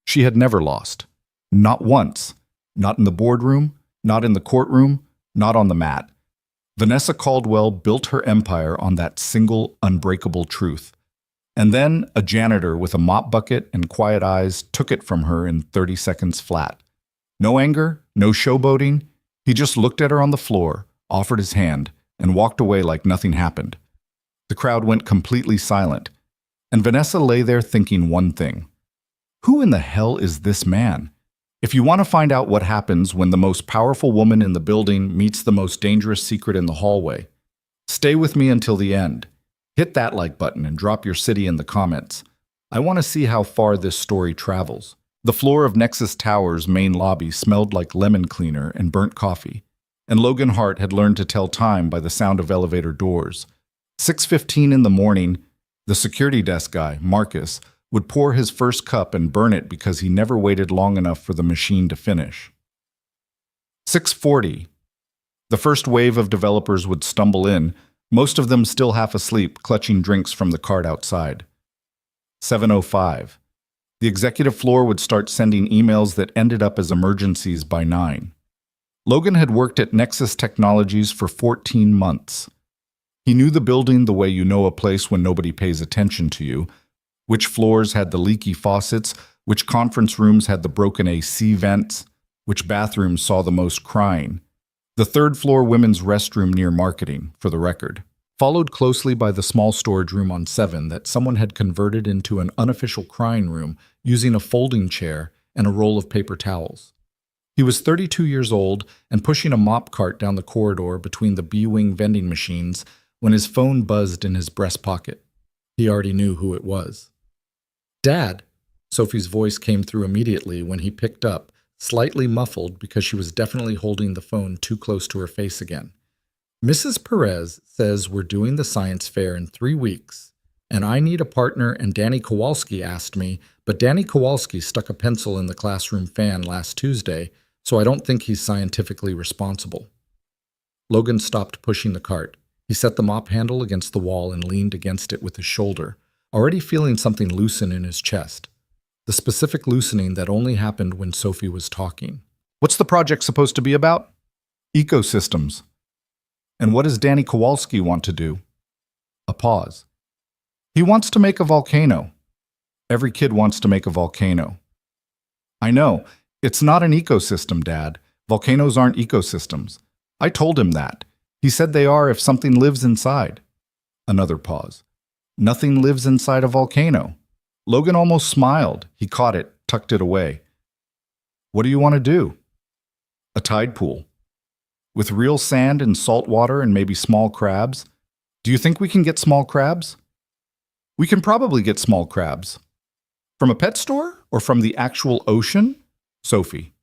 She had never lost. Not once. Not in the boardroom, not in the courtroom, not on the mat. Vanessa Caldwell built her empire on that single, unbreakable truth. And then a janitor with a mop bucket and quiet eyes took it from her in 30 seconds flat. No anger, no showboating. He just looked at her on the floor, offered his hand, and walked away like nothing happened. The crowd went completely silent, and Vanessa lay there thinking one thing. Who in the hell is this man? If you want to find out what happens when the most powerful woman in the building meets the most dangerous secret in the hallway, stay with me until the end. Hit that like button and drop your city in the comments. I want to see how far this story travels. The floor of Nexus Tower's main lobby smelled like lemon cleaner and burnt coffee, and Logan Hart had learned to tell time by the sound of elevator doors. 6:15 in the morning, the security desk guy, Marcus, would pour his first cup and burn it because he never waited long enough for the machine to finish. 6:40. The first wave of developers would stumble in, most of them still half asleep, clutching drinks from the cart outside. 7:05. The executive floor would start sending emails that ended up as emergencies by 9. Logan had worked at Nexus Technologies for 14 months. He knew the building the way you know a place when nobody pays attention to you, which floors had the leaky faucets, which conference rooms had the broken AC vents, which bathrooms saw the most crying. The third floor women's restroom near marketing, for the record, followed closely by the small storage room on 7 that someone had converted into an unofficial crying room using a folding chair and a roll of paper towels. He was 32 years old and pushing a mop cart down the corridor between the B-wing vending machines when his phone buzzed in his breast pocket. He already knew who it was. "Dad," Sophie's voice came through immediately when he picked up, slightly muffled because she was definitely holding the phone too close to her face again. "Mrs. Perez says we're doing the science fair in 3 weeks, and I need a partner, and Danny Kowalski asked me, but Danny Kowalski stuck a pencil in the classroom fan last Tuesday, so I don't think he's scientifically responsible." Logan stopped pushing the cart. He set the mop handle against the wall and leaned against it with his shoulder, already feeling something loosen in his chest. The specific loosening that only happened when Sophie was talking. "What's the project supposed to be about?" "Ecosystems." "And what does Danny Kowalski want to do?" A pause. "He wants to make a volcano." "Every kid wants to make a volcano." "I know. It's not an ecosystem, Dad. Volcanoes aren't ecosystems. I told him that. He said they are if something lives inside." Another pause. "Nothing lives inside a volcano." Logan almost smiled. He caught it, tucked it away. "What do you want to do?" "A tide pool. With real sand and salt water and maybe small crabs. Do you think we can get small crabs?" "We can probably get small crabs." "From a pet store or from the actual ocean?" "Sophie,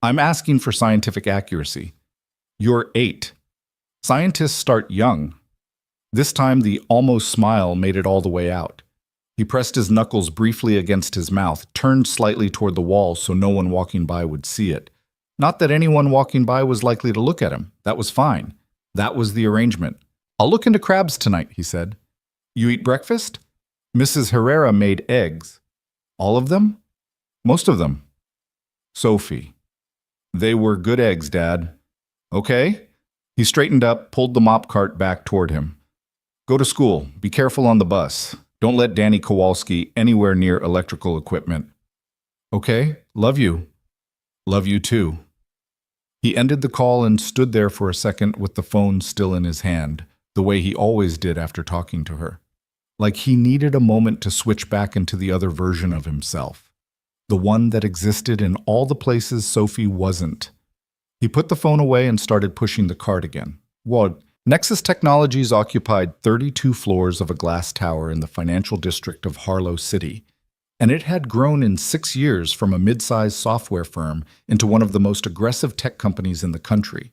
I'm asking for scientific accuracy. You're 8. Scientists start young." This time the almost smile made it all the way out. He pressed his knuckles briefly against his mouth, turned slightly toward the wall so no one walking by would see it. Not that anyone walking by was likely to look at him. That was fine. That was the arrangement. "I'll look into crabs tonight," he said. "You eat breakfast?" "Mrs. Herrera made eggs." "All of them?" "Most of them." "Sophie, they were good eggs, Dad." "Okay." He straightened up, pulled the mop cart back toward him. "Go to school. Be careful on the bus. Don't let Danny Kowalski anywhere near electrical equipment." "Okay. Love you." "Love you too." He ended the call and stood there for a second with the phone still in his hand, the way he always did after talking to her. Like he needed a moment to switch back into the other version of himself. The one that existed in all the places Sophie wasn't. He put the phone away and started pushing the cart again. Well, Nexus Technologies occupied 32 floors of a glass tower in the financial district of Harlow City, and it had grown in 6 years from a mid-sized software firm into one of the most aggressive tech companies in the country.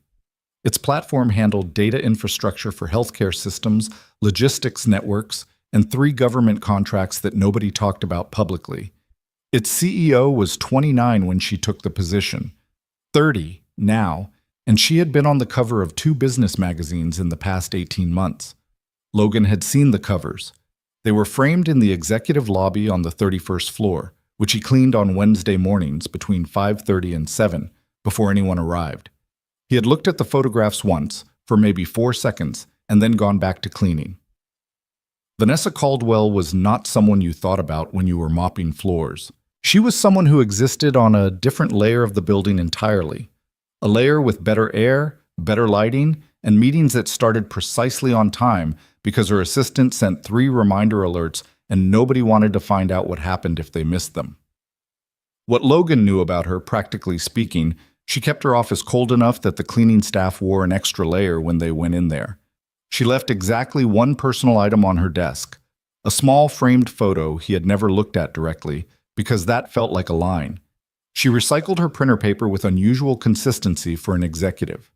Its platform handled data infrastructure for healthcare systems, logistics networks, and 3 government contracts that nobody talked about publicly. Its CEO was 29 when she took the position, 30 now, and she had been on the cover of 2 business magazines in the past 18 months. Logan had seen the covers. They were framed in the executive lobby on the 31st floor, which he cleaned on Wednesday mornings between 5:30 and 7 before anyone arrived. He had looked at the photographs once, for maybe 4 seconds, and then gone back to cleaning. Vanessa Caldwell was not someone you thought about when you were mopping floors. She was someone who existed on a different layer of the building entirely. A layer with better air, better lighting, and meetings that started precisely on time because her assistant sent 3 reminder alerts and nobody wanted to find out what happened if they missed them. What Logan knew about her, practically speaking, she kept her office cold enough that the cleaning staff wore an extra layer when they went in there. She left exactly one personal item on her desk, a small framed photo he had never looked at directly, because that felt like a line. She recycled her printer paper with unusual consistency for an executive.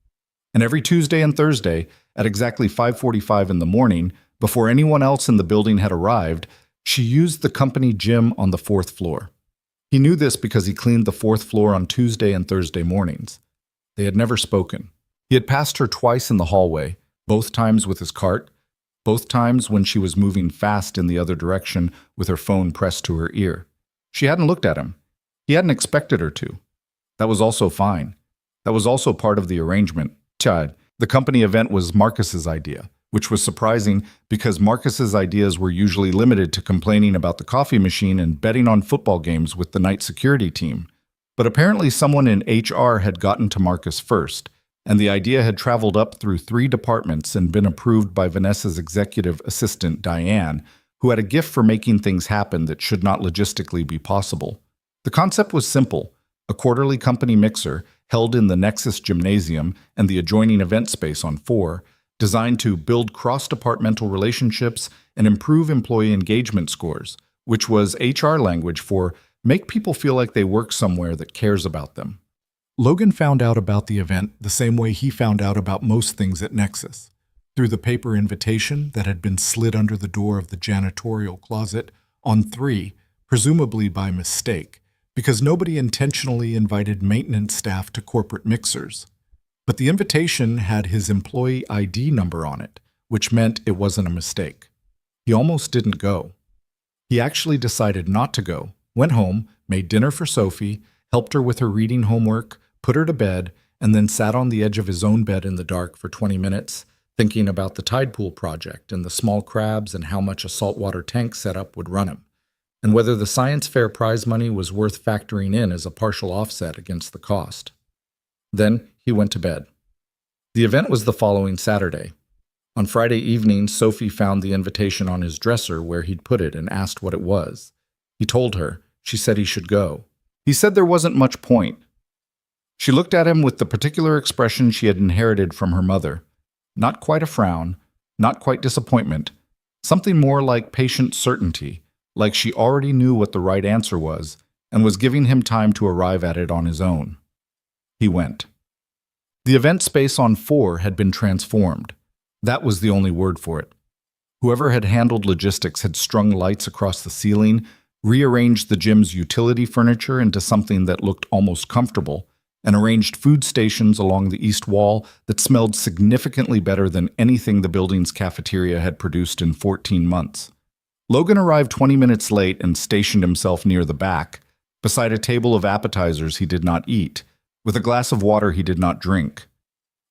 And every Tuesday and Thursday, at exactly 5:45 in the morning, before anyone else in the building had arrived, she used the company gym on the 4th floor. He knew this because he cleaned the 4th floor on Tuesday and Thursday mornings. They had never spoken. He had passed her twice in the hallway, both times with his cart, both times when she was moving fast in the other direction with her phone pressed to her ear. She hadn't looked at him. He hadn't expected her to. That was also fine. That was also part of the arrangement. Chad, the company event was Marcus's idea, which was surprising because Marcus's ideas were usually limited to complaining about the coffee machine and betting on football games with the night security team. But apparently someone in HR had gotten to Marcus first, and the idea had traveled up through 3 departments and been approved by Vanessa's executive assistant, Diane, who had a gift for making things happen that should not logistically be possible. The concept was simple: a quarterly company mixer held in the Nexus Gymnasium and the adjoining event space on 4, designed to build cross-departmental relationships and improve employee engagement scores, which was HR language for make people feel like they work somewhere that cares about them. Logan found out about the event the same way he found out about most things at Nexus, through the paper invitation that had been slid under the door of the janitorial closet on 3, presumably by mistake, because nobody intentionally invited maintenance staff to corporate mixers. But the invitation had his employee ID number on it, which meant it wasn't a mistake. He almost didn't go. He actually decided not to go, went home, made dinner for Sophie, helped her with her reading homework, put her to bed, and then sat on the edge of his own bed in the dark for 20 minutes, thinking about the tide pool project and the small crabs and how much a saltwater tank setup would run him, and whether the science fair prize money was worth factoring in as a partial offset against the cost. Then he went to bed. The event was the following Saturday. On Friday evening, Sophie found the invitation on his dresser where he'd put it and asked what it was. He told her. She said he should go. He said there wasn't much point. She looked at him with the particular expression she had inherited from her mother. Not quite a frown, not quite disappointment, something more like patient certainty, like she already knew what the right answer was and was giving him time to arrive at it on his own. He went. The event space on 4 had been transformed. That was the only word for it. Whoever had handled logistics had strung lights across the ceiling, rearranged the gym's utility furniture into something that looked almost comfortable, and arranged food stations along the east wall that smelled significantly better than anything the building's cafeteria had produced in 14 months. Logan arrived 20 minutes late and stationed himself near the back, beside a table of appetizers he did not eat, with a glass of water he did not drink.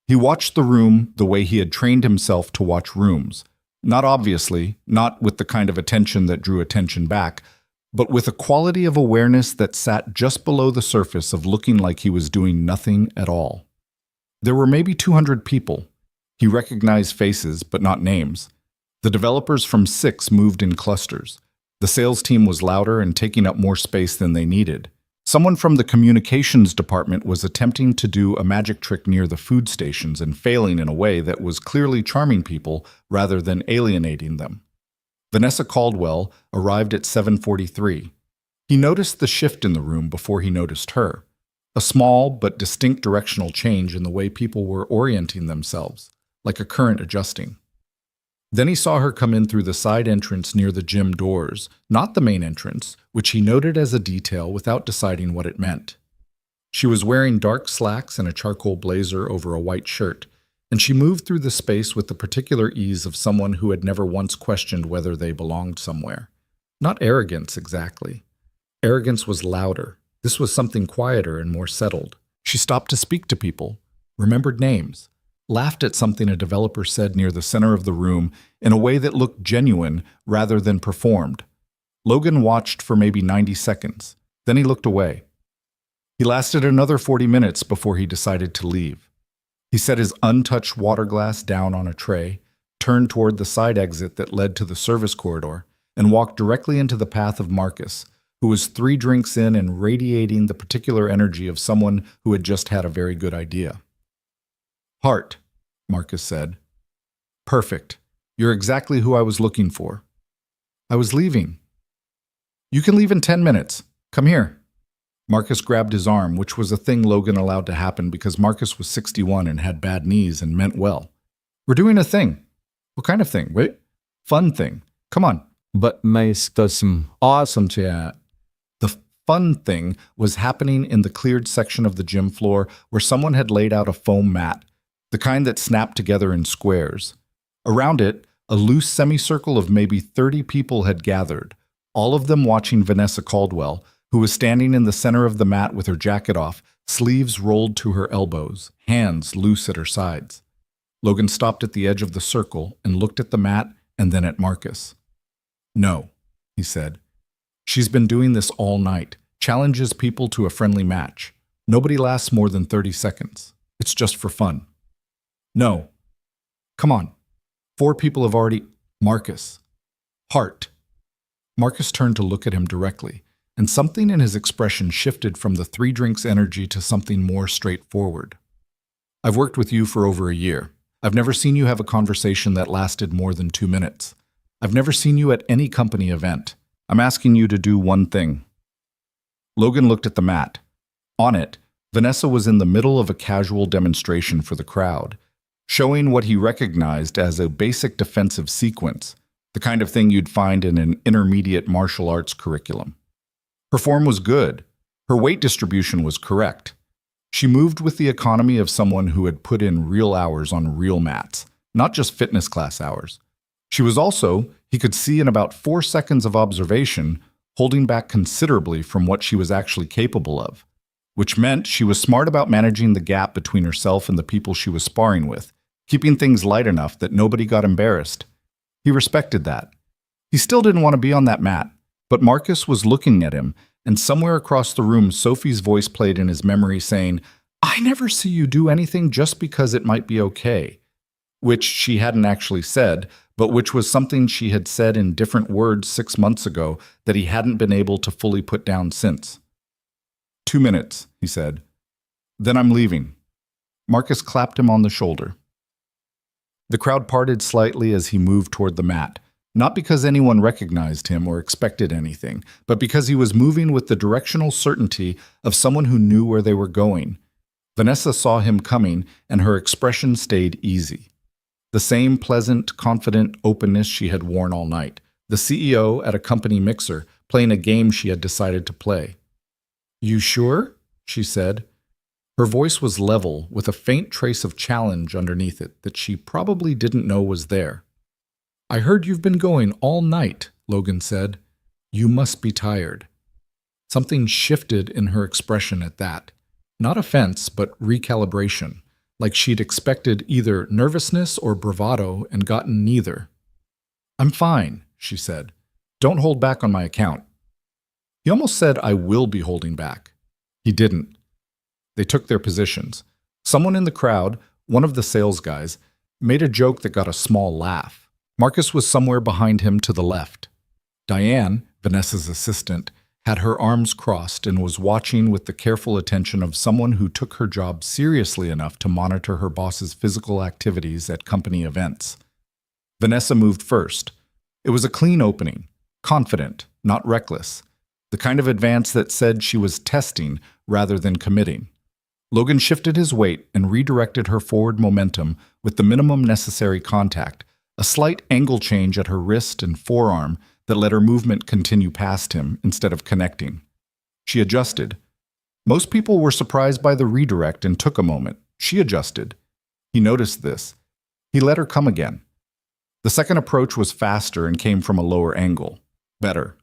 He watched the room the way he had trained himself to watch rooms, not obviously, not with the kind of attention that drew attention back, but with a quality of awareness that sat just below the surface of looking like he was doing nothing at all. There were maybe 200 people. He recognized faces, but not names. The developers from 6 moved in clusters. The sales team was louder and taking up more space than they needed. Someone from the communications department was attempting to do a magic trick near the food stations and failing in a way that was clearly charming people rather than alienating them. Vanessa Caldwell arrived at 7:43. He noticed the shift in the room before he noticed her, a small but distinct directional change in the way people were orienting themselves, like a current adjusting. Then he saw her come in through the side entrance near the gym doors, not the main entrance, which he noted as a detail without deciding what it meant. She was wearing dark slacks and a charcoal blazer over a white shirt, and she moved through the space with the particular ease of someone who had never once questioned whether they belonged somewhere. Not arrogance, exactly. arrogance was louder. This was something quieter and more settled. She stopped to speak to people, remembered names, laughed at something a developer said near the center of the room in a way that looked genuine rather than performed. Logan watched for maybe 90 seconds. Then he looked away. He lasted another 40 minutes before he decided to leave. He set his untouched water glass down on a tray, turned toward the side exit that led to the service corridor, and walked directly into the path of Marcus, who was 3 drinks in and radiating the particular energy of someone who had just had a very good idea. "Hart," Marcus said. "Perfect. You're exactly who I was looking for." "I was leaving." "You can leave in 10 minutes. Come here." Marcus grabbed his arm, which was a thing Logan allowed to happen because Marcus was 61 and had bad knees and meant well. "We're doing a thing." "What kind of thing?" "Wait. Fun thing. Come on." But Mace does some awesome chat. The fun thing was happening in the cleared section of the gym floor where someone had laid out a foam mat, the kind that snapped together in squares. Around it, a loose semicircle of maybe 30 people had gathered, all of them watching Vanessa Caldwell, who was standing in the center of the mat with her jacket off, sleeves rolled to her elbows, hands loose at her sides. Logan stopped at the edge of the circle and looked at the mat and then at Marcus. "No," he said. "She's been doing this all night, challenges people to a friendly match. Nobody lasts more than 30 seconds. It's just for fun." "No. Come on. 4 people have already—" "Marcus. Hart." Marcus turned to look at him directly, and something in his expression shifted from the 3 drinks energy to something more straightforward. "I've worked with you for over a year. I've never seen you have a conversation that lasted more than 2 minutes. I've never seen you at any company event. I'm asking you to do one thing." Logan looked at the mat. On it, Vanessa was in the middle of a casual demonstration for the crowd, showing what he recognized as a basic defensive sequence, the kind of thing you'd find in an intermediate martial arts curriculum. Her form was good. Her weight distribution was correct. She moved with the economy of someone who had put in real hours on real mats, not just fitness class hours. She was also, he could see in about 4 seconds of observation, holding back considerably from what she was actually capable of, which meant she was smart about managing the gap between herself and the people she was sparring with, keeping things light enough that nobody got embarrassed. He respected that. He still didn't want to be on that mat, but Marcus was looking at him, and somewhere across the room Sophie's voice played in his memory saying, "I never see you do anything just because it might be okay," which she hadn't actually said, but which was something she had said in different words 6 months ago that he hadn't been able to fully put down since. 2 minutes, he said. "Then I'm leaving." Marcus clapped him on the shoulder. The crowd parted slightly as he moved toward the mat, not because anyone recognized him or expected anything, but because he was moving with the directional certainty of someone who knew where they were going. Vanessa saw him coming, and her expression stayed easy. The same pleasant, confident openness she had worn all night, the CEO at a company mixer, playing a game she had decided to play. "You sure?" she said. Her voice was level, with a faint trace of challenge underneath it that she probably didn't know was there. "I heard you've been going all night," Logan said. "You must be tired." Something shifted in her expression at that. Not offense, but recalibration, like she'd expected either nervousness or bravado and gotten neither. "I'm fine," she said. "Don't hold back on my account." He almost said, "I will be holding back." He didn't. They took their positions. Someone in the crowd, one of the sales guys, made a joke that got a small laugh. Marcus was somewhere behind him to the left. Diane, Vanessa's assistant, had her arms crossed and was watching with the careful attention of someone who took her job seriously enough to monitor her boss's physical activities at company events. Vanessa moved first. It was a clean opening, confident, not reckless, the kind of advance that said she was testing rather than committing. Logan shifted his weight and redirected her forward momentum with the minimum necessary contact, a slight angle change at her wrist and forearm that let her movement continue past him instead of connecting. She adjusted. Most people were surprised by the redirect and took a moment. She adjusted. He noticed this. He let her come again. The second approach was faster and came from a lower angle. Better.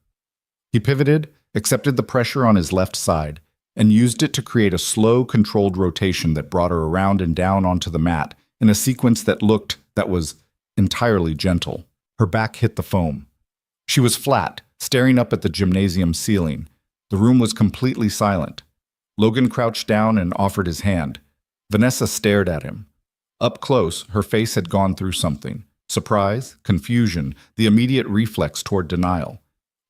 He pivoted, accepted the pressure on his left side, and used it to create a slow, controlled rotation that brought her around and down onto the mat in a sequence that was entirely gentle. Her back hit the foam. She was flat, staring up at the gymnasium ceiling. The room was completely silent. Logan crouched down and offered his hand. Vanessa stared at him. Up close, her face had gone through something. Surprise, confusion, the immediate reflex toward denial.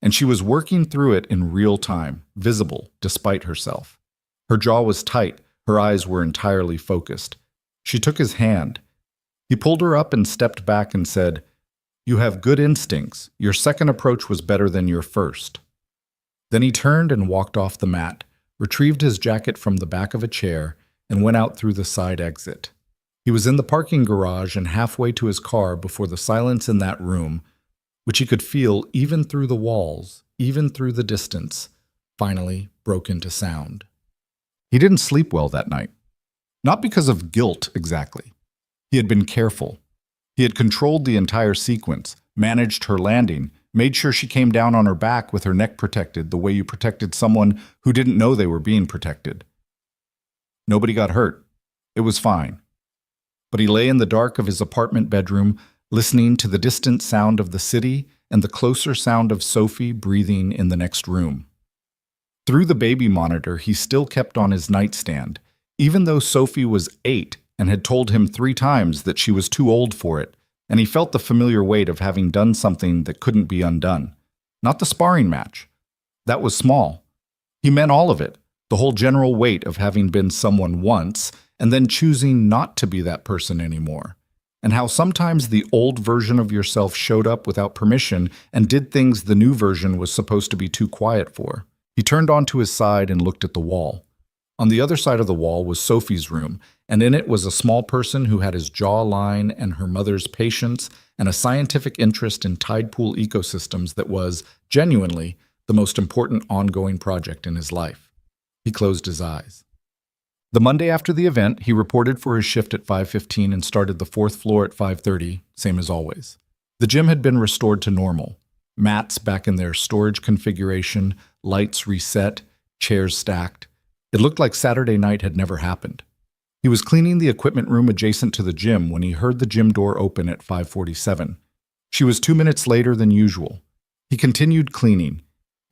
And she was working through it in real time, visible, despite herself. Her jaw was tight, her eyes were entirely focused. She took his hand. He pulled her up and stepped back and said, "You have good instincts. Your second approach was better than your first." Then he turned and walked off the mat, retrieved his jacket from the back of a chair, and went out through the side exit. He was in the parking garage and halfway to his car before the silence in that room, which he could feel even through the walls, even through the distance, finally broke into sound. He didn't sleep well that night. Not because of guilt, exactly. He had been careful. He had controlled the entire sequence, managed her landing, made sure she came down on her back with her neck protected the way you protected someone who didn't know they were being protected. Nobody got hurt. It was fine. But he lay in the dark of his apartment bedroom, listening to the distant sound of the city and the closer sound of Sophie breathing in the next room. Through the baby monitor, he still kept on his nightstand, even though Sophie was 8 and had told him 3 times that she was too old for it, and he felt the familiar weight of having done something that couldn't be undone. Not the sparring match. That was small. He meant all of it, the whole general weight of having been someone once and then choosing not to be that person anymore, and how sometimes the old version of yourself showed up without permission and did things the new version was supposed to be too quiet for. He turned onto his side and looked at the wall. On the other side of the wall was Sophie's room, and in it was a small person who had his jawline and her mother's patience and a scientific interest in tide pool ecosystems that was, genuinely, the most important ongoing project in his life. He closed his eyes. The Monday after the event, he reported for his shift at 5:15 and started the 4th floor at 5:30, same as always. The gym had been restored to normal. Mats back in their storage configuration, lights reset, chairs stacked. It looked like Saturday night had never happened. He was cleaning the equipment room adjacent to the gym when he heard the gym door open at 5:47. She was 2 minutes later than usual. He continued cleaning.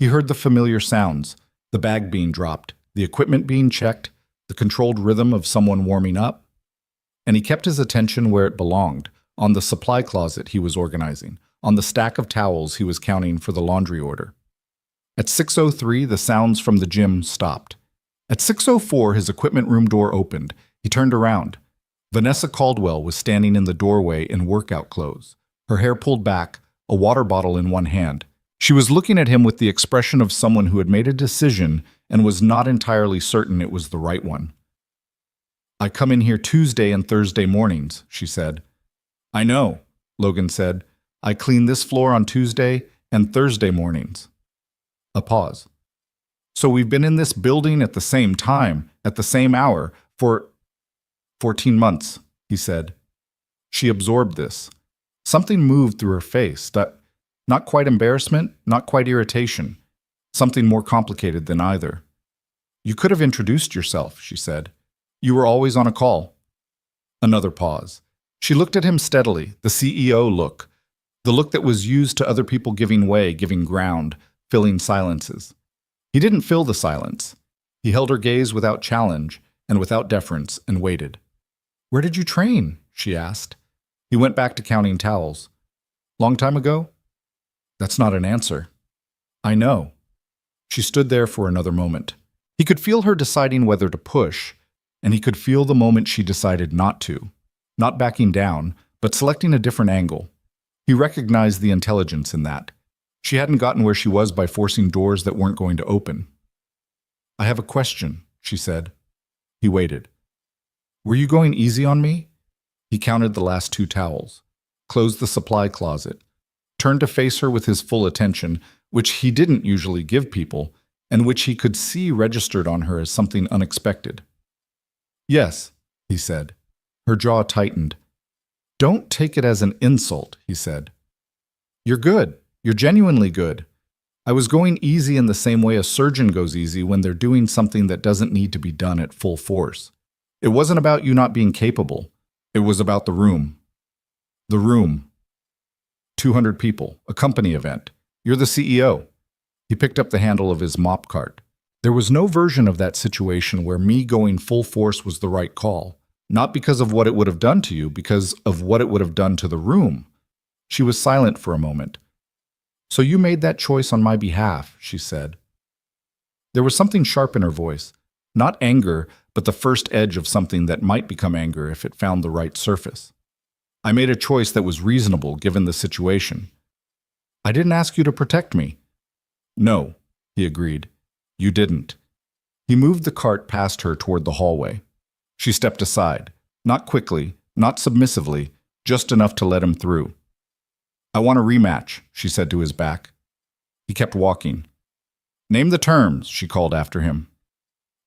He heard the familiar sounds, the bag being dropped, the equipment being checked, the controlled rhythm of someone warming up. And he kept his attention where it belonged, on the supply closet he was organizing, on the stack of towels he was counting for the laundry order. At 6:03, the sounds from the gym stopped. At 6:04, his equipment room door opened. He turned around. Vanessa Caldwell was standing in the doorway in workout clothes, her hair pulled back, a water bottle in one hand. She was looking at him with the expression of someone who had made a decision and was not entirely certain it was the right one. "I come in here Tuesday and Thursday mornings," she said. "I know," Logan said. "I clean this floor on Tuesday and Thursday mornings." A pause. "So we've been in this building at the same time, at the same hour, for 14 months, he said. She absorbed this. Something moved through her face, that not quite embarrassment, not quite irritation, something more complicated than either. "You could have introduced yourself," she said. "You were always on a call." Another pause. She looked at him steadily, the CEO look, the look that was used to other people giving way, giving ground, filling silences. He didn't fill the silence. He held her gaze without challenge and without deference and waited. "Where did you train?" she asked. He went back to counting towels. "Long time ago?" "That's not an answer." "I know." She stood there for another moment. He could feel her deciding whether to push, and he could feel the moment she decided not to. Not backing down, but selecting a different angle. He recognized the intelligence in that. She hadn't gotten where she was by forcing doors that weren't going to open. "I have a question," she said. He waited. "Were you going easy on me?" He counted the last 2 towels, closed the supply closet, turned to face her with his full attention, which he didn't usually give people, and which he could see registered on her as something unexpected. "Yes," he said. Her jaw tightened. "Don't take it as an insult," he said. "You're good. You're genuinely good. I was going easy in the same way a surgeon goes easy when they're doing something that doesn't need to be done at full force. It wasn't about you not being capable. It was about the room. The room. 200 people, a company event. You're the CEO. He picked up the handle of his mop cart. There was no version of that situation where me going full force was the right call. Not because of what it would have done to you, because of what it would have done to the room. She was silent for a moment. So you made that choice on my behalf, she said. There was something sharp in her voice. Not anger, but the first edge of something that might become anger if it found the right surface. I made a choice that was reasonable given the situation. I didn't ask you to protect me. No, he agreed. You didn't. He moved the cart past her toward the hallway. She stepped aside, not quickly, not submissively, just enough to let him through. I want a rematch, she said to his back. He kept walking. Name the terms, she called after him.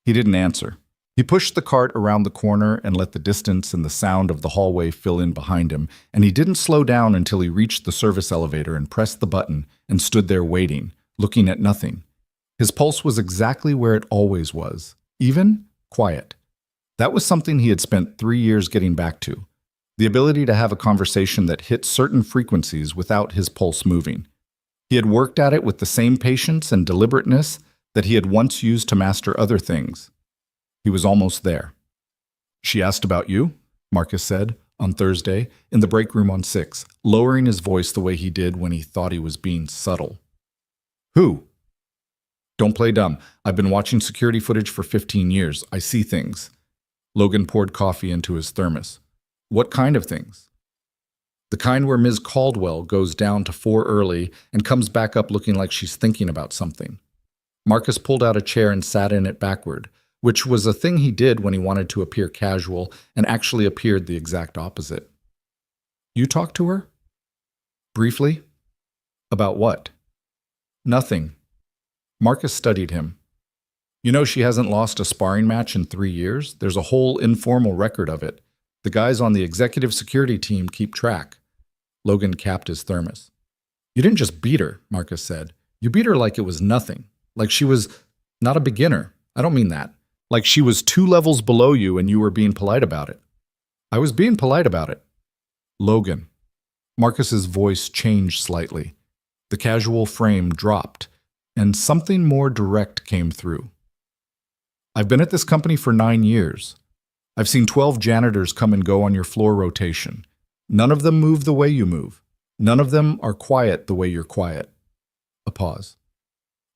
He didn't answer. He pushed the cart around the corner and let the distance and the sound of the hallway fill in behind him, and he didn't slow down until he reached the service elevator and pressed the button and stood there waiting, looking at nothing. His pulse was exactly where it always was, even quiet. That was something he had spent 3 years getting back to, the ability to have a conversation that hit certain frequencies without his pulse moving. He had worked at it with the same patience and deliberateness that he had once used to master other things. He was almost there. She asked about you, Marcus said, on Thursday, in the break room on 6, lowering his voice the way he did when he thought he was being subtle. Who? Don't play dumb. I've been watching security footage for 15 years. I see things. Logan poured coffee into his thermos. What kind of things? The kind where Ms. Caldwell goes down to 4 early and comes back up looking like she's thinking about something. Marcus pulled out a chair and sat in it backward, which was a thing he did when he wanted to appear casual and actually appeared the exact opposite. You talked to her? Briefly? About what? Nothing. Marcus studied him. You know she hasn't lost a sparring match in 3 years? There's a whole informal record of it. The guys on the executive security team keep track. Logan capped his thermos. You didn't just beat her, Marcus said. You beat her like it was nothing. Like she was not a beginner. I don't mean that. Like she was 2 levels below you and you were being polite about it. I was being polite about it. Logan. Marcus's voice changed slightly. The casual frame dropped, and something more direct came through. I've been at this company for 9 years. I've seen 12 janitors come and go on your floor rotation. None of them move the way you move. None of them are quiet the way you're quiet. A pause.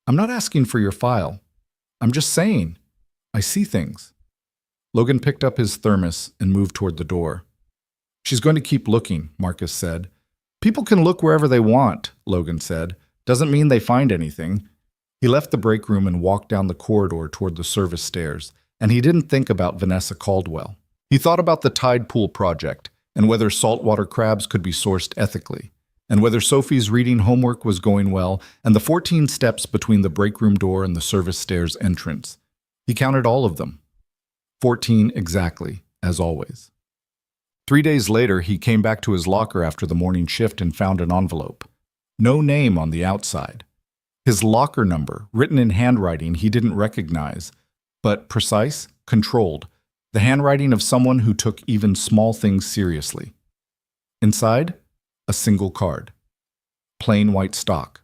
I'm not asking for your file. I'm just saying. I see things. Logan picked up his thermos and moved toward the door. She's going to keep looking, Marcus said. People can look wherever they want, Logan said. Doesn't mean they find anything. He left the break room and walked down the corridor toward the service stairs, and he didn't think about Vanessa Caldwell. He thought about the tide pool project and whether saltwater crabs could be sourced ethically, and whether Sophie's reading homework was going well, and the 14 steps between the break room door and the service stairs entrance. He counted all of them. 14 exactly, as always. 3 days later, he came back to his locker after the morning shift and found an envelope. No name on the outside. His locker number, written in handwriting he didn't recognize, but precise, controlled, the handwriting of someone who took even small things seriously. Inside, a single card. Plain white stock.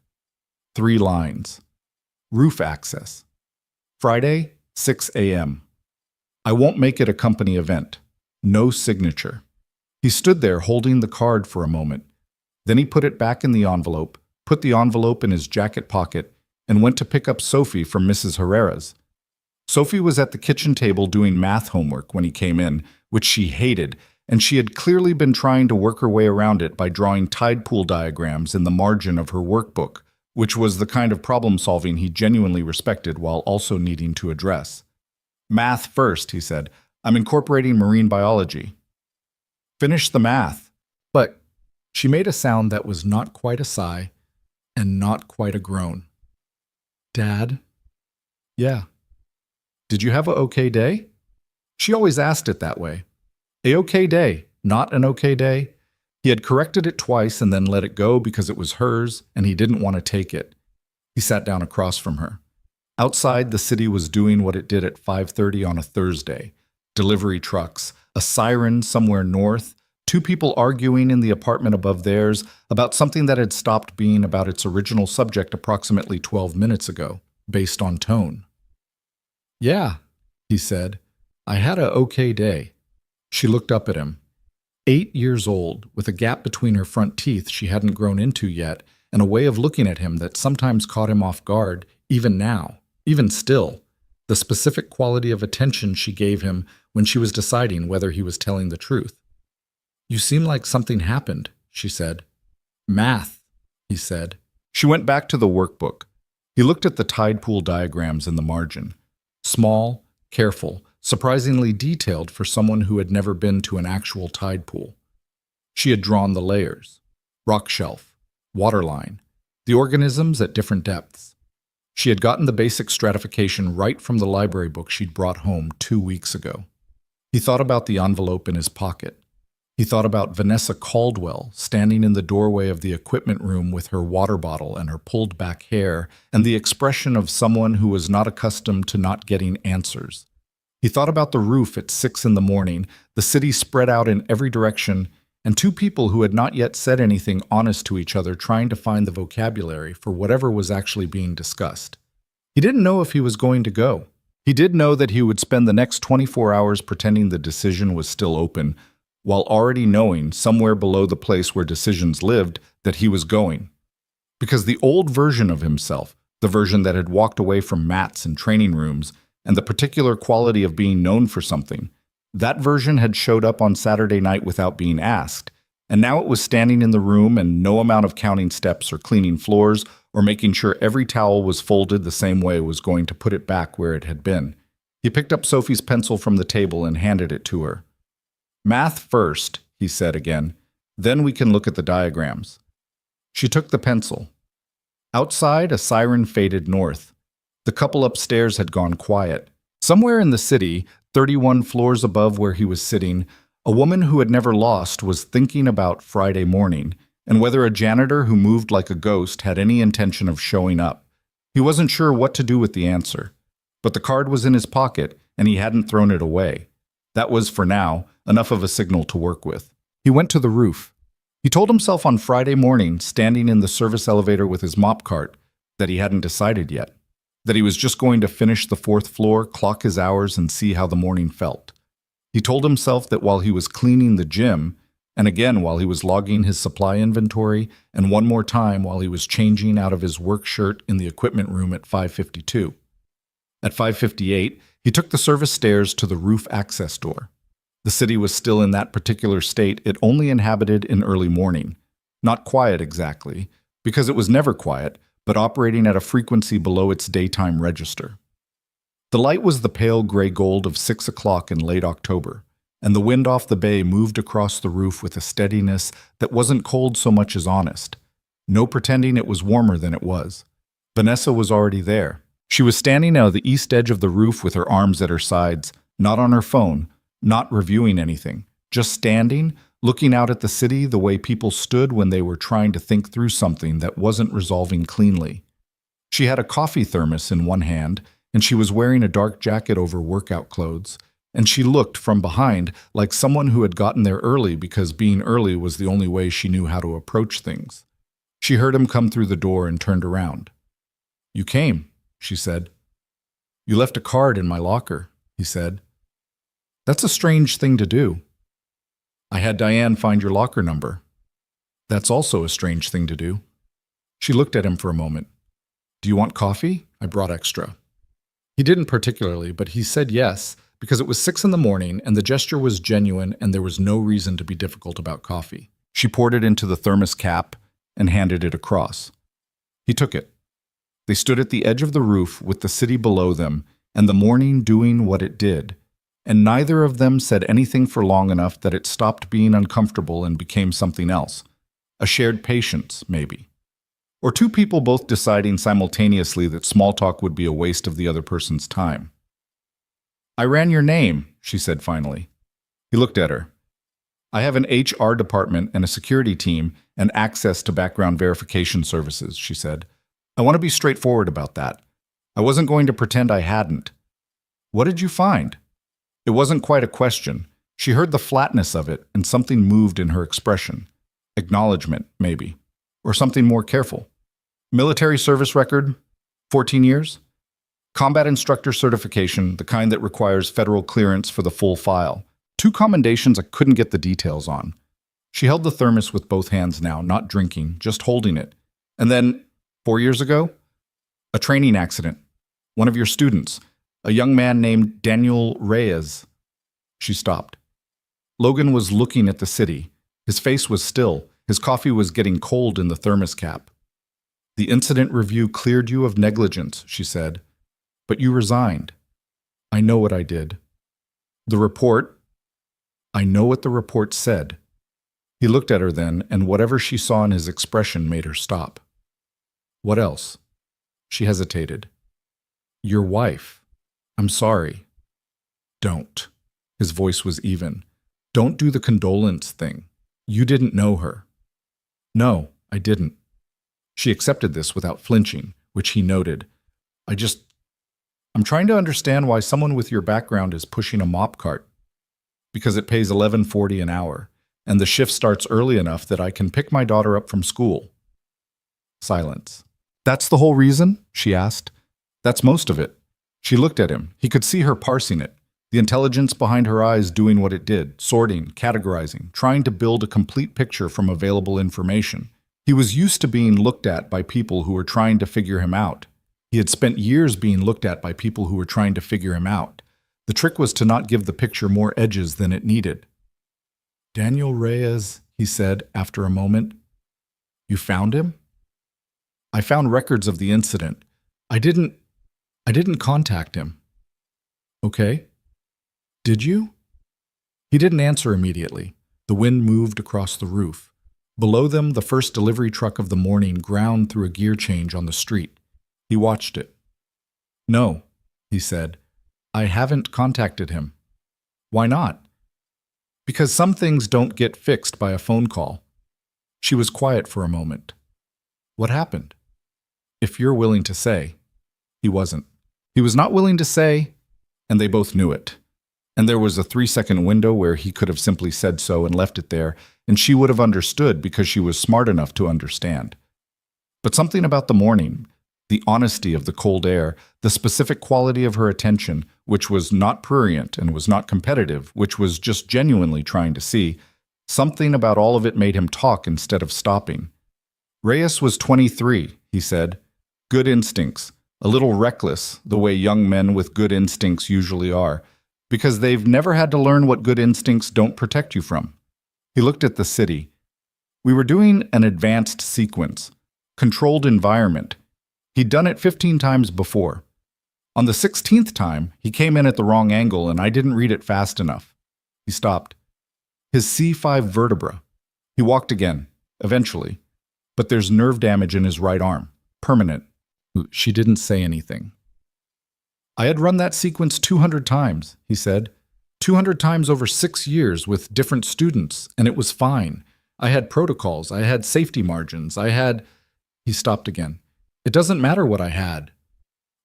3 lines. Roof access. Friday, 6 a.m. I won't make it a company event. No signature. He stood there holding the card for a moment. Then he put it back in the envelope, put the envelope in his jacket pocket, and went to pick up Sophie from Mrs. Herrera's. Sophie was at the kitchen table doing math homework when he came in, which she hated, and she had clearly been trying to work her way around it by drawing tide pool diagrams in the margin of her workbook, which was the kind of problem-solving he genuinely respected while also needing to address. Math first, he said. I'm incorporating marine biology. Finish the math. But she made a sound that was not quite a sigh and not quite a groan. Dad? Yeah. Did you have a okay day? She always asked it that way. A okay day, not an okay day. He had corrected it twice and then let it go because it was hers and he didn't want to take it. He sat down across from her. Outside, the city was doing what it did at 5:30 on a Thursday. Delivery trucks, a siren somewhere north, two people arguing in the apartment above theirs about something that had stopped being about its original subject approximately 12 minutes ago, based on tone. "Yeah," he said. "I had a okay day." She looked up at him. 8 years old, with a gap between her front teeth she hadn't grown into yet, and a way of looking at him that sometimes caught him off guard, even now, even still, the specific quality of attention she gave him when she was deciding whether he was telling the truth. "You seem like something happened," she said. "Math," he said. She went back to the workbook. He looked at the tide pool diagrams in the margin. Small, careful, surprisingly detailed for someone who had never been to an actual tide pool. She had drawn the layers: rock shelf, waterline, the organisms at different depths. She had gotten the basic stratification right from the library book she'd brought home 2 weeks ago. He thought about the envelope in his pocket. He thought about Vanessa Caldwell standing in the doorway of the equipment room with her water bottle and her pulled back hair, and the expression of someone who was not accustomed to not getting answers. He thought about the roof at 6 in the morning, the city spread out in every direction, and two people who had not yet said anything honest to each other trying to find the vocabulary for whatever was actually being discussed. He didn't know if he was going to go. He did know that he would spend the next 24 hours pretending the decision was still open, while already knowing, somewhere below the place where decisions lived, that he was going. Because the old version of himself, the version that had walked away from mats and training rooms, and the particular quality of being known for something, that version had showed up on Saturday night without being asked, and now it was standing in the room, and no amount of counting steps or cleaning floors or making sure every towel was folded the same way was going to put it back where it had been. He picked up Sophie's pencil from the table and handed it to her. "Math first," he said again. "Then we can look at the diagrams." She took the pencil. Outside, a siren faded north. The couple upstairs had gone quiet. Somewhere in the city, 31 floors above where he was sitting, a woman who had never lost was thinking about Friday morning, and whether a janitor who moved like a ghost had any intention of showing up. He wasn't sure what to do with the answer. But the card was in his pocket, and he hadn't thrown it away. That was, for now, enough of a signal to work with. He went to the roof. He told himself on Friday morning, standing in the service elevator with his mop cart, that he hadn't decided yet. That he was just going to finish the 4th floor, clock his hours, and see how the morning felt. He told himself that while he was cleaning the gym, and again while he was logging his supply inventory, and one more time while he was changing out of his work shirt in the equipment room at 5:52. At 5:58, he took the service stairs to the roof access door. The city was still in that particular state it only inhabited in early morning. Not quiet exactly, because it was never quiet, but operating at a frequency below its daytime register. The light was the pale gray gold of 6 o'clock in late October, and the wind off the bay moved across the roof with a steadiness that wasn't cold so much as honest. No pretending it was warmer than it was. Vanessa was already there. She was standing at the east edge of the roof with her arms at her sides, not on her phone, not reviewing anything, just standing, looking out at the city the way people stood when they were trying to think through something that wasn't resolving cleanly. She had a coffee thermos in one hand, and she was wearing a dark jacket over workout clothes, and she looked from behind like someone who had gotten there early because being early was the only way she knew how to approach things. She heard him come through the door and turned around. "You came," she said. "You left a card in my locker," he said. "That's a strange thing to do." "I had Diane find your locker number." "That's also a strange thing to do." She looked at him for a moment. "Do you want coffee? I brought extra." He didn't particularly, but he said yes, because it was 6 in the morning and the gesture was genuine and there was no reason to be difficult about coffee. She poured it into the thermos cap and handed it across. He took it. They stood at the edge of the roof with the city below them and the morning doing what it did, and neither of them said anything for long enough that it stopped being uncomfortable and became something else. A shared patience, maybe. Or two people both deciding simultaneously that small talk would be a waste of the other person's time. "I ran your name," she said finally. He looked at her. "I have an HR department and a security team and access to background verification services," she said. I want to be straightforward about that. I wasn't going to pretend I hadn't. What did you find? It wasn't quite a question. She heard the flatness of it, and something moved in her expression. Acknowledgement, maybe. Or something more careful. Military service record, 14 years. Combat instructor certification, the kind that requires federal clearance for the full file. 2 commendations I couldn't get the details on. She held the thermos with both hands now, not drinking, just holding it. And then, 4 years ago, a training accident. One of your students, a young man named Daniel Reyes. She stopped. Logan was looking at the city. His face was still. His coffee was getting cold in the thermos cap. The incident review cleared you of negligence, she said. But you resigned. I know what I did. The report? I know what the report said. He looked at her then, and whatever she saw in his expression made her stop. What else? She hesitated. Your wife. I'm sorry. Don't. His voice was even. Don't do the condolence thing. You didn't know her. No, I didn't. She accepted this without flinching, which he noted. I'm trying to understand why someone with your background is pushing a mop cart. Because it pays $11.40 an hour, and the shift starts early enough that I can pick my daughter up from school. Silence. That's the whole reason? She asked. That's most of it. She looked at him. He could see her parsing it. The intelligence behind her eyes doing what it did, sorting, categorizing, trying to build a complete picture from available information. He was used to being looked at by people who were trying to figure him out. He had spent years being looked at by people who were trying to figure him out. The trick was to not give the picture more edges than it needed. Daniel Reyes, he said after a moment. You found him? I found records of the incident. I didn't contact him. Okay. Did you? He didn't answer immediately. The wind moved across the roof. Below them, the first delivery truck of the morning ground through a gear change on the street. He watched it. No, he said. I haven't contacted him. Why not? Because some things don't get fixed by a phone call. She was quiet for a moment. What happened? If you're willing to say. He wasn't. He was not willing to say, and they both knew it. And there was a 3-second window where he could have simply said so and left it there, and she would have understood because she was smart enough to understand. But something about the morning, the honesty of the cold air, the specific quality of her attention, which was not prurient and was not competitive, which was just genuinely trying to see, something about all of it made him talk instead of stopping. Reyes was 23, he said. Good instincts, a little reckless, the way young men with good instincts usually are, because they've never had to learn what good instincts don't protect you from. He looked at the city. We were doing an advanced sequence, controlled environment. He'd done it 15 times before. On the 16th time, he came in at the wrong angle and I didn't read it fast enough. He stopped. His C5 vertebra. He walked again, eventually. But there's nerve damage in his right arm. Permanent. She didn't say anything. I had run that sequence 200 times, he said. 200 times over 6 years with different students, and it was fine. I had protocols, I had safety margins, He stopped again. It doesn't matter what I had.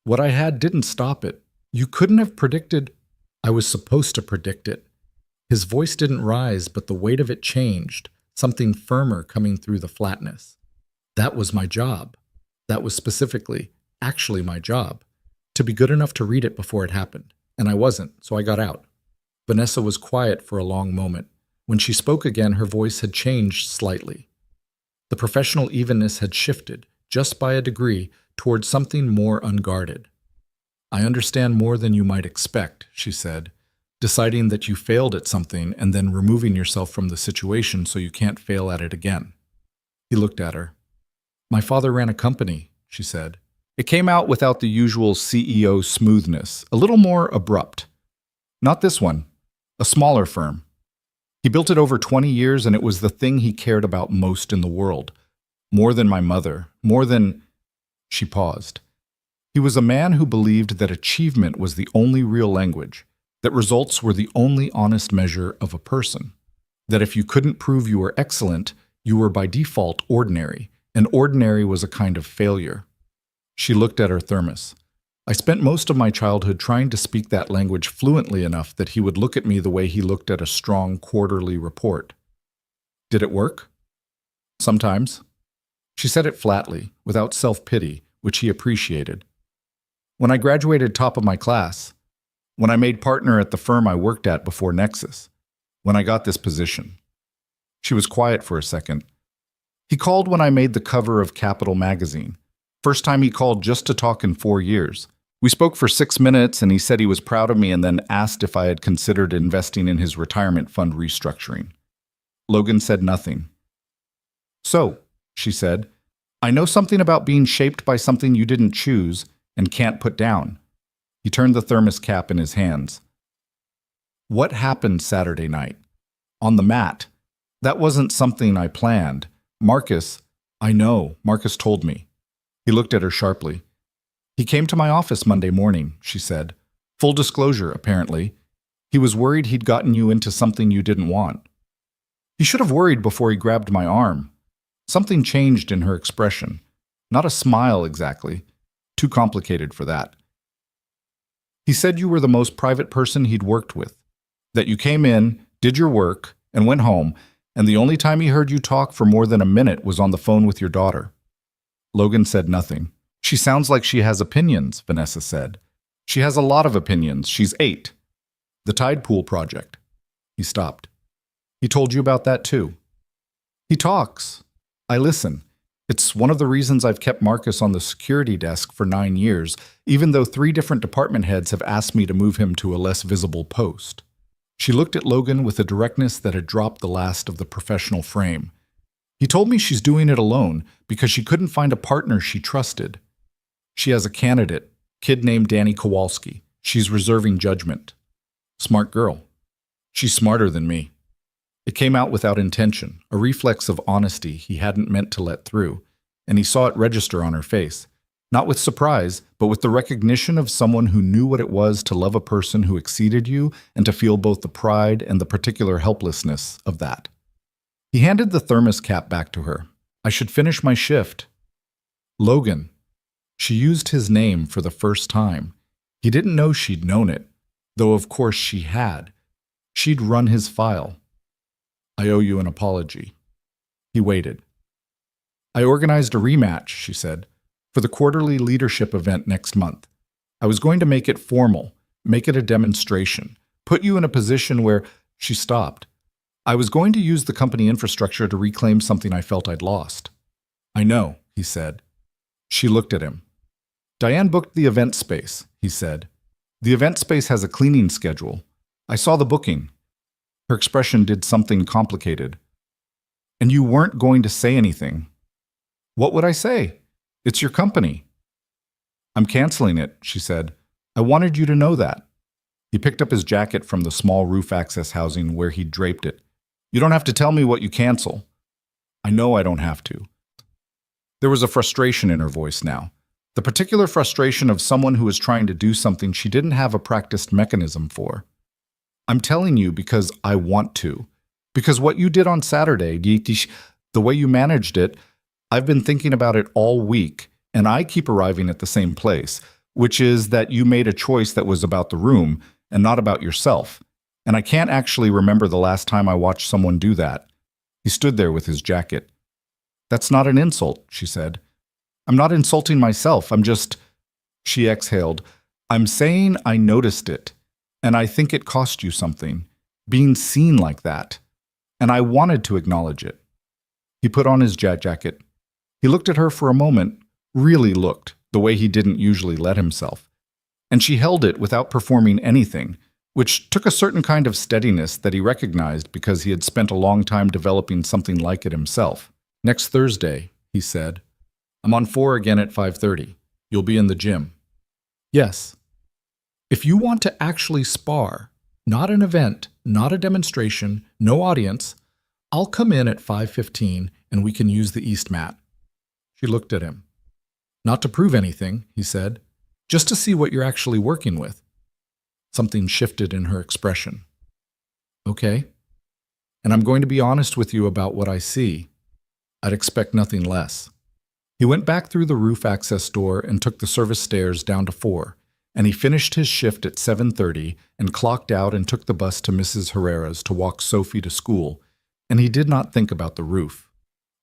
What I had didn't stop it. You couldn't have predicted. I was supposed to predict it. His voice didn't rise, but the weight of it changed, something firmer coming through the flatness. That was my job. That was specifically, actually my job. To be good enough to read it before it happened. And I wasn't, so I got out. Vanessa was quiet for a long moment. When she spoke again, her voice had changed slightly. The professional evenness had shifted, just by a degree, towards something more unguarded. I understand more than you might expect, she said, deciding that you failed at something and then removing yourself from the situation so you can't fail at it again. He looked at her. My father ran a company, she said. It came out without the usual CEO smoothness, a little more abrupt. Not this one, a smaller firm. He built it over 20 years and it was the thing he cared about most in the world. More than my mother, more than... She paused. He was a man who believed that achievement was the only real language, that results were the only honest measure of a person, that if you couldn't prove you were excellent, you were by default ordinary, and ordinary was a kind of failure. She looked at her thermos. I spent most of my childhood trying to speak that language fluently enough that he would look at me the way he looked at a strong quarterly report. Did it work? Sometimes. She said it flatly, without self-pity, which he appreciated. When I graduated top of my class, when I made partner at the firm I worked at before Nexus, when I got this position. She was quiet for a second. He called when I made the cover of Capital magazine. First time he called just to talk in 4 years. We spoke for 6 minutes and he said he was proud of me and then asked if I had considered investing in his retirement fund restructuring. Logan said nothing. So, she said, I know something about being shaped by something you didn't choose and can't put down. He turned the thermos cap in his hands. What happened Saturday night? On the mat. That wasn't something I planned. Marcus, I know, Marcus told me. He looked at her sharply. He came to my office Monday morning, she said. Full disclosure, apparently. He was worried he'd gotten you into something you didn't want. He should have worried before he grabbed my arm. Something changed in her expression. Not a smile exactly. Too complicated for that. He said you were the most private person he'd worked with. That you came in, did your work, and went home, and the only time he heard you talk for more than a minute was on the phone with your daughter. Logan said nothing. She sounds like she has opinions, Vanessa said. She has a lot of opinions. She's 8. The tide pool project. He stopped. He told you about that too. He talks. I listen. It's one of the reasons I've kept Marcus on the security desk for 9 years, even though 3 different department heads have asked me to move him to a less visible post. She looked at Logan with a directness that had dropped the last of the professional frame. He told me she's doing it alone because she couldn't find a partner she trusted. She has a candidate, kid named Danny Kowalski. She's reserving judgment. Smart girl. She's smarter than me. It came out without intention, a reflex of honesty he hadn't meant to let through, and he saw it register on her face. Not with surprise, but with the recognition of someone who knew what it was to love a person who exceeded you and to feel both the pride and the particular helplessness of that. He handed the thermos cap back to her. I should finish my shift. Logan. She used his name for the first time. He didn't know she'd known it, though of course she had. She'd run his file. I owe you an apology. He waited. I organized a rematch, she said, for the quarterly leadership event next month. I was going to make it formal, make it a demonstration, put you in a position where she stopped. I was going to use the company infrastructure to reclaim something I felt I'd lost. I know, he said. She looked at him. Diane booked the event space, he said. The event space has a cleaning schedule. I saw the booking. Her expression did something complicated. And you weren't going to say anything. What would I say? It's your company. I'm canceling it, she said. I wanted you to know that. He picked up his jacket from the small roof access housing where he'd draped it. You don't have to tell me what you cancel. I know I don't have to. There was a frustration in her voice now. The particular frustration of someone who was trying to do something she didn't have a practiced mechanism for. I'm telling you because I want to. Because what you did on Saturday, the way you managed it, I've been thinking about it all week, and I keep arriving at the same place, which is that you made a choice that was about the room and not about yourself. And I can't actually remember the last time I watched someone do that. He stood there with his jacket. That's not an insult, she said. I'm not insulting myself. I'm just... She exhaled. I'm saying I noticed it, and I think it cost you something, being seen like that. And I wanted to acknowledge it. He put on his jacket. He looked at her for a moment, really looked, the way he didn't usually let himself. And she held it without performing anything, which took a certain kind of steadiness that he recognized because he had spent a long time developing something like it himself. Next Thursday, he said. I'm on 4 again at 5:30. You'll be in the gym. Yes. If you want to actually spar, not an event, not a demonstration, no audience, I'll come in at 5:15 and we can use the East mat. She looked at him. Not to prove anything, he said, just to see what you're actually working with. Something shifted in her expression. Okay. And I'm going to be honest with you about what I see. I'd expect nothing less. He went back through the roof access door and took the service stairs down to 4, and he finished his shift at 7:30 and clocked out and took the bus to Mrs. Herrera's to walk Sophie to school, and he did not think about the roof.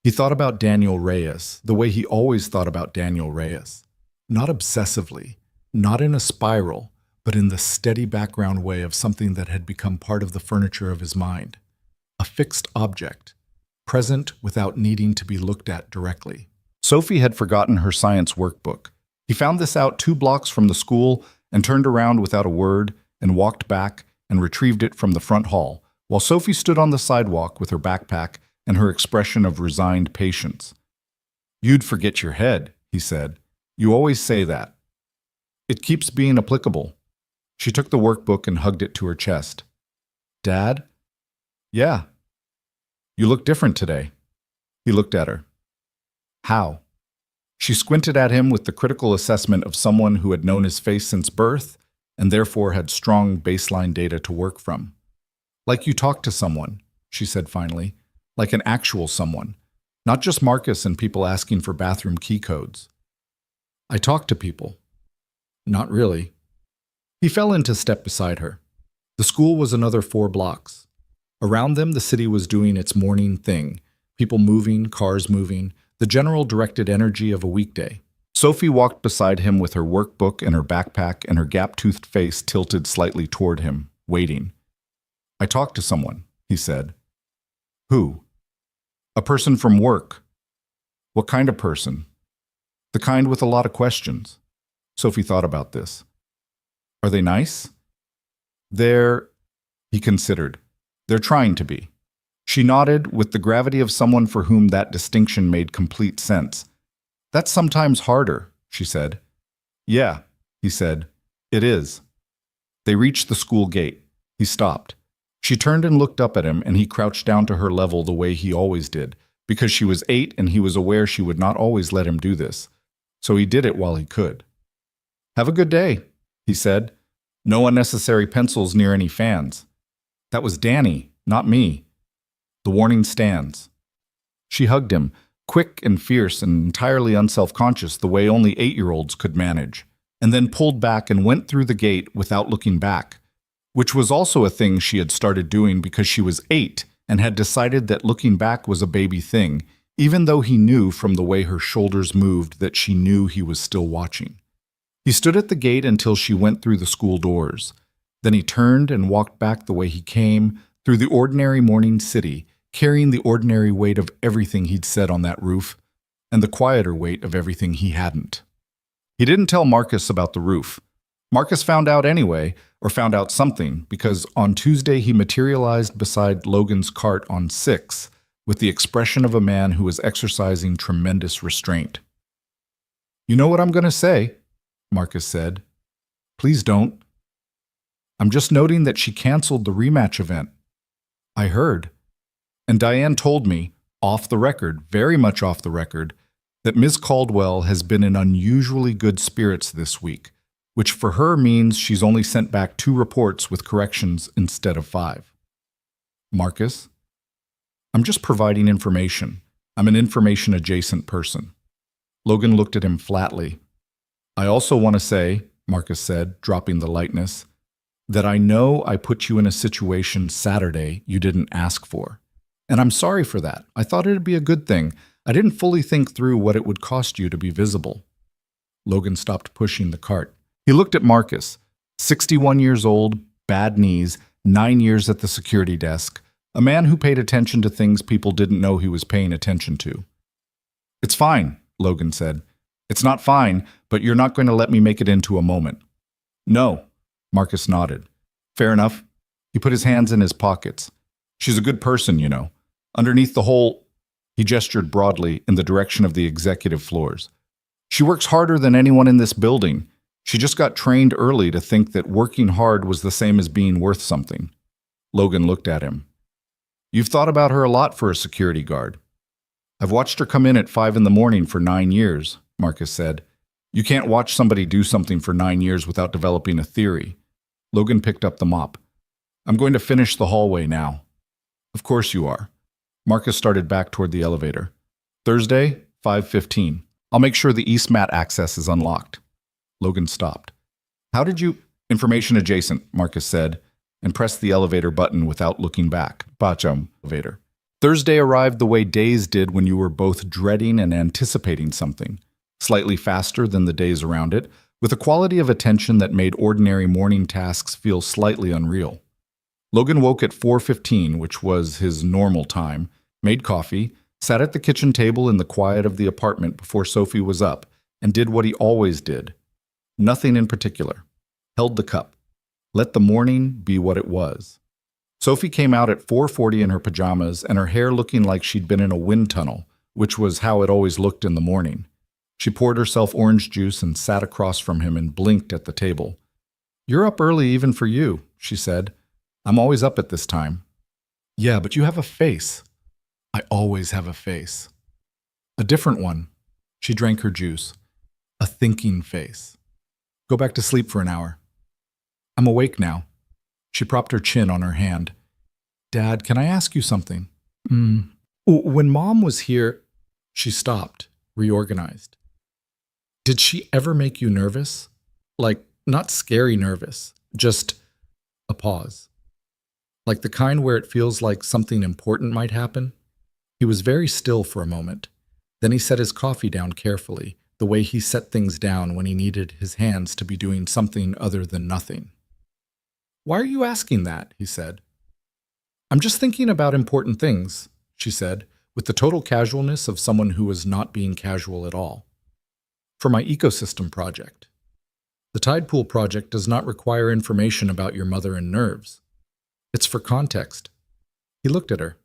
He thought about Daniel Reyes, the way he always thought about Daniel Reyes. Not obsessively, not in a spiral, but in the steady background way of something that had become part of the furniture of his mind. A fixed object, present without needing to be looked at directly. Sophie had forgotten her science workbook. He found this out 2 blocks from the school and turned around without a word and walked back and retrieved it from the front hall, while Sophie stood on the sidewalk with her backpack and her expression of resigned patience. "You'd forget your head," he said. "You always say that." "It keeps being applicable." She took the workbook and hugged it to her chest. "Dad?" "Yeah." "You look different today." He looked at her. "How?" She squinted at him with the critical assessment of someone who had known his face since birth and therefore had strong baseline data to work from. "Like you talk to someone," she said finally, "like an actual someone, not just Marcus and people asking for bathroom key codes." "I talk to people." "Not really." He fell into step beside her. The school was another 4 blocks. Around them, the city was doing its morning thing, people moving, cars moving, the general directed energy of a weekday. Sophie walked beside him with her workbook and her backpack and her gap-toothed face tilted slightly toward him, waiting. "I talked to someone," he said. "Who?" "A person from work." "What kind of person?" "The kind with a lot of questions." Sophie thought about this. "Are they nice?" "They're," he considered, "they're trying to be." She nodded with the gravity of someone for whom that distinction made complete sense. "That's sometimes harder," she said. "Yeah," he said, "it is." They reached the school gate. He stopped. She turned and looked up at him, and he crouched down to her level the way he always did, because she was 8 and he was aware she would not always let him do this. So he did it while he could. "Have a good day," he said. "No unnecessary pencils near any fans." "That was Danny, not me." "The warning stands." She hugged him, quick and fierce and entirely unself-conscious the way only 8-year-olds could manage, and then pulled back and went through the gate without looking back, which was also a thing she had started doing because she was 8 and had decided that looking back was a baby thing, even though he knew from the way her shoulders moved that she knew he was still watching. He stood at the gate until she went through the school doors. Then he turned and walked back the way he came, through the ordinary morning city, carrying the ordinary weight of everything he'd said on that roof, and the quieter weight of everything he hadn't. He didn't tell Marcus about the roof. Marcus found out anyway, or found out something, because on Tuesday he materialized beside Logan's cart on 6, with the expression of a man who was exercising tremendous restraint. "You know what I'm going to say," Marcus said. "Please don't." "I'm just noting that she canceled the rematch event." "I heard. And Diane told me, off the record, very much off the record, that Ms. Caldwell has been in unusually good spirits this week, which for her means she's only sent back 2 reports with corrections instead of 5. "Marcus?" "I'm just providing information. I'm an information-adjacent person." Logan looked at him flatly. "I also want to say," Marcus said, dropping the lightness, "that I know I put you in a situation Saturday you didn't ask for. And I'm sorry for that. I thought it'd be a good thing. I didn't fully think through what it would cost you to be visible." Logan stopped pushing the cart. He looked at Marcus, 61 years old, bad knees, 9 years at the security desk, a man who paid attention to things people didn't know he was paying attention to. "It's fine," Logan said. "It's not fine, but you're not going to let me make it into a moment." "No," Marcus nodded. "Fair enough." He put his hands in his pockets. "She's a good person, you know. Underneath the whole..." He gestured broadly in the direction of the executive floors. "She works harder than anyone in this building. She just got trained early to think that working hard was the same as being worth something." Logan looked at him. "You've thought about her a lot for a security guard." "I've watched her come in at 5 in the morning for 9 years, Marcus said. "You can't watch somebody do something for 9 years without developing a theory." Logan picked up the mop. "I'm going to finish the hallway now." "Of course you are." Marcus started back toward the elevator. "Thursday, 5:15. I'll make sure the East Mat access is unlocked. Logan stopped. How did you... Information adjacent, Marcus said, and pressed the elevator button without looking back. Bacham, elevator. Thursday arrived the way days did when you were both dreading and anticipating something, slightly faster than the days around it, with a quality of attention that made ordinary morning tasks feel slightly unreal. Logan woke at 4:15, which was his normal time, made coffee, sat at the kitchen table in the quiet of the apartment before Sophie was up, and did what he always did. Nothing in particular. Held the cup. Let the morning be what it was. Sophie came out at 4:40 in her pajamas and her hair looking like she'd been in a wind tunnel, which was how it always looked in the morning. She poured herself orange juice and sat across from him and blinked at the table. "You're up early even for you," she said. "I'm always up at this time." "Yeah, but you have a face." "I always have a face." "A different one." She drank her juice. "A thinking face." "Go back to sleep for an hour." "I'm awake now." She propped her chin on her hand. "Dad, can I ask you something?" When Mom was here..." She stopped, reorganized. "Did she ever make you nervous? Like, not scary nervous, just..." A pause. "Like the kind where it feels like something important might happen?" He was very still for a moment. Then he set his coffee down carefully, the way he set things down when he needed his hands to be doing something other than nothing. "Why are you asking that?" he said. "I'm just thinking about important things," she said, with the total casualness of someone who was not being casual at all. "For my ecosystem project. The tide pool project does not require information about your mother and nerves. It's for context." He looked at her.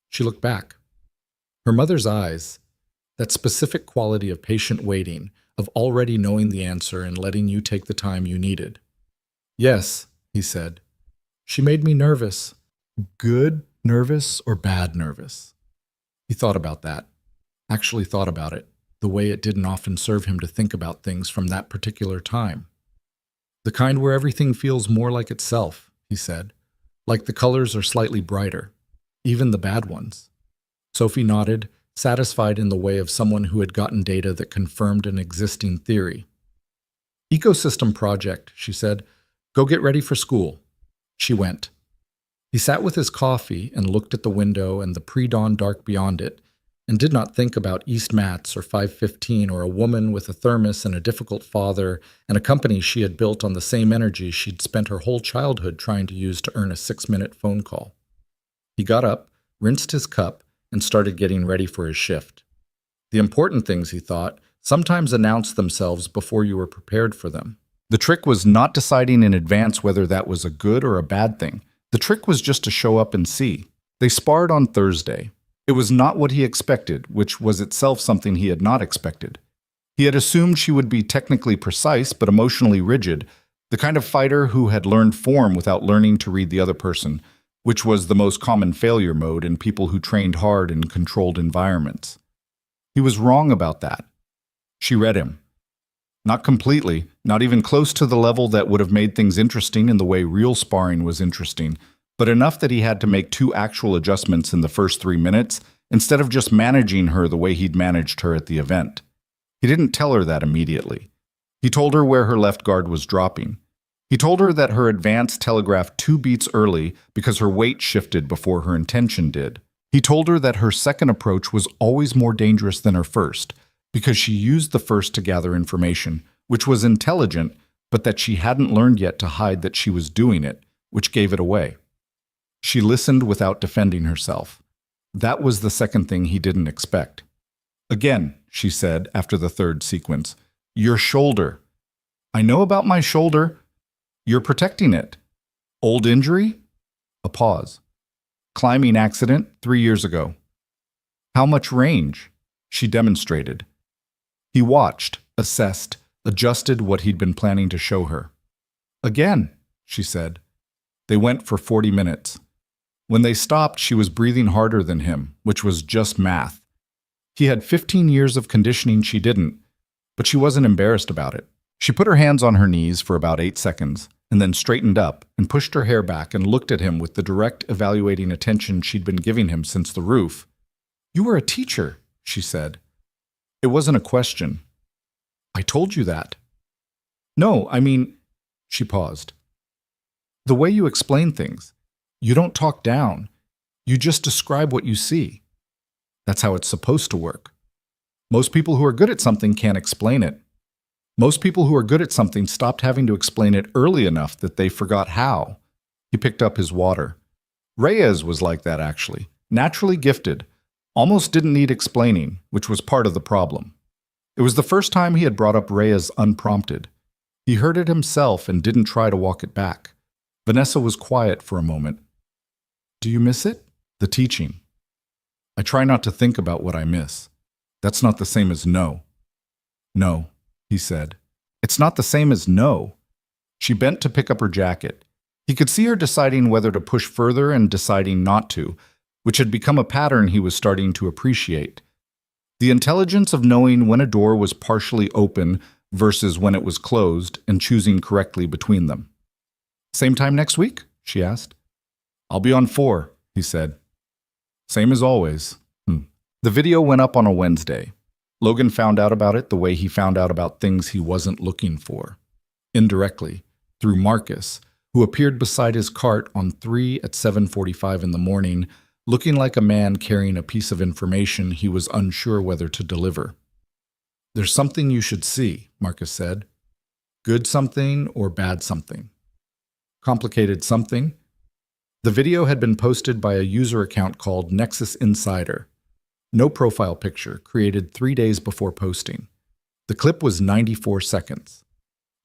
She looked back. Her mother's eyes, that specific quality of patient waiting, of already knowing the answer and letting you take the time you needed. "Yes," he said. "She made me nervous." Good nervous or bad nervous? He thought about that. Actually thought about it, the way it didn't often serve him to think about things from that particular time. "The kind where everything feels more like itself," he said. "Like the colors are slightly brighter, even the bad ones." Sophie nodded, satisfied in the way of someone who had gotten data that confirmed an existing theory. "Ecosystem project," she said. "Go get ready for school." She went. He sat with his coffee and looked at the window and the pre-dawn dark beyond it, and did not think about East Mats or 515 or a woman with a thermos and a difficult father and a company she had built on the same energy she'd spent her whole childhood trying to use to earn a 6-minute phone call. He got up, rinsed his cup, and started getting ready for his shift. The important things, he thought, sometimes announce themselves before you were prepared for them. The trick was not deciding in advance whether that was a good or a bad thing. The trick was just to show up and see. They sparred on Thursday. It was not what he expected, which was itself something he had not expected. He had assumed she would be technically precise but emotionally rigid, the kind of fighter who had learned form without learning to read the other person, which was the most common failure mode in people who trained hard in controlled environments. He was wrong about that. She read him. Not completely, not even close to the level that would have made things interesting in the way real sparring was interesting, but enough that he had to make 2 actual adjustments in the first 3 minutes, instead of just managing her the way he'd managed her at the event. He didn't tell her that immediately. He told her where her left guard was dropping. He told her that her advance telegraphed 2 beats early because her weight shifted before her intention did. He told her that her second approach was always more dangerous than her first, because she used the first to gather information, which was intelligent, but that she hadn't learned yet to hide that she was doing it, which gave it away. She listened without defending herself. That was the second thing he didn't expect. "Again," she said after the third sequence, "your shoulder." "I know about my shoulder." "You're protecting it." "Old injury?" A pause. "Climbing accident 3 years ago." "How much range?" She demonstrated. He watched, assessed, adjusted what he'd been planning to show her. "Again," she said. They went for 40 minutes. When they stopped, she was breathing harder than him, which was just math. He had 15 years of conditioning she didn't, but she wasn't embarrassed about it. She put her hands on her knees for about 8 seconds, and then straightened up and pushed her hair back and looked at him with the direct, evaluating attention she'd been giving him since the roof. "You were a teacher," she said. It wasn't a question. I told you that. No, I mean, she paused. The way you explain things. You don't talk down. You just describe what you see. That's how it's supposed to work. Most people who are good at something can't explain it. Most people who are good at something stopped having to explain it early enough that they forgot how. He picked up his water. Reyes was like that, actually. Naturally gifted. Almost didn't need explaining, which was part of the problem. It was the first time he had brought up Reyes unprompted. He heard it himself and didn't try to walk it back. Vanessa was quiet for a moment. Do you miss it? The teaching. I try not to think about what I miss. That's not the same as no. No, he said. It's not the same as no. She bent to pick up her jacket. He could see her deciding whether to push further and deciding not to, which had become a pattern he was starting to appreciate. The intelligence of knowing when a door was partially open versus when it was closed and choosing correctly between them. Same time next week? She asked. I'll be on 4, he said. Same as always. The video went up on a Wednesday. Logan found out about it the way he found out about things he wasn't looking for. Indirectly, through Marcus, who appeared beside his cart on 3 at 7:45 in the morning, looking like a man carrying a piece of information he was unsure whether to deliver. There's something you should see, Marcus said. Good something or bad something? Complicated something? The video had been posted by a user account called Nexus Insider. No profile picture, created 3 days before posting. The clip was 94 seconds.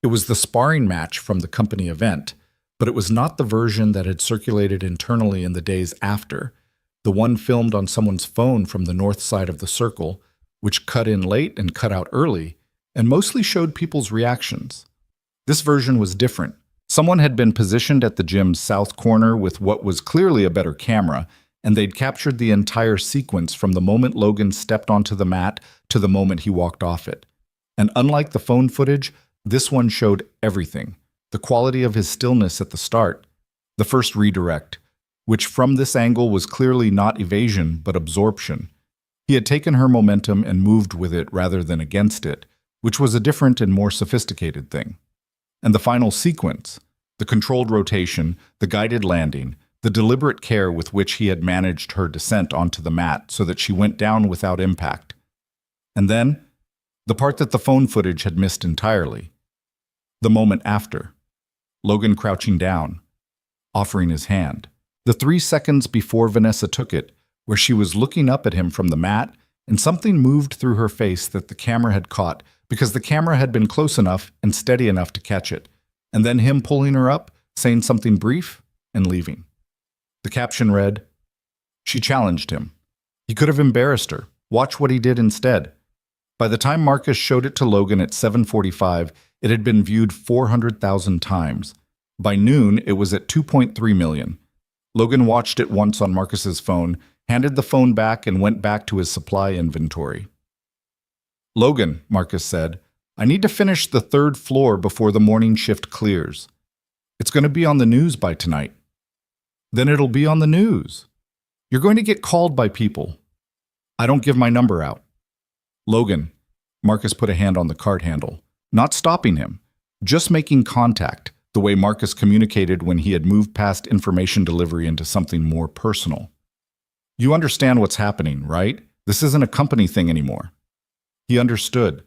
It was the sparring match from the company event, but it was not the version that had circulated internally in the days after, the one filmed on someone's phone from the north side of the circle, which cut in late and cut out early, and mostly showed people's reactions. This version was different. Someone had been positioned at the gym's south corner with what was clearly a better camera, and they'd captured the entire sequence from the moment Logan stepped onto the mat to the moment he walked off it. And unlike the phone footage, this one showed everything. The quality of his stillness at the start, the first redirect, which from this angle was clearly not evasion but absorption. He had taken her momentum and moved with it rather than against it, which was a different and more sophisticated thing. And the final sequence, the controlled rotation, the guided landing, the deliberate care with which he had managed her descent onto the mat so that she went down without impact. And then, the part that the phone footage had missed entirely. The moment after. Logan crouching down, offering his hand. The 3 seconds before Vanessa took it, where she was looking up at him from the mat, and something moved through her face that the camera had caught because the camera had been close enough and steady enough to catch it, and then him pulling her up, saying something brief, and leaving. The caption read, "She challenged him. He could have embarrassed her. Watch what he did instead." By the time Marcus showed it to Logan at 7:45, it had been viewed 400,000 times. By noon, it was at 2.3 million. Logan watched it once on Marcus's phone, handed the phone back, and went back to his supply inventory. "Logan," Marcus said, "I need to finish the 3rd floor before the morning shift clears. It's going to be on the news by tonight." "Then it'll be on the news. You're going to get called by people. I don't give my number out." "Logan," Marcus put a hand on the cart handle, not stopping him, just making contact, the way Marcus communicated when he had moved past information delivery into something more personal. "You understand what's happening, right? This isn't a company thing anymore." He understood.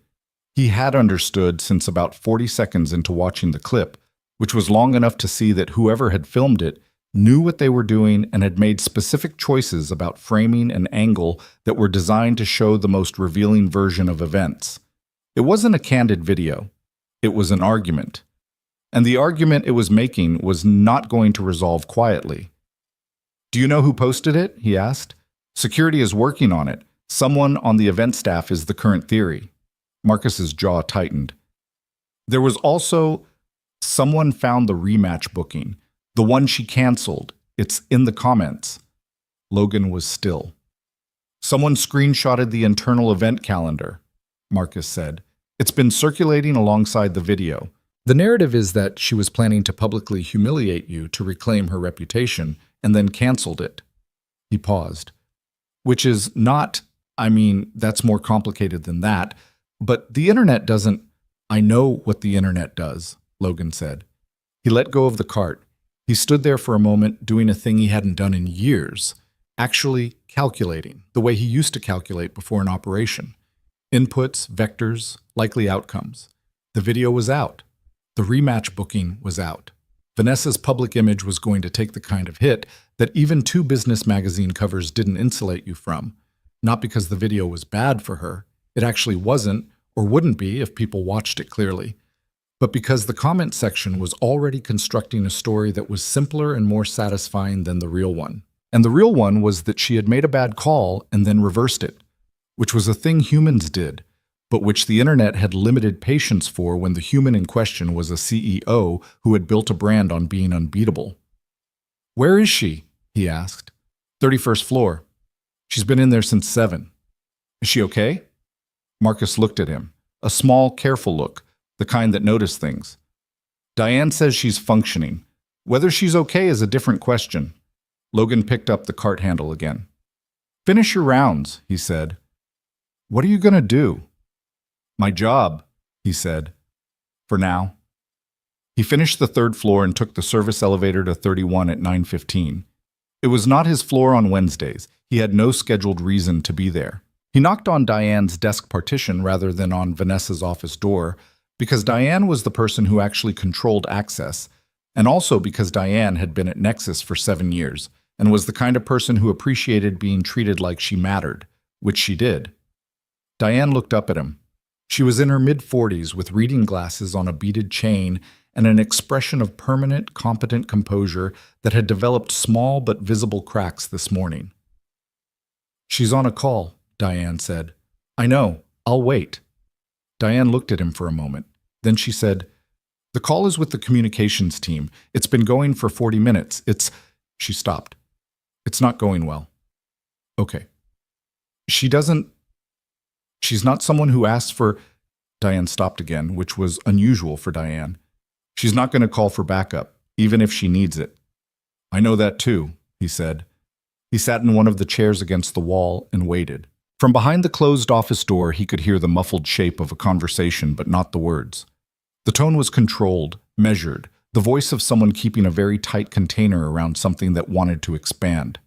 He had understood since about 40 seconds into watching the clip, which was long enough to see that whoever had filmed it knew what they were doing and had made specific choices about framing and angle that were designed to show the most revealing version of events. It wasn't a candid video. It was an argument. And the argument it was making was not going to resolve quietly. "Do you know who posted it?" he asked. "Security is working on it. Someone on the event staff is the current theory." Marcus's jaw tightened. There was also, "Someone found the rematch booking. The one she canceled. It's in the comments." Logan was still. "Someone screenshotted the internal event calendar," Marcus said. "It's been circulating alongside the video. The narrative is that she was planning to publicly humiliate you to reclaim her reputation and then canceled it." He paused. "Which is not, I mean, that's more complicated than that. But the internet doesn't. I know what the internet does, Logan said. He let go of the cart. He stood there for a moment, doing a thing he hadn't done in years, actually calculating, the way he used to calculate before an operation. Inputs, vectors, likely outcomes. The video was out. The rematch booking was out. Vanessa's public image was going to take the kind of hit that even 2 business magazine covers didn't insulate you from. Not because the video was bad for her. It actually wasn't, or wouldn't be if people watched it clearly. But because the comment section was already constructing a story that was simpler and more satisfying than the real one. And the real one was that she had made a bad call and then reversed it, which was a thing humans did, but which the internet had limited patience for when the human in question was a CEO who had built a brand on being unbeatable. "Where is she?" he asked. 31st floor. She's been in there since 7. Is she okay? Marcus looked at him, a small, careful look, the kind that noticed things. Diane says she's functioning. Whether she's okay is a different question. Logan picked up the cart handle again. "Finish your rounds," he said. "What are you going to do?" "My job," he said. "For now." He finished the 3rd floor and took the service elevator to 31 at 9:15. It was not his floor on Wednesdays. He had no scheduled reason to be there. He knocked on Diane's desk partition rather than on Vanessa's office door because Diane was the person who actually controlled access, and also because Diane had been at Nexus for 7 years and was the kind of person who appreciated being treated like she mattered, which she did. Diane looked up at him. She was in her mid-40s with reading glasses on a beaded chain and an expression of permanent, competent composure that had developed small but visible cracks this morning. "She's on a call," Diane said. "I know. I'll wait." Diane looked at him for a moment. Then she said, "The call is with the communications team. It's been going for 40 minutes. She stopped. "It's not going well." "Okay." She's not someone who asks for..." Diane stopped again, which was unusual for Diane. "She's not going to call for backup, even if she needs it." "I know that too," he said. He sat in one of the chairs against the wall and waited. From behind the closed office door, he could hear the muffled shape of a conversation, but not the words. The tone was controlled, measured, the voice of someone keeping a very tight container around something that wanted to expand.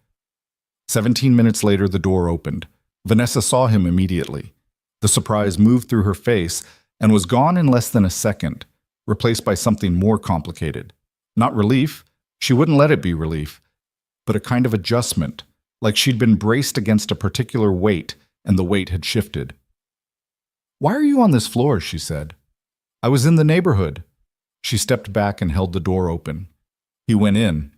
17 minutes later, the door opened. Vanessa saw him immediately. The surprise moved through her face and was gone in less than a second, replaced by something more complicated. Not relief, she wouldn't let it be relief, but a kind of adjustment, like she'd been braced against a particular weight and the weight had shifted. "Why are you on this floor?" she said. "I was in the neighborhood." She stepped back and held the door open. He went in.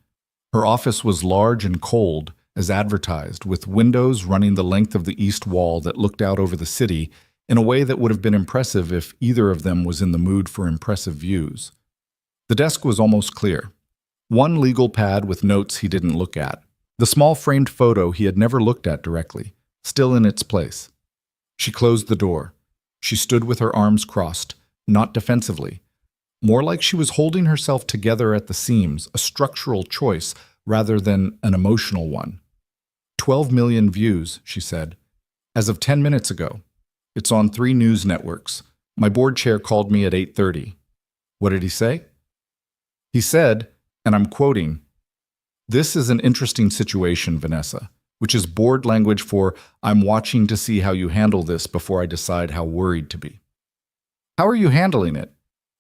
Her office was large and cold, as advertised, with windows running the length of the east wall that looked out over the city in a way that would have been impressive if either of them was in the mood for impressive views. The desk was almost clear. One legal pad with notes he didn't look at. The small framed photo he had never looked at directly, still in its place. She closed the door. She stood with her arms crossed, not defensively. More like she was holding herself together at the seams, a structural choice rather than an emotional one. 12 million views, she said. As of 10 minutes ago. It's on 3 news networks. My board chair called me at 8:30. What did he say? He said, and I'm quoting, "This is an interesting situation, Vanessa," which is board language for "I'm watching to see how you handle this before I decide how worried to be." "How are you handling it?"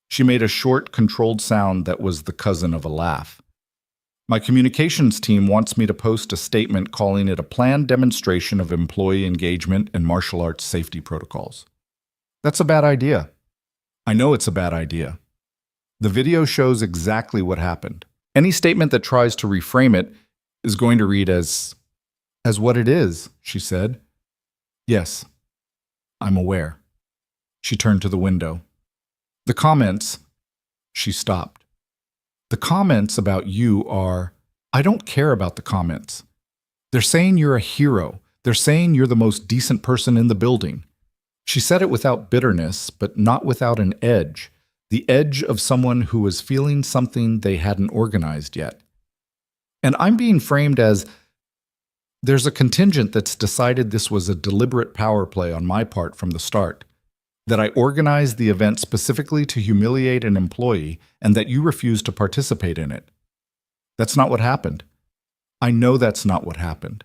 She made a short, controlled sound that was the cousin of a laugh. "My communications team wants me to post a statement calling it a planned demonstration of employee engagement and martial arts safety protocols." "That's a bad idea." "I know it's a bad idea." The video shows exactly what happened. Any statement that tries to reframe it is going to read as what it is, she said. "Yes, I'm aware." She turned to the window. "The comments..." She stopped. "The comments about you are... I don't care about the comments. They're saying you're a hero. They're saying you're the most decent person in the building." She said it without bitterness, but not without an edge. The edge of someone who was feeling something they hadn't organized yet. "And I'm being framed as..." There's a contingent that's decided this was a deliberate power play on my part from the start, that I organized the event specifically to humiliate an employee and that you refused to participate in it. That's not what happened. I know that's not what happened.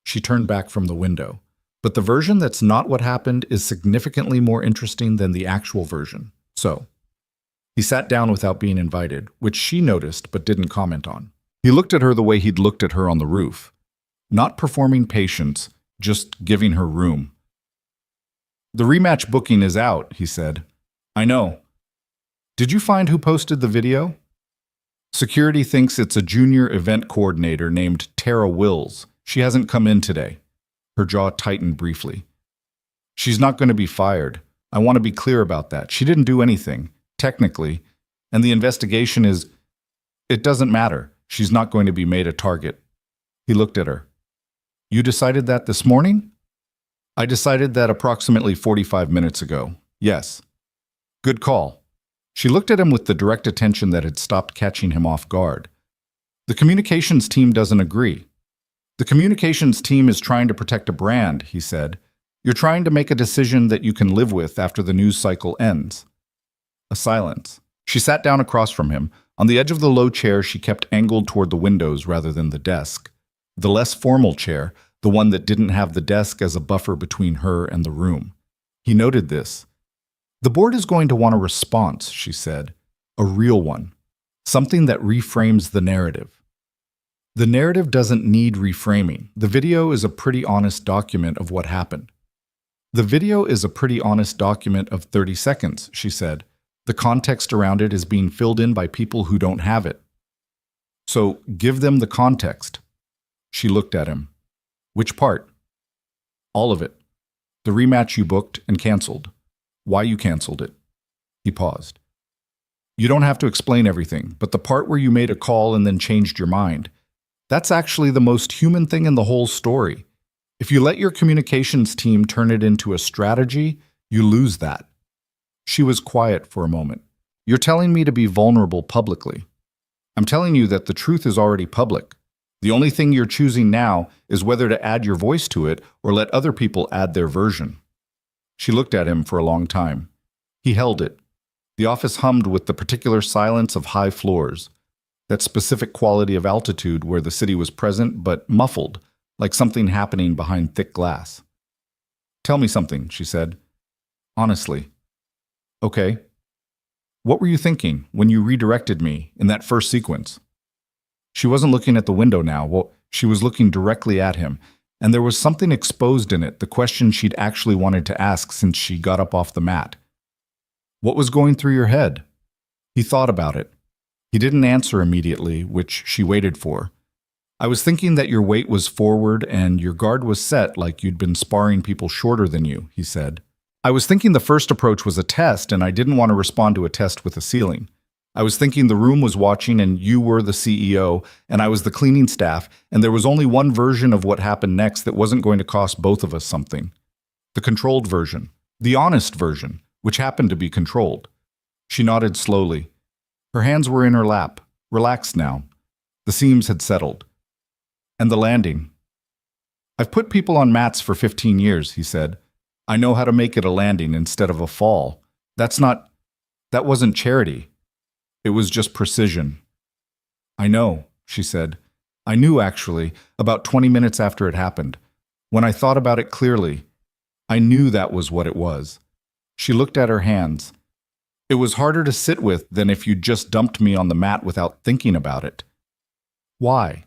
She turned back from the window. But the version that's not what happened is significantly more interesting than the actual version. So, he sat down without being invited, which she noticed but didn't comment on. He looked at her the way he'd looked at her on the roof. Not performing patience, just giving her room. The rematch booking is out, he said. I know. Did you find who posted the video? Security thinks it's a junior event coordinator named Tara Wills. She hasn't come in today. Her jaw tightened briefly. She's not going to be fired. I want to be clear about that. She didn't do anything, technically, and the investigation is... It doesn't matter. She's not going to be made a target. He looked at her. You decided that this morning? I decided that approximately 45 minutes ago. Yes. Good call. She looked at him with the direct attention that had stopped catching him off guard. The communications team doesn't agree. The communications team is trying to protect a brand, he said. You're trying to make a decision that you can live with after the news cycle ends. A silence. She sat down across from him. On the edge of the low chair, she kept angled toward the windows rather than the desk. The less formal chair, the one that didn't have the desk as a buffer between her and the room. He noted this. The board is going to want a response, she said. A real one. Something that reframes the narrative. The narrative doesn't need reframing. The video is a pretty honest document of what happened. The video is a pretty honest document of 30 seconds, she said. The context around it is being filled in by people who don't have it. So give them the context. She looked at him. Which part? All of it. The rematch you booked and canceled. Why you canceled it. He paused. You don't have to explain everything, but the part where you made a call and then changed your mind. That's actually the most human thing in the whole story. If you let your communications team turn it into a strategy, you lose that. She was quiet for a moment. You're telling me to be vulnerable publicly. I'm telling you that the truth is already public. The only thing you're choosing now is whether to add your voice to it or let other people add their version. She looked at him for a long time. He held it. The office hummed with the particular silence of high floors, that specific quality of altitude where the city was present but muffled, like something happening behind thick glass. Tell me something, she said. Honestly. Okay. What were you thinking when you redirected me in that first sequence? She wasn't looking at the window now. Well, she was looking directly at him, and there was something exposed in it, the question she'd actually wanted to ask since she got up off the mat. What was going through your head? He thought about it. He didn't answer immediately, which she waited for. I was thinking that your weight was forward and your guard was set like you'd been sparring people shorter than you, he said. I was thinking the first approach was a test, and I didn't want to respond to a test with a ceiling. I was thinking the room was watching and you were the CEO and I was the cleaning staff, and there was only one version of what happened next that wasn't going to cost both of us something. The controlled version. The honest version, which happened to be controlled. She nodded slowly. Her hands were in her lap, relaxed now. The seams had settled. And the landing. I've put people on mats for 15 years, he said. I know how to make it a landing instead of a fall. That wasn't charity. It was just precision. I know, she said. I knew, actually, about 20 minutes after it happened. When I thought about it clearly, I knew that was what it was. She looked at her hands. It was harder to sit with than if you'd just dumped me on the mat without thinking about it. Why?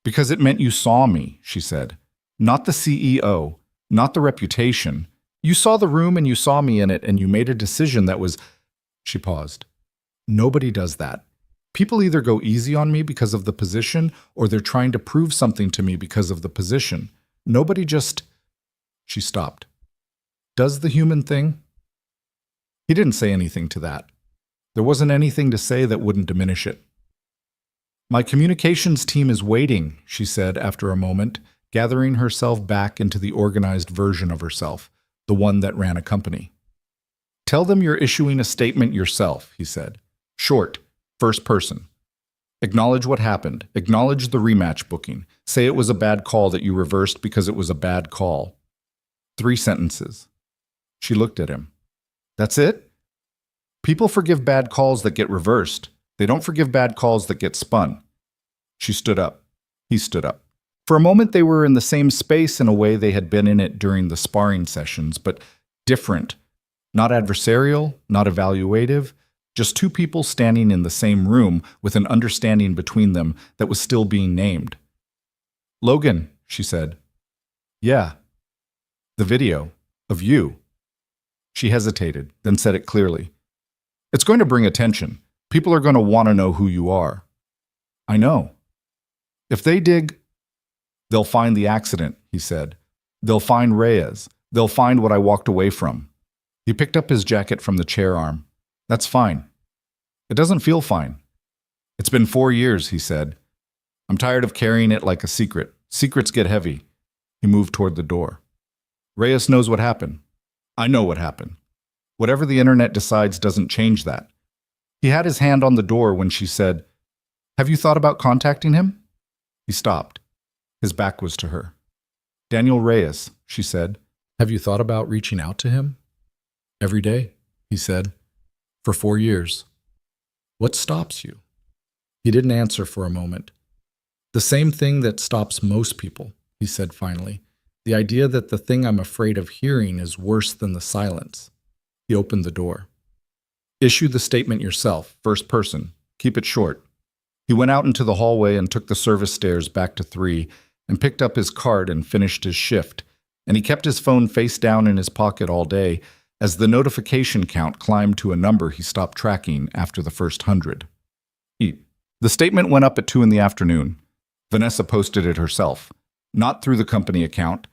Because it meant you saw me, she said. Not the CEO, not the reputation. You saw the room and you saw me in it and you made a decision that was... She paused. Nobody does that. People either go easy on me because of the position or they're trying to prove something to me because of the position. Nobody just... She stopped. Does the human thing? He didn't say anything to that. There wasn't anything to say that wouldn't diminish it. My communications team is waiting, she said after a moment, gathering herself back into the organized version of herself, the one that ran a company. Tell them you're issuing a statement yourself, he said. Short, first person. Acknowledge what happened. Acknowledge the rematch booking. Say it was a bad call that you reversed because it was a bad call. 3 sentences. She looked at him. That's it? People forgive bad calls that get reversed. They don't forgive bad calls that get spun. She stood up. He stood up. For a moment, they were in the same space in a way they had been in it during the sparring sessions, but different. Not adversarial, not evaluative, just 2 people standing in the same room with an understanding between them that was still being named. Logan, she said. Yeah. The video. Of you. She hesitated, then said it clearly. It's going to bring attention. People are going to want to know who you are. I know. If they dig, they'll find the accident, he said. They'll find Reyes. They'll find what I walked away from. He picked up his jacket from the chair arm. That's fine. It doesn't feel fine. It's been 4 years, he said. I'm tired of carrying it like a secret. Secrets get heavy. He moved toward the door. Reyes knows what happened. I know what happened. Whatever the internet decides doesn't change that. He had his hand on the door when she said, Have you thought about contacting him? He stopped. His back was to her. Daniel Reyes, she said. Have you thought about reaching out to him? Every day, he said. For 4 years. What stops you? He didn't answer for a moment. The same thing that stops most people, he said finally. The idea that the thing I'm afraid of hearing is worse than the silence. He opened the door. Issue the statement yourself, first person. Keep it short. He went out into the hallway and took the service stairs back to 3 and picked up his card and finished his shift. And he kept his phone face down in his pocket all day as the notification count climbed to a number he stopped tracking after the first 100. The statement went up at 2 in the afternoon. Vanessa posted it herself, not through the company account,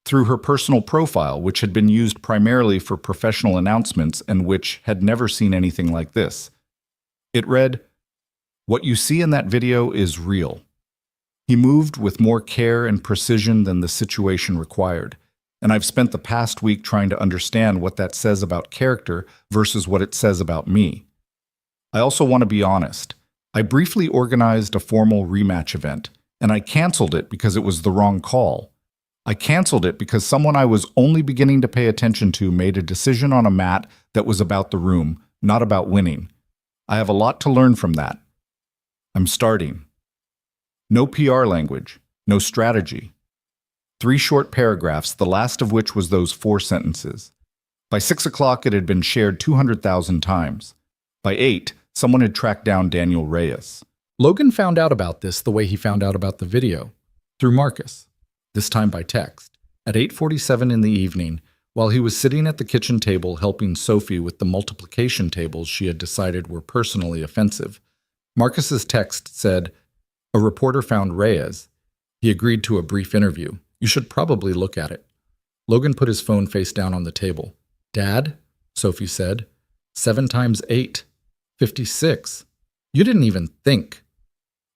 through her personal profile, which had been used primarily for professional announcements and which had never seen anything like this. It read, What you see in that video is real. He moved with more care and precision than the situation required, and I've spent the past week trying to understand what that says about character versus what it says about me. I also want to be honest. I briefly organized a formal rematch event, and I canceled it because it was the wrong call. I canceled it because someone I was only beginning to pay attention to made a decision on a mat that was about the room, not about winning. I have a lot to learn from that. I'm starting. No PR language, no strategy. 3 short paragraphs, the last of which was those 4 sentences. By 6 o'clock, it had been shared 200,000 times. By 8, someone had tracked down Daniel Reyes. Logan found out about this the way he found out about the video, through Marcus. This time by text, at 8:47 in the evening, while he was sitting at the kitchen table helping Sophie with the multiplication tables she had decided were personally offensive. Marcus's text said, A reporter found Reyes. He agreed to a brief interview. You should probably look at it. Logan put his phone face down on the table. Dad, Sophie said, 7 times 8, 56. You didn't even think.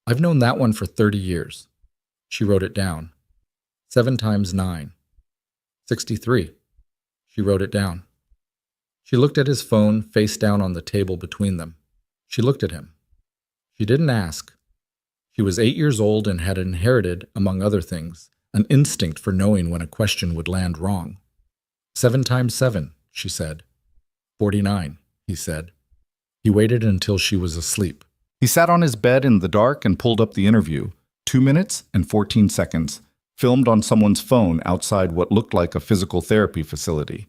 I've known that one for 30 years. She wrote it down. 7 times 9. 63. She wrote it down. She looked at his phone, face down on the table between them. She looked at him. She didn't ask. She was 8 years old and had inherited, among other things, an instinct for knowing when a question would land wrong. 7 times 7, she said. 49, he said. He waited until she was asleep. He sat on his bed in the dark and pulled up the interview, 2 minutes and 14 seconds, filmed on someone's phone outside what looked like a physical therapy facility.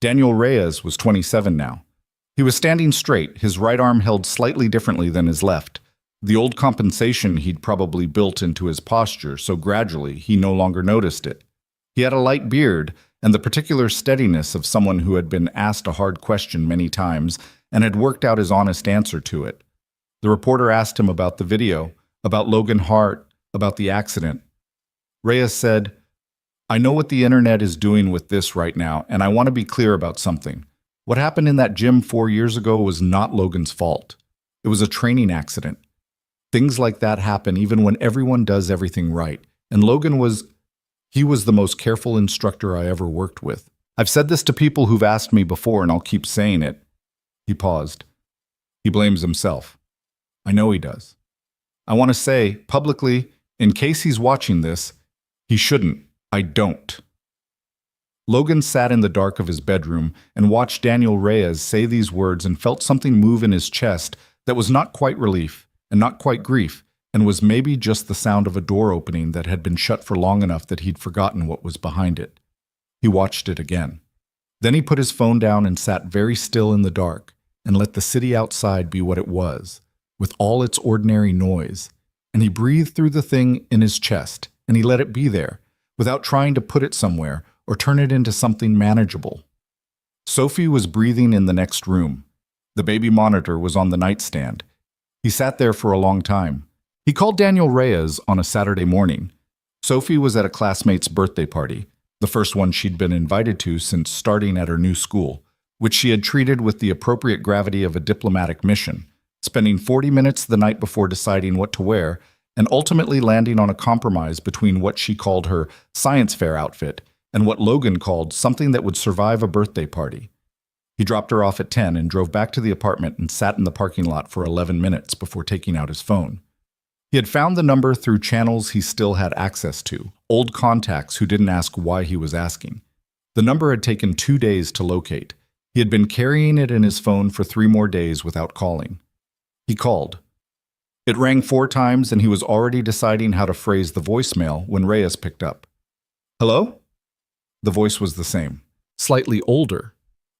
Daniel Reyes was 27 now. He was standing straight, his right arm held slightly differently than his left. The old compensation he'd probably built into his posture, so gradually he no longer noticed it. He had a light beard and the particular steadiness of someone who had been asked a hard question many times and had worked out his honest answer to it. The reporter asked him about the video, about Logan Hart, about the accident. Reyes said, I know what the internet is doing with this right now, and I want to be clear about something. What happened in that gym 4 years ago was not Logan's fault. It was a training accident. Things like that happen even when everyone does everything right, and Logan was the most careful instructor I ever worked with. I've said this to people who've asked me before, and I'll keep saying it. He paused. He blames himself. I know he does. I want to say, publicly, in case he's watching this, he shouldn't. I don't. Logan sat in the dark of his bedroom and watched Daniel Reyes say these words and felt something move in his chest that was not quite relief and not quite grief, and was maybe just the sound of a door opening that had been shut for long enough that he'd forgotten what was behind it. He watched it again. Then he put his phone down and sat very still in the dark and let the city outside be what it was, with all its ordinary noise. And he breathed through the thing in his chest, and he let it be there, without trying to put it somewhere or turn it into something manageable. Sophie was breathing in the next room. The baby monitor was on the nightstand. He sat there for a long time. He called Daniel Reyes on a Saturday morning. Sophie was at a classmate's birthday party, the first one she'd been invited to since starting at her new school, which she had treated with the appropriate gravity of a diplomatic mission, spending 40 minutes the night before deciding what to wear, and ultimately landing on a compromise between what she called her science fair outfit and what Logan called something that would survive a birthday party. He dropped her off at 10 and drove back to the apartment and sat in the parking lot for 11 minutes before taking out his phone. He had found the number through channels he still had access to, old contacts who didn't ask why he was asking. The number had taken 2 days to locate. He had been carrying it in his phone for 3 more days without calling. He called. It rang 4 times and he was already deciding how to phrase the voicemail when Reyes picked up. Hello? The voice was the same. Slightly older.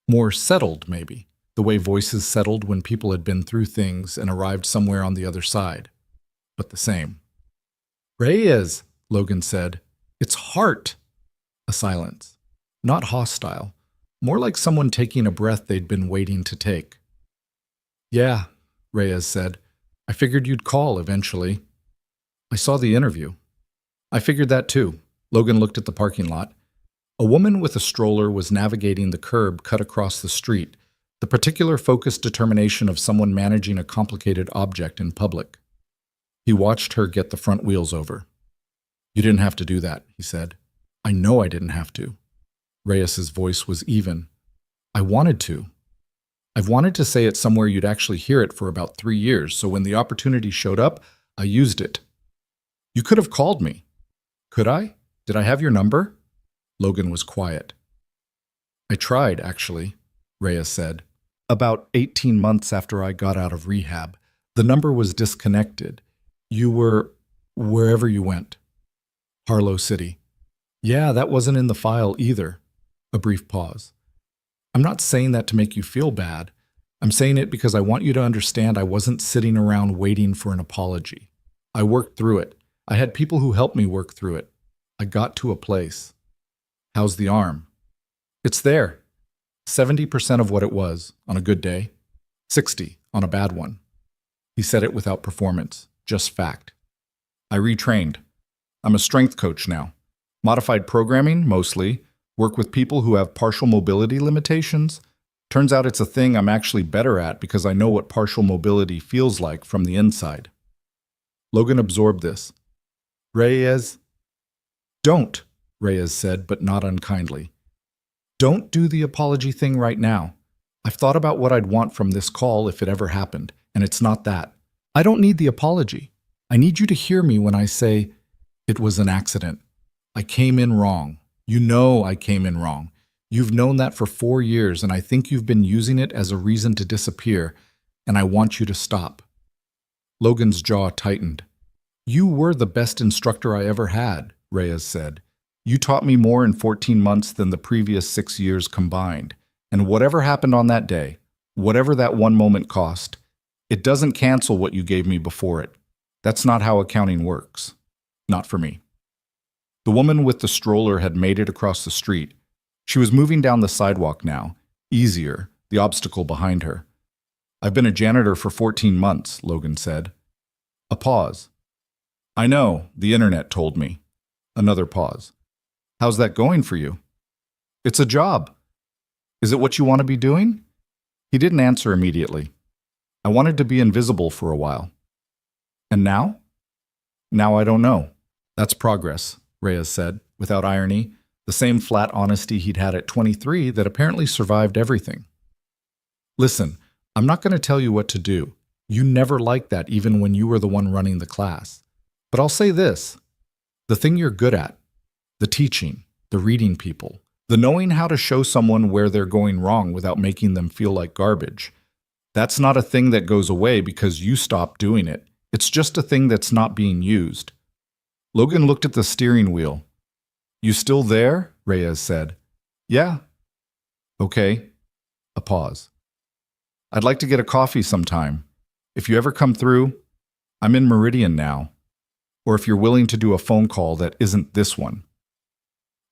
More settled, maybe. The way voices settled when people had been through things and arrived somewhere on the other side. But the same. Reyes, Logan said. It's Hart. A silence. Not hostile. More like someone taking a breath they'd been waiting to take. Yeah, Reyes said. I figured you'd call eventually. I saw the interview. I figured that too. Logan looked at the parking lot. A woman with a stroller was navigating the curb cut across the street, the particular focused determination of someone managing a complicated object in public. He watched her get the front wheels over. You didn't have to do that, he said. I know I didn't have to. Reyes's voice was even. I wanted to. I've wanted to say it somewhere you'd actually hear it for about 3 years, so when the opportunity showed up, I used it. You could have called me. Could I? Did I have your number? Logan was quiet. I tried, actually, Reyes said. About 18 months after I got out of rehab, the number was disconnected. You were wherever you went. Harlow City. Yeah, that wasn't in the file either. A brief pause. I'm not saying that to make you feel bad. I'm saying it because I want you to understand I wasn't sitting around waiting for an apology. I worked through it. I had people who helped me work through it. I got to a place. How's the arm? It's there. 70% of what it was on a good day. 60 on a bad one. He said it without performance, just fact. I retrained. I'm a strength coach now. Modified programming, mostly. Work with people who have partial mobility limitations. Turns out it's a thing I'm actually better at because I know what partial mobility feels like from the inside. Logan absorbed this. Reyes. Don't, Reyes said, but not unkindly. Don't do the apology thing right now. I've thought about what I'd want from this call if it ever happened, and it's not that. I don't need the apology. I need you to hear me when I say it was an accident. I came in wrong. You know I came in wrong. You've known that for 4 years, and I think you've been using it as a reason to disappear, and I want you to stop. Logan's jaw tightened. You were the best instructor I ever had, Reyes said. You taught me more in 14 months than the previous 6 years combined, and whatever happened on that day, whatever that one moment cost, it doesn't cancel what you gave me before it. That's not how accounting works. Not for me. The woman with the stroller had made it across the street. She was moving down the sidewalk now, easier, the obstacle behind her. I've been a janitor for 14 months, Logan said. A pause. I know, the internet told me. Another pause. How's that going for you? It's a job. Is it what you want to be doing? He didn't answer immediately. I wanted to be invisible for a while. And now? Now I don't know. That's progress, Reyes said, without irony, the same flat honesty he'd had at 23 that apparently survived everything. Listen, I'm not going to tell you what to do. You never liked that even when you were the one running the class. But I'll say this, the thing you're good at, the teaching, the reading people, the knowing how to show someone where they're going wrong without making them feel like garbage, that's not a thing that goes away because you stop doing it. It's just a thing that's not being used. Logan looked at the steering wheel. You still there? Reyes said. Yeah. Okay. A pause. I'd like to get a coffee sometime. If you ever come through, I'm in Meridian now. Or if you're willing to do a phone call that isn't this one.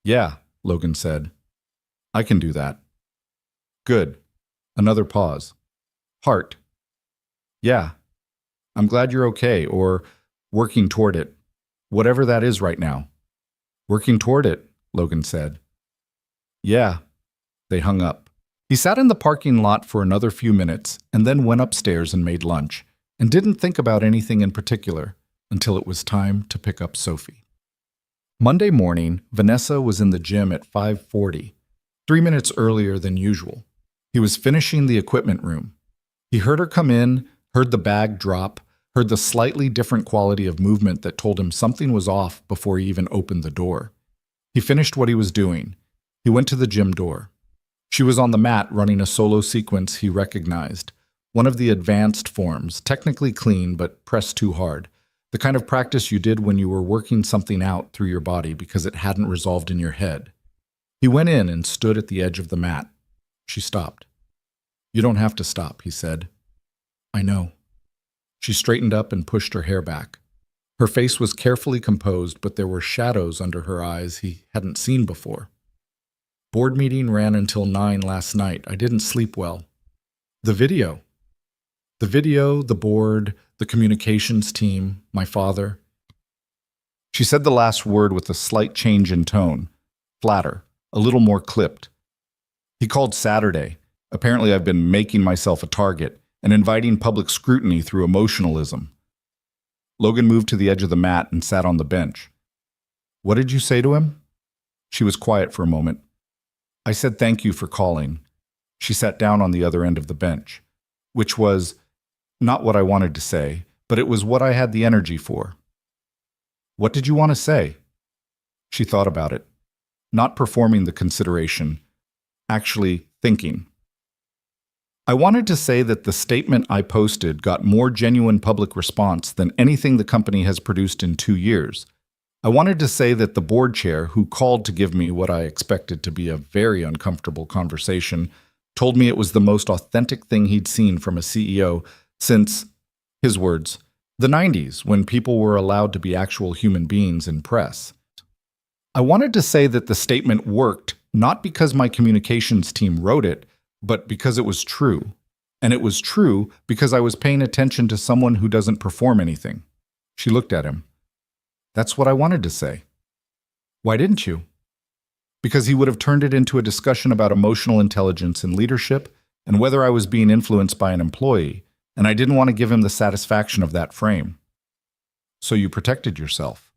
Yeah, Logan said. I can do that. Good. Another pause. Heart. Yeah. I'm glad you're okay, or working toward it. Whatever that is right now. Working toward it, Logan said. Yeah. They hung up. He sat in the parking lot for another few minutes and then went upstairs and made lunch, and didn't think about anything in particular until it was time to pick up Sophie. Monday morning, Vanessa was in the gym at 5:40, 3 minutes earlier than usual. He was finishing the equipment room. He heard her come in, heard the bag drop, heard the slightly different quality of movement that told him something was off before he even opened the door. He finished what he was doing. He went to the gym door. She was on the mat running a solo sequence he recognized, one of the advanced forms, technically clean but pressed too hard, the kind of practice you did when you were working something out through your body because it hadn't resolved in your head. He went in and stood at the edge of the mat. She stopped. You don't have to stop, he said. I know. She straightened up and pushed her hair back. Her face was carefully composed, but there were shadows under her eyes he hadn't seen before. Board meeting ran until 9 last night. I didn't sleep well. The video, the board, the communications team, my father. She said the last word with a slight change in tone, flatter, a little more clipped. He called Saturday. Apparently I've been making myself a target and inviting public scrutiny through emotionalism. Logan moved to the edge of the mat and sat on the bench. What did you say to him? She was quiet for a moment. I said thank you for calling. She sat down on the other end of the bench, which was not what I wanted to say, but it was what I had the energy for. What did you want to say? She thought about it, not performing the consideration, actually thinking. I wanted to say that the statement I posted got more genuine public response than anything the company has produced in 2 years. I wanted to say that the board chair, who called to give me what I expected to be a very uncomfortable conversation, told me it was the most authentic thing he'd seen from a CEO since, his words, the 90s, when people were allowed to be actual human beings in press. I wanted to say that the statement worked not because my communications team wrote it, but because it was true. And it was true because I was paying attention to someone who doesn't perform anything. She looked at him. That's what I wanted to say. Why didn't you? Because he would have turned it into a discussion about emotional intelligence and leadership and whether I was being influenced by an employee, and I didn't want to give him the satisfaction of that frame. So you protected yourself.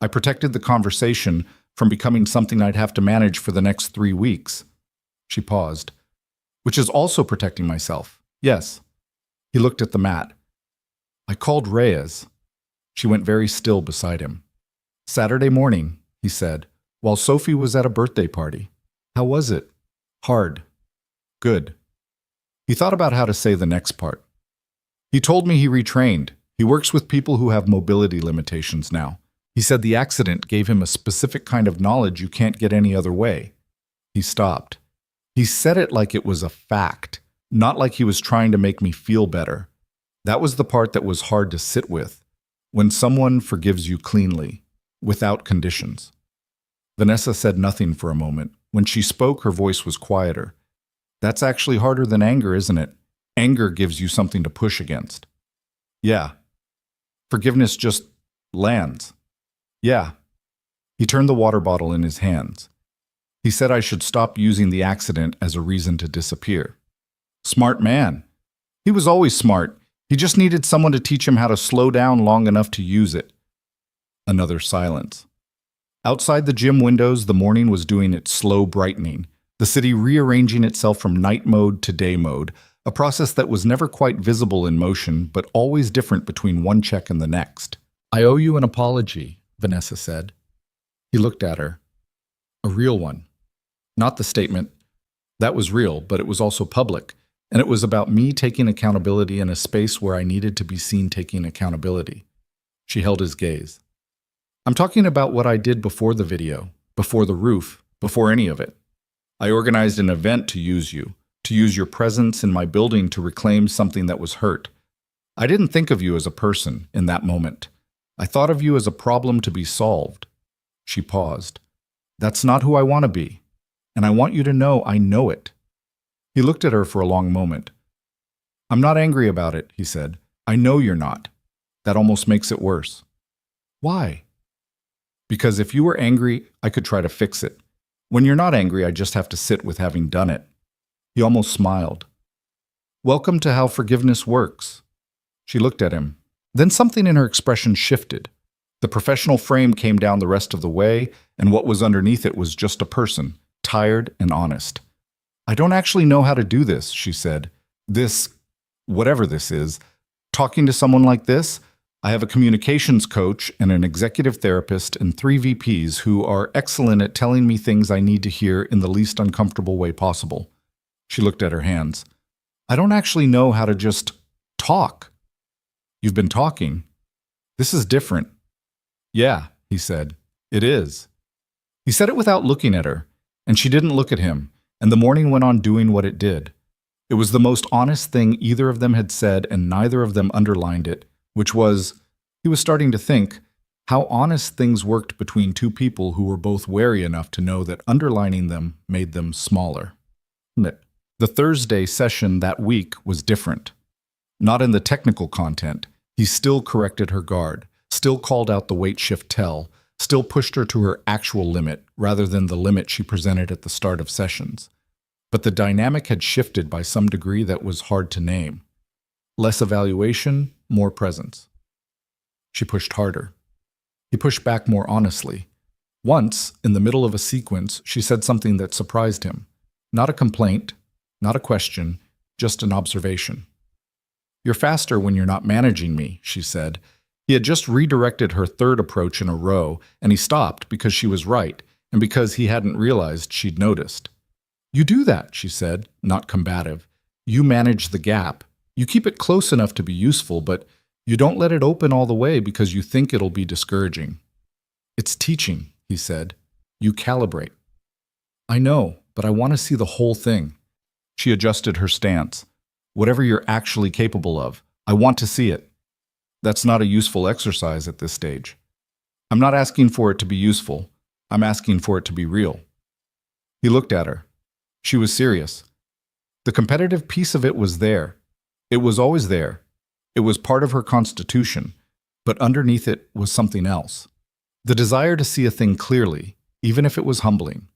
I protected the conversation from becoming something I'd have to manage for the next 3 weeks. She paused. Which is also protecting myself. Yes. He looked at the mat. I called Reyes. She went very still beside him. Saturday morning, he said, while Sophie was at a birthday party. How was it? Hard. Good. He thought about how to say the next part. He told me he retrained. He works with people who have mobility limitations now. He said the accident gave him a specific kind of knowledge you can't get any other way. He stopped. He said it like it was a fact, not like he was trying to make me feel better. That was the part that was hard to sit with. When someone forgives you cleanly, without conditions. Vanessa said nothing for a moment. When she spoke, her voice was quieter. That's actually harder than anger, isn't it? Anger gives you something to push against. Yeah. Forgiveness just lands. Yeah. He turned the water bottle in his hands. He said I should stop using the accident as a reason to disappear. Smart man. He was always smart. He just needed someone to teach him how to slow down long enough to use it. Another silence. Outside the gym windows, the morning was doing its slow brightening, the city rearranging itself from night mode to day mode, a process that was never quite visible in motion, but always different between one check and the next. I owe you an apology, Vanessa said. He looked at her. A real one. Not the statement. That was real, but it was also public, and it was about me taking accountability in a space where I needed to be seen taking accountability. She held his gaze. I'm talking about what I did before the video, before the roof, before any of it. I organized an event to use you, to use your presence in my building to reclaim something that was hurt. I didn't think of you as a person in that moment. I thought of you as a problem to be solved. She paused. That's not who I want to be, and I want you to know I know it. He looked at her for a long moment. I'm not angry about it, he said. I know you're not. That almost makes it worse. Why? Because if you were angry, I could try to fix it. When you're not angry, I just have to sit with having done it. He almost smiled. Welcome to how forgiveness works. She looked at him. Then something in her expression shifted. The professional frame came down the rest of the way, and what was underneath it was just a person, tired and honest. I don't actually know how to do this, she said. This, whatever this is, talking to someone like this, I have a communications coach and an executive therapist and 3 VPs who are excellent at telling me things I need to hear in the least uncomfortable way possible. She looked at her hands. I don't actually know how to just talk. You've been talking. This is different. Yeah, he said. It is. He said it without looking at her, and she didn't look at him, and the morning went on doing what it did. It was the most honest thing either of them had said, and neither of them underlined it, which was, he was starting to think, how honest things worked between two people who were both wary enough to know that underlining them made them smaller. The Thursday session that week was different. Not in the technical content. He still corrected her guard, still called out the weight shift tell, still pushed her to her actual limit rather than the limit she presented at the start of sessions. But the dynamic had shifted by some degree that was hard to name. Less evaluation, more presence. She pushed harder. He pushed back more honestly. Once, in the middle of a sequence, she said something that surprised him. Not a complaint, not a question, just an observation. You're faster when you're not managing me, she said. He had just redirected her third approach in a row, and he stopped because she was right, and because he hadn't realized she'd noticed. You do that, she said, not combative. You manage the gap. You keep it close enough to be useful, but you don't let it open all the way because you think it'll be discouraging. It's teaching, he said. You calibrate. I know, but I want to see the whole thing. She adjusted her stance. Whatever you're actually capable of, I want to see it. That's not a useful exercise at this stage. I'm not asking for it to be useful. I'm asking for it to be real. He looked at her. She was serious. The competitive piece of it was there. It was always there. It was part of her constitution, but underneath it was something else. The desire to see a thing clearly, even if it was humbling.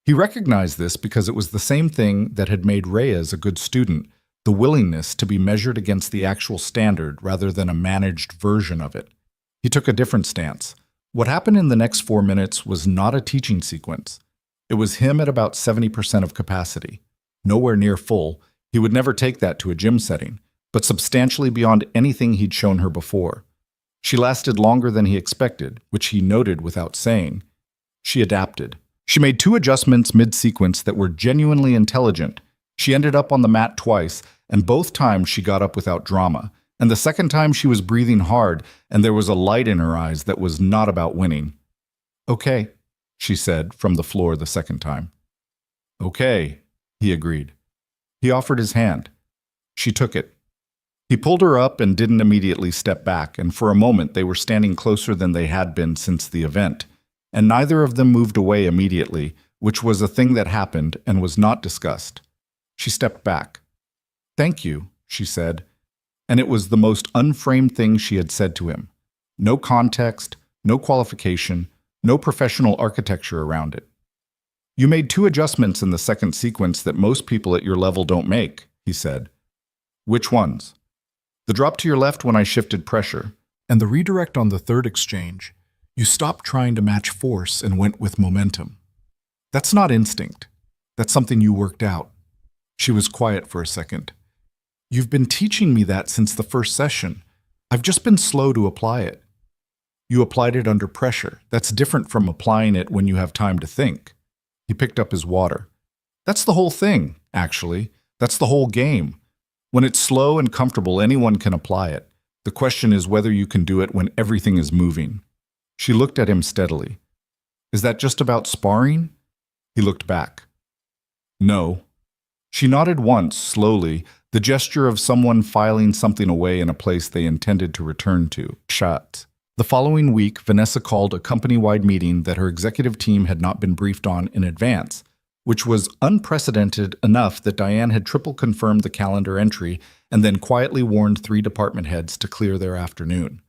He recognized this because it was the same thing that had made Reyes a good student, the willingness to be measured against the actual standard rather than a managed version of it. He took a different stance. What happened in the next 4 minutes was not a teaching sequence. It was him at about 70% of capacity. Nowhere near full. He would never take that to a gym setting, but substantially beyond anything he'd shown her before. She lasted longer than he expected, which he noted without saying. She adapted. She made 2 adjustments mid-sequence that were genuinely intelligent. She ended up on the mat twice, and both times she got up without drama. And the second time she was breathing hard, and there was a light in her eyes that was not about winning. Okay, she said from the floor the second time. Okay, he agreed. He offered his hand. She took it. He pulled her up and didn't immediately step back, and for a moment they were standing closer than they had been since the event. And neither of them moved away immediately, which was a thing that happened and was not discussed. She stepped back. Thank you, she said, and it was the most unframed thing she had said to him. No context, no qualification, no professional architecture around it. You made 2 adjustments in the second sequence that most people at your level don't make, he said. Which ones? The drop to your left when I shifted pressure, and the redirect on the third exchange. You stopped trying to match force and went with momentum. That's not instinct. That's something you worked out. She was quiet for a second. You've been teaching me that since the first session. I've just been slow to apply it. You applied it under pressure. That's different from applying it when you have time to think. He picked up his water. That's the whole thing, actually. That's the whole game. When it's slow and comfortable, anyone can apply it. The question is whether you can do it when everything is moving. She looked at him steadily. Is that just about sparring? He looked back. No. She nodded once, slowly, the gesture of someone filing something away in a place they intended to return to. Shut. The following week, Vanessa called a company-wide meeting that her executive team had not been briefed on in advance, which was unprecedented enough that Diane had triple confirmed the calendar entry and then quietly warned 3 department heads to clear their afternoon.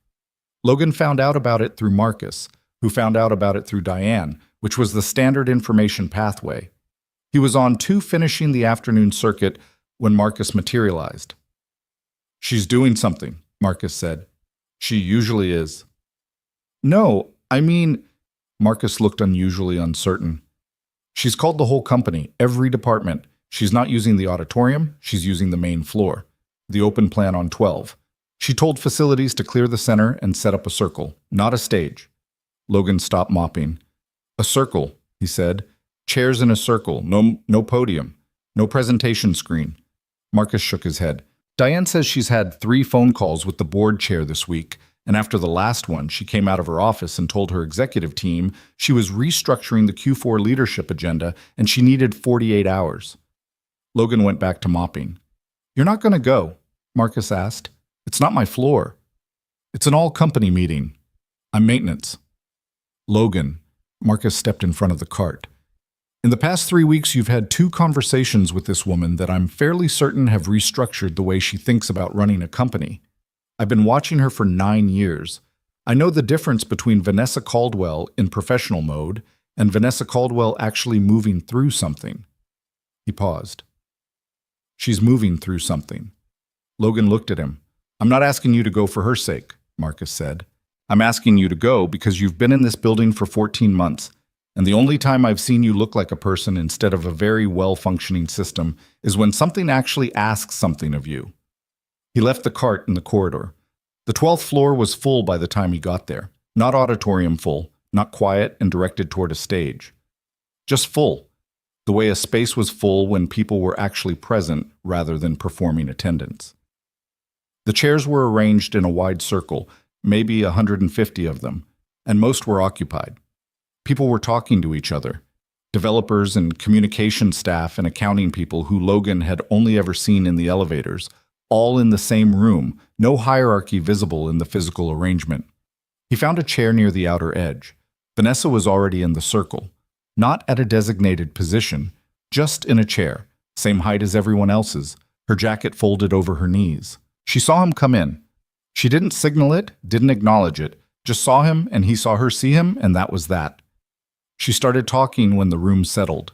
Logan found out about it through Marcus, who found out about it through Diane, which was the standard information pathway. He was on 2 finishing the afternoon circuit when Marcus materialized. She's doing something, Marcus said. She usually is. No, I mean, Marcus looked unusually uncertain. She's called the whole company, every department. She's not using the auditorium, she's using the main floor, the open plan on 12. She told facilities to clear the center and set up a circle, not a stage. Logan stopped mopping. A circle, he said. Chairs in a circle, no podium, no presentation screen. Marcus shook his head. Diane says she's had 3 phone calls with the board chair this week, and after the last one, she came out of her office and told her executive team she was restructuring the Q4 leadership agenda and she needed 48 hours. Logan went back to mopping. You're not going to go? Marcus asked. It's not my floor. It's an all-company meeting. I'm maintenance. Logan. Marcus stepped in front of the cart. In the past 3 weeks, you've had 2 conversations with this woman that I'm fairly certain have restructured the way she thinks about running a company. I've been watching her for 9 years. I know the difference between Vanessa Caldwell in professional mode and Vanessa Caldwell actually moving through something. He paused. She's moving through something. Logan looked at him. I'm not asking you to go for her sake, Marcus said. I'm asking you to go because you've been in this building for 14 months, and the only time I've seen you look like a person instead of a very well-functioning system is when something actually asks something of you. He left the cart in the corridor. The 12th floor was full by the time he got there. Not auditorium full, not quiet and directed toward a stage. Just full, the way a space was full when people were actually present rather than performing attendance. The chairs were arranged in a wide circle, maybe 150 of them, and most were occupied. People were talking to each other. Developers and communication staff and accounting people who Logan had only ever seen in the elevators, all in the same room, no hierarchy visible in the physical arrangement. He found a chair near the outer edge. Vanessa was already in the circle, not at a designated position, just in a chair, same height as everyone else's, her jacket folded over her knees. She saw him come in. She didn't signal it, didn't acknowledge it, just saw him and he saw her see him, and that was that. She started talking when the room settled.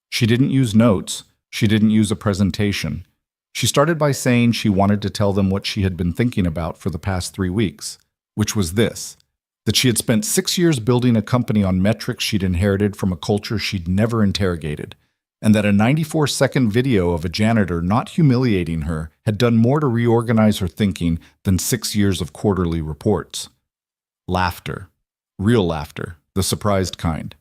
She didn't use notes. She didn't use a presentation. She started by saying she wanted to tell them what she had been thinking about for the past 3 weeks, which was this, that she had spent 6 years building a company on metrics she'd inherited from a culture she'd never interrogated, and that a 94-second video of a janitor not humiliating her had done more to reorganize her thinking than 6 years of quarterly reports. Laughter. Real laughter. The surprised kind.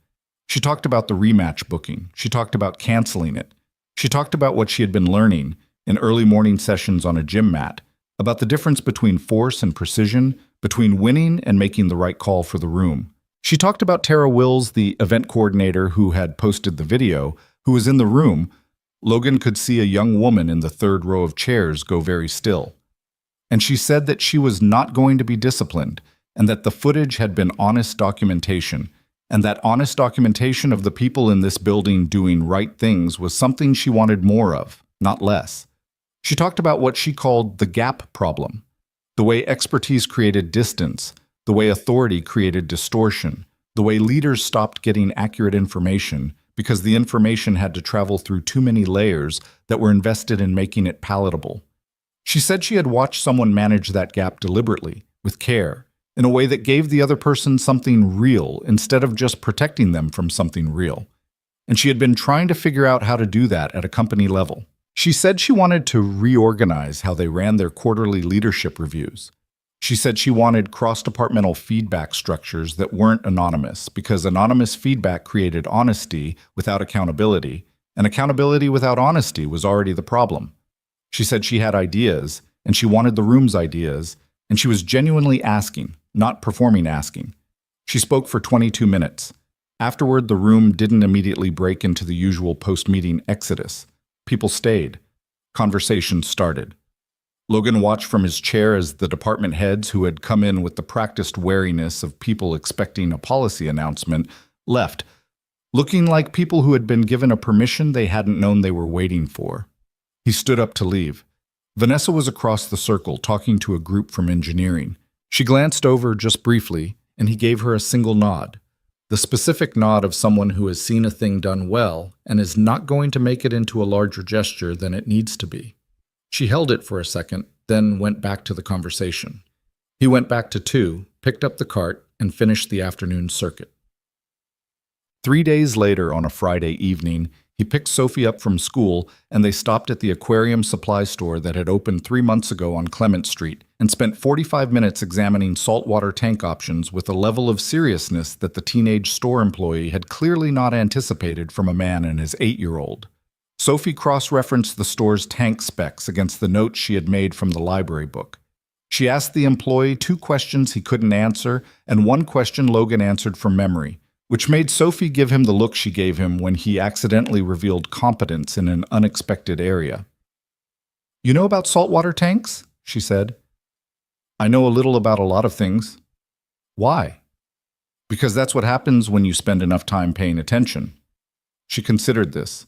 She talked about the rematch booking. She talked about canceling it. She talked about what she had been learning in early morning sessions on a gym mat, about the difference between force and precision, between winning and making the right call for the room. She talked about Tara Wills, the event coordinator who had posted the video, who was in the room. Logan could see a young woman in the 3rd row of chairs go very still. And she said that she was not going to be disciplined, and that the footage had been honest documentation, and that honest documentation of the people in this building doing right things was something she wanted more of, not less. She talked about what she called the gap problem, the way expertise created distance, the way authority created distortion, the way leaders stopped getting accurate information because the information had to travel through too many layers that were invested in making it palatable. She said she had watched someone manage that gap deliberately, with care, in a way that gave the other person something real instead of just protecting them from something real. And she had been trying to figure out how to do that at a company level. She said she wanted to reorganize how they ran their quarterly leadership reviews. She said she wanted cross-departmental feedback structures that weren't anonymous because anonymous feedback created honesty without accountability, and accountability without honesty was already the problem. She said she had ideas, and she wanted the room's ideas, and she was genuinely asking, not performing asking. She spoke for 22 minutes. Afterward, the room didn't immediately break into the usual post-meeting exodus. People stayed. Conversations started. Logan watched from his chair as the department heads, who had come in with the practiced wariness of people expecting a policy announcement, left, looking like people who had been given a permission they hadn't known they were waiting for. He stood up to leave. Vanessa was across the circle, talking to a group from engineering. She glanced over just briefly, and he gave her a single nod. The specific nod of someone who has seen a thing done well and is not going to make it into a larger gesture than it needs to be. She held it for a second, then went back to the conversation. He went back to 2, picked up the cart, and finished the afternoon circuit. 3 days later, on a Friday evening, he picked Sophie up from school, and they stopped at the aquarium supply store that had opened 3 months ago on Clement Street and spent 45 minutes examining saltwater tank options with a level of seriousness that the teenage store employee had clearly not anticipated from a man and his 8-year-old. Sophie cross-referenced the store's tank specs against the notes she had made from the library book. She asked the employee 2 questions he couldn't answer and 1 question Logan answered from memory, which made Sophie give him the look she gave him when he accidentally revealed competence in an unexpected area. "You know about saltwater tanks?" she said. "I know a little about a lot of things." "Why?" "Because that's what happens when you spend enough time paying attention." She considered this.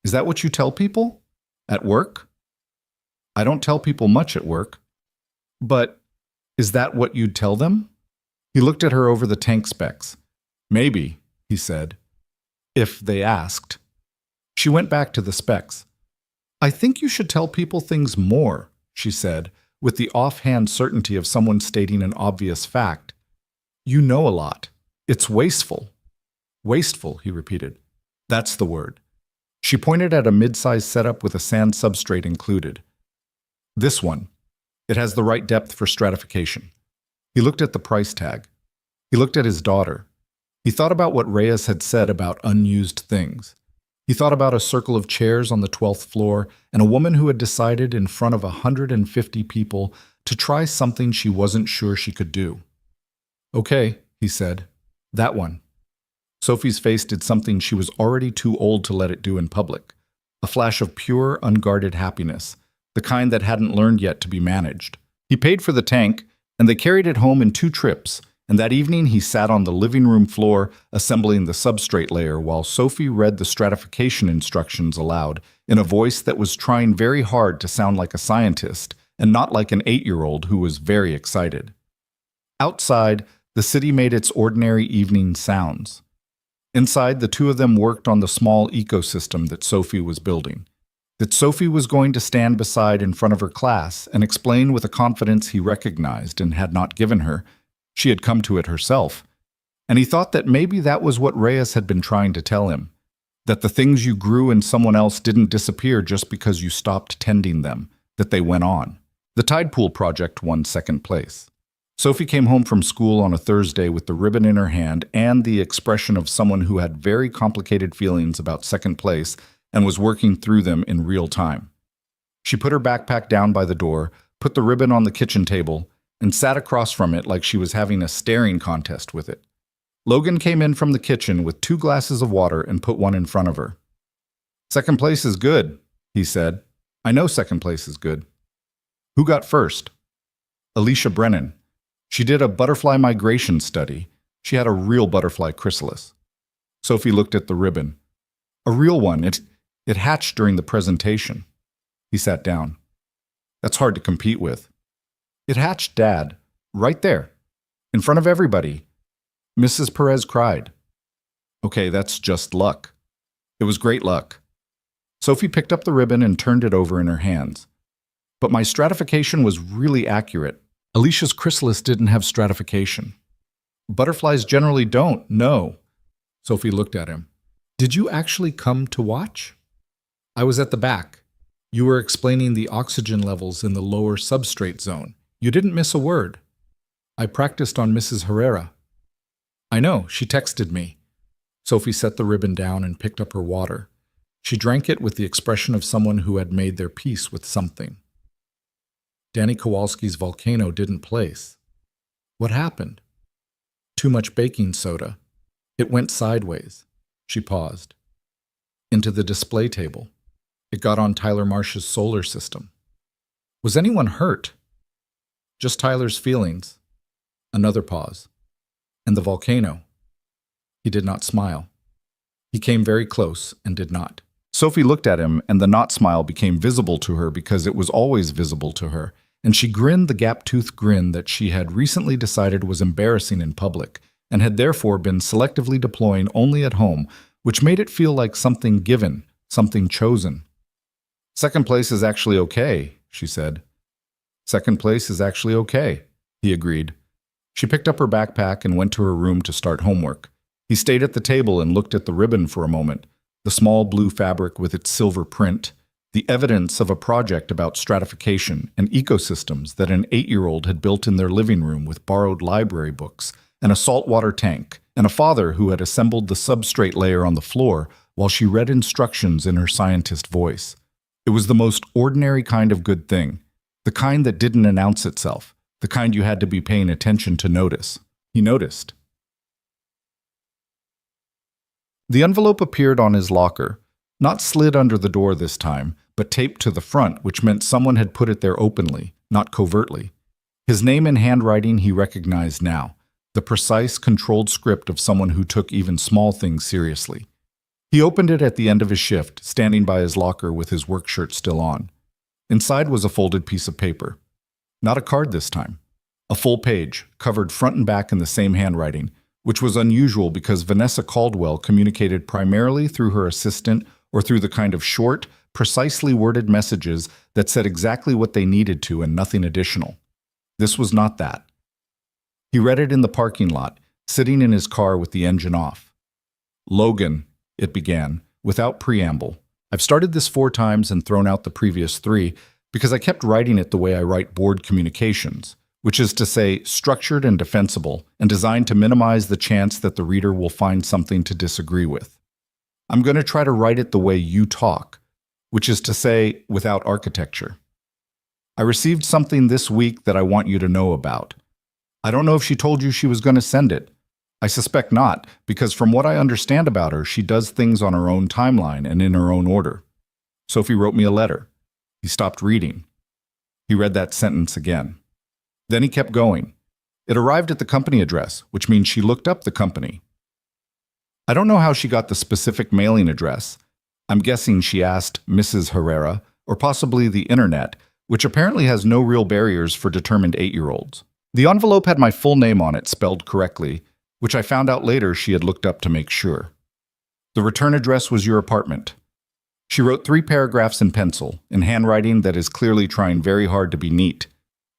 "Is that what you tell people? At work?" "I don't tell people much at work." "But is that what you'd tell them?" He looked at her over the tank specs. "Maybe," he said, "if they asked." She went back to the specs. "I think you should tell people things more," she said, with the offhand certainty of someone stating an obvious fact. "You know a lot. It's wasteful." "Wasteful," he repeated. "That's the word." She pointed at a mid-sized setup with a sand substrate included. "This one. It has the right depth for stratification." He looked at the price tag. He looked at his daughter. He thought about what Reyes had said about unused things. He thought about a circle of chairs on the 12th floor and a woman who had decided in front of 150 people to try something she wasn't sure she could do. "Okay," he said. "That one." Sophie's face did something she was already too old to let it do in public. A flash of pure, unguarded happiness, the kind that hadn't learned yet to be managed. He paid for the tank, and they carried it home in 2 trips, and that evening he sat on the living room floor assembling the substrate layer while Sophie read the stratification instructions aloud in a voice that was trying very hard to sound like a scientist and not like an 8-year-old who was very excited. Outside, the city made its ordinary evening sounds. Inside, the 2 of them worked on the small ecosystem that Sophie was building, that Sophie was going to stand beside in front of her class and explain with a confidence he recognized and had not given her. She had come to it herself. And he thought that maybe that was what Reyes had been trying to tell him, that the things you grew in someone else didn't disappear just because you stopped tending them, that they went on. The tide pool project won 2nd place. Sophie came home from school on a Thursday with the ribbon in her hand and the expression of someone who had very complicated feelings about 2nd place and was working through them in real time. She put her backpack down by the door, put the ribbon on the kitchen table, and sat across from it like she was having a staring contest with it. Logan came in from the kitchen with 2 glasses of water and put one in front of her. "2nd place is good," he said. "I know 2nd place is good." "Who got first?" "Alicia Brennan. She did a butterfly migration study. She had a real butterfly chrysalis." Sophie looked at the ribbon. "A real one. It hatched during the presentation." He sat down. "That's hard to compete with." "It hatched, Dad. Right there. In front of everybody." Mrs. Perez cried. "Okay, that's just luck." "It was great luck." Sophie picked up the ribbon and turned it over in her hands. "But my stratification was really accurate. Alicia's chrysalis didn't have stratification." "Butterflies generally don't, no." Sophie looked at him. "Did you actually come to watch?" "I was at the back. You were explaining the oxygen levels in the lower substrate zone. You didn't miss a word. I practiced on Mrs. Herrera. I know, she texted me. Sophie set the ribbon down and picked up her water. She drank it with the expression of someone who had made their peace with something. Danny Kowalski's volcano didn't place. What happened? Too much baking soda. It went sideways. She paused. Into the display table. It got on Tyler Marsh's solar system. Was anyone hurt? Just Tyler's feelings. Another pause. And the volcano. He did not smile. He came very close and did not. Sophie looked at him, and the not smile became visible to her because it was always visible to her, and she grinned the gap-toothed grin that she had recently decided was embarrassing in public, and had therefore been selectively deploying only at home, which made it feel like something given, something chosen. "Second place is actually okay," she said. "Second place is actually okay," he agreed. She picked up her backpack and went to her room to start homework. He stayed at the table and looked at the ribbon for a moment, the small blue fabric with its silver print, the evidence of a project about stratification and ecosystems that an 8-year-old had built in their living room with borrowed library books, and a saltwater tank, and a father who had assembled the substrate layer on the floor while she read instructions in her scientist voice. It was the most ordinary kind of good thing, the kind that didn't announce itself, the kind you had to be paying attention to notice. He noticed. The envelope appeared on his locker, not slid under the door this time, but taped to the front, which meant someone had put it there openly, not covertly. His name in handwriting he recognized now, the precise, controlled script of someone who took even small things seriously. He opened it at the end of his shift, standing by his locker with his work shirt still on. Inside was a folded piece of paper. Not a card this time. A full page, covered front and back in the same handwriting, which was unusual because Vanessa Caldwell communicated primarily through her assistant or through the kind of short, precisely worded messages that said exactly what they needed to and nothing additional. This was not that. He read it in the parking lot, sitting in his car with the engine off. "Logan," it began, without preamble. "I've started this 4 times and thrown out the previous 3 because I kept writing it the way I write board communications, which is to say structured and defensible and designed to minimize the chance that the reader will find something to disagree with. I'm going to try to write it the way you talk, which is to say without architecture. I received something this week that I want you to know about. I don't know if she told you she was going to send it. I suspect not, because from what I understand about her, she does things on her own timeline and in her own order. Sophie wrote me a letter." He stopped reading. He read that sentence again. Then he kept going. It arrived at the company address, which means she looked up the company. I don't know how she got the specific mailing address. I'm guessing she asked Mrs. Herrera, or possibly the internet, which apparently has no real barriers for determined 8-year-olds. The envelope had my full name on it, spelled correctly, which I found out later she had looked up to make sure. The return address was your apartment. She wrote 3 paragraphs in pencil, in handwriting that is clearly trying very hard to be neat.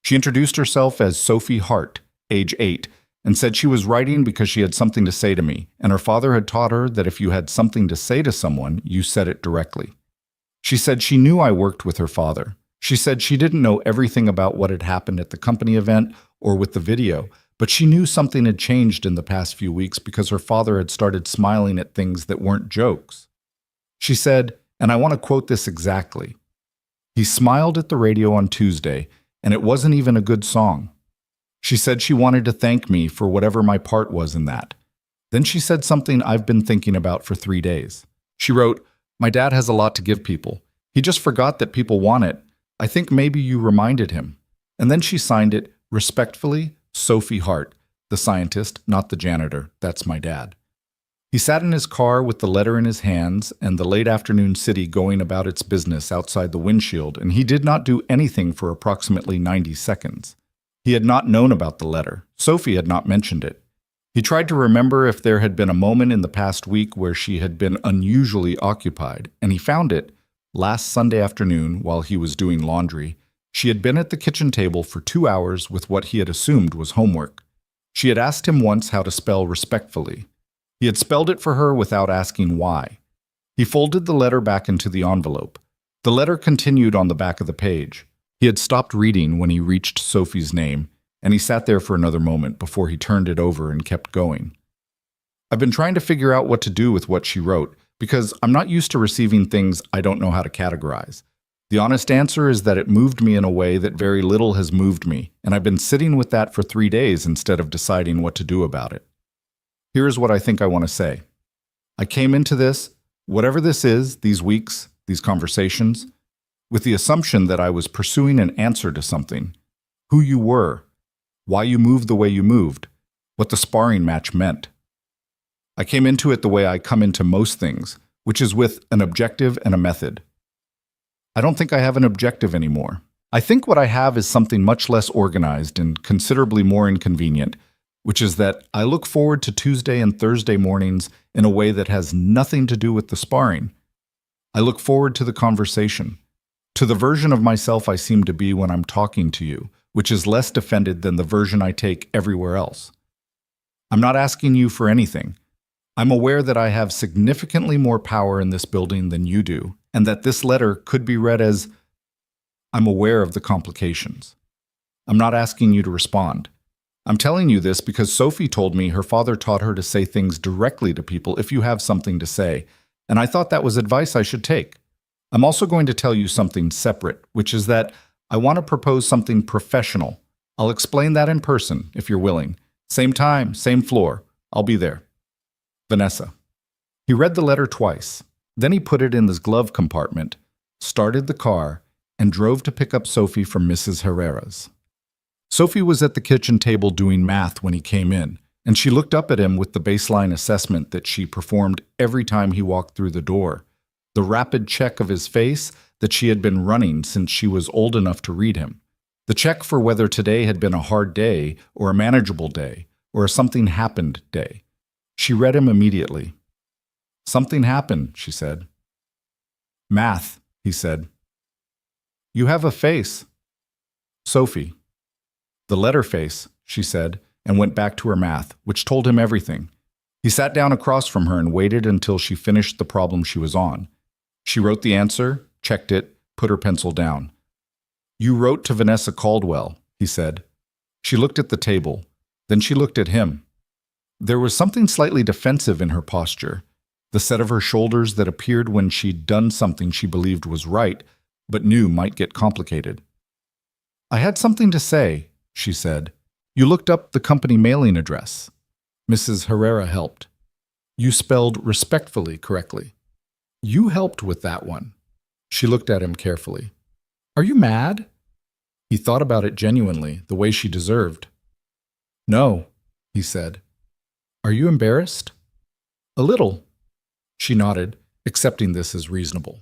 She introduced herself as Sophie Hart, age 8, and said she was writing because she had something to say to me, and her father had taught her that if you had something to say to someone, you said it directly. She said she knew I worked with her father. She said she didn't know everything about what had happened at the company event or with the video, but she knew something had changed in the past few weeks because her father had started smiling at things that weren't jokes. She said, and I want to quote this exactly, "He smiled at the radio on Tuesday, and it wasn't even a good song. She said she wanted to thank me for whatever my part was in that. Then she said something I've been thinking about for 3 days. She wrote, 'My dad has a lot to give people. He just forgot that people want it. I think maybe you reminded him.' And then she signed it, respectfully, Sophie Hart, the scientist, not the janitor. That's my dad." He sat in his car with the letter in his hands and the late afternoon city going about its business outside the windshield, and he did not do anything for approximately 90 seconds. He had not known about the letter. Sophie had not mentioned it. He tried to remember if there had been a moment in the past week where she had been unusually occupied, and he found it last Sunday afternoon while he was doing laundry. She had been at the kitchen table for 2 hours with what he had assumed was homework. She had asked him once how to spell respectfully. He had spelled it for her without asking why. He folded the letter back into the envelope. The letter continued on the back of the page. He had stopped reading when he reached Sophie's name, and he sat there for another moment before he turned it over and kept going. I've been trying to figure out what to do with what she wrote, because I'm not used to receiving things I don't know how to categorize. The honest answer is that it moved me in a way that very little has moved me, and I've been sitting with that for 3 days instead of deciding what to do about it. Here is what I think I want to say. I came into this, whatever this is, these weeks, these conversations, with the assumption that I was pursuing an answer to something. Who you were, why you moved the way you moved, what the sparring match meant. I came into it the way I come into most things, which is with an objective and a method. I don't think I have an objective anymore. I think what I have is something much less organized and considerably more inconvenient, which is that I look forward to Tuesday and Thursday mornings in a way that has nothing to do with the sparring. I look forward to the conversation, to the version of myself I seem to be when I'm talking to you, which is less defended than the version I take everywhere else. I'm not asking you for anything. I'm aware that I have significantly more power in this building than you do, and that this letter could be read as, I'm aware of the complications. I'm not asking you to respond. I'm telling you this because Sophie told me her father taught her to say things directly to people if you have something to say, and I thought that was advice I should take. I'm also going to tell you something separate, which is that I want to propose something professional. I'll explain that in person, if you're willing. Same time, same floor. I'll be there. Vanessa. He read the letter twice. Then he put it in his glove compartment, started the car, and drove to pick up Sophie from Mrs. Herrera's. Sophie was at the kitchen table doing math when he came in, and she looked up at him with the baseline assessment that she performed every time he walked through the door, the rapid check of his face that she had been running since she was old enough to read him, the check for whether today had been a hard day or a manageable day or a something happened day. She read him immediately. Something happened, she said. Math, he said. You have a face. Sophie. The letter face, she said, and went back to her math, which told him everything. He sat down across from her and waited until she finished the problem she was on. She wrote the answer, checked it, put her pencil down. You wrote to Vanessa Caldwell, he said. She looked at the table. Then she looked at him. There was something slightly defensive in her posture, the set of her shoulders that appeared when she'd done something she believed was right, but knew might get complicated. I had something to say, she said. You looked up the company mailing address. Mrs. Herrera helped. You spelled respectfully correctly. You helped with that one. She looked at him carefully. Are you mad? He thought about it genuinely, the way she deserved. No, he said. Are you embarrassed? A little. She nodded, accepting this as reasonable.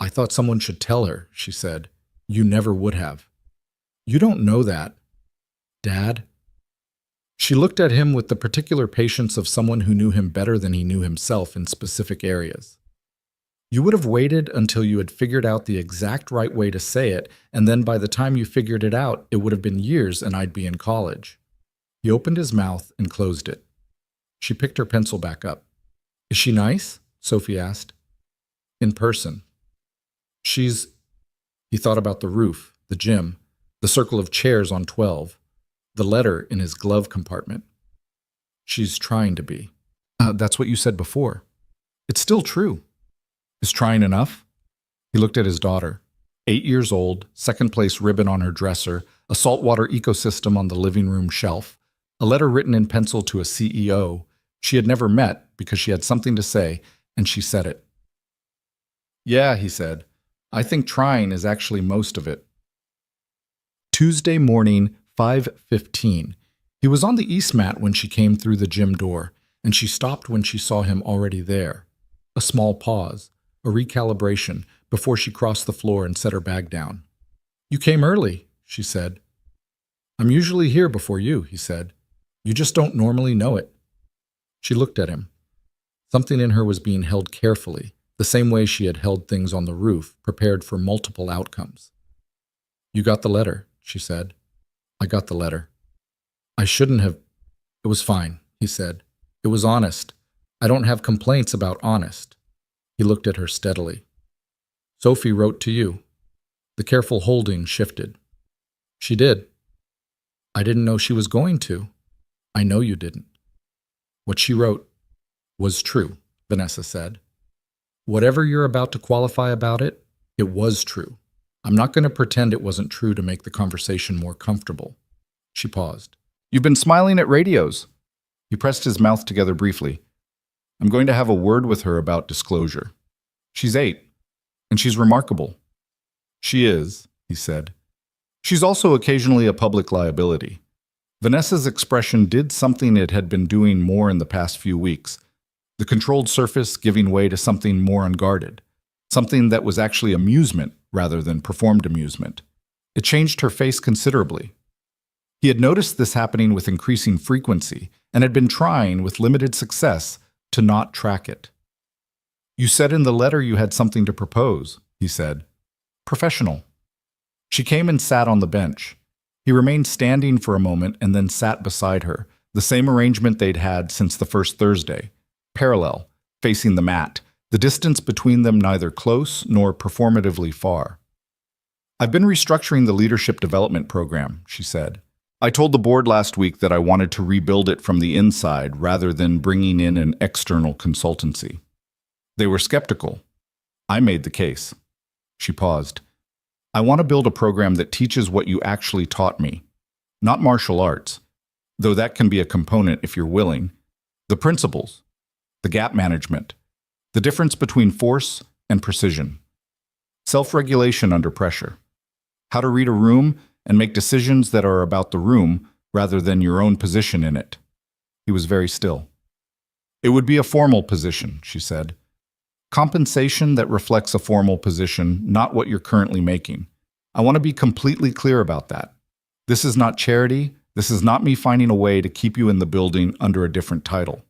I thought someone should tell her, she said. You never would have. You don't know that, Dad. She looked at him with the particular patience of someone who knew him better than he knew himself in specific areas. You would have waited until you had figured out the exact right way to say it, and then by the time you figured it out, it would have been years and I'd be in college. He opened his mouth and closed it. She picked her pencil back up. Is she nice? Sophie asked. In person. She's... He thought about the roof, the gym, the circle of chairs on 12, the letter in his glove compartment. She's trying to be. That's what you said before. It's still true. Is trying enough? He looked at his daughter. 8 years old, second-place ribbon on her dresser, a saltwater ecosystem on the living room shelf, a letter written in pencil to a CEO she had never met because she had something to say, and she said it. Yeah, he said. I think trying is actually most of it. Tuesday morning, 5:15. He was on the east mat when she came through the gym door, and she stopped when she saw him already there. A small pause, a recalibration, before she crossed the floor and set her bag down. You came early, she said. I'm usually here before you, he said. You just don't normally know it. She looked at him. Something in her was being held carefully, the same way she had held things on the roof, prepared for multiple outcomes. You got the letter, she said. I got the letter. I shouldn't have. It was fine, he said. It was honest. I don't have complaints about honest. He looked at her steadily. Sophie wrote to you. The careful holding shifted. She did. I didn't know she was going to. I know you didn't. What she wrote was true, Vanessa said. Whatever you're about to qualify about it, it was true. I'm not going to pretend it wasn't true to make the conversation more comfortable. She paused. You've been smiling at radios. He pressed his mouth together briefly. I'm going to have a word with her about disclosure. She's 8, and she's remarkable. She is, he said. She's also occasionally a public liability. Vanessa's expression did something it had been doing more in the past few weeks. The controlled surface giving way to something more unguarded. Something that was actually amusement rather than performed amusement. It changed her face considerably. He had noticed this happening with increasing frequency and had been trying, with limited success, to not track it. You said in the letter you had something to propose, he said. Professional. She came and sat on the bench. He remained standing for a moment and then sat beside her, the same arrangement they'd had since the first Thursday, parallel, facing the mat, the distance between them neither close nor performatively far. I've been restructuring the leadership development program, she said. I told the board last week that I wanted to rebuild it from the inside rather than bringing in an external consultancy. They were skeptical. I made the case. She paused. I want to build a program that teaches what you actually taught me, not martial arts, though that can be a component if you're willing, the principles, the gap management, the difference between force and precision, self-regulation under pressure, how to read a room and make decisions that are about the room rather than your own position in it. He was very still. It would be a formal position, she said. Compensation that reflects a formal position, not what you're currently making. I want to be completely clear about that. This is not charity. This is not me finding a way to keep you in the building under a different title.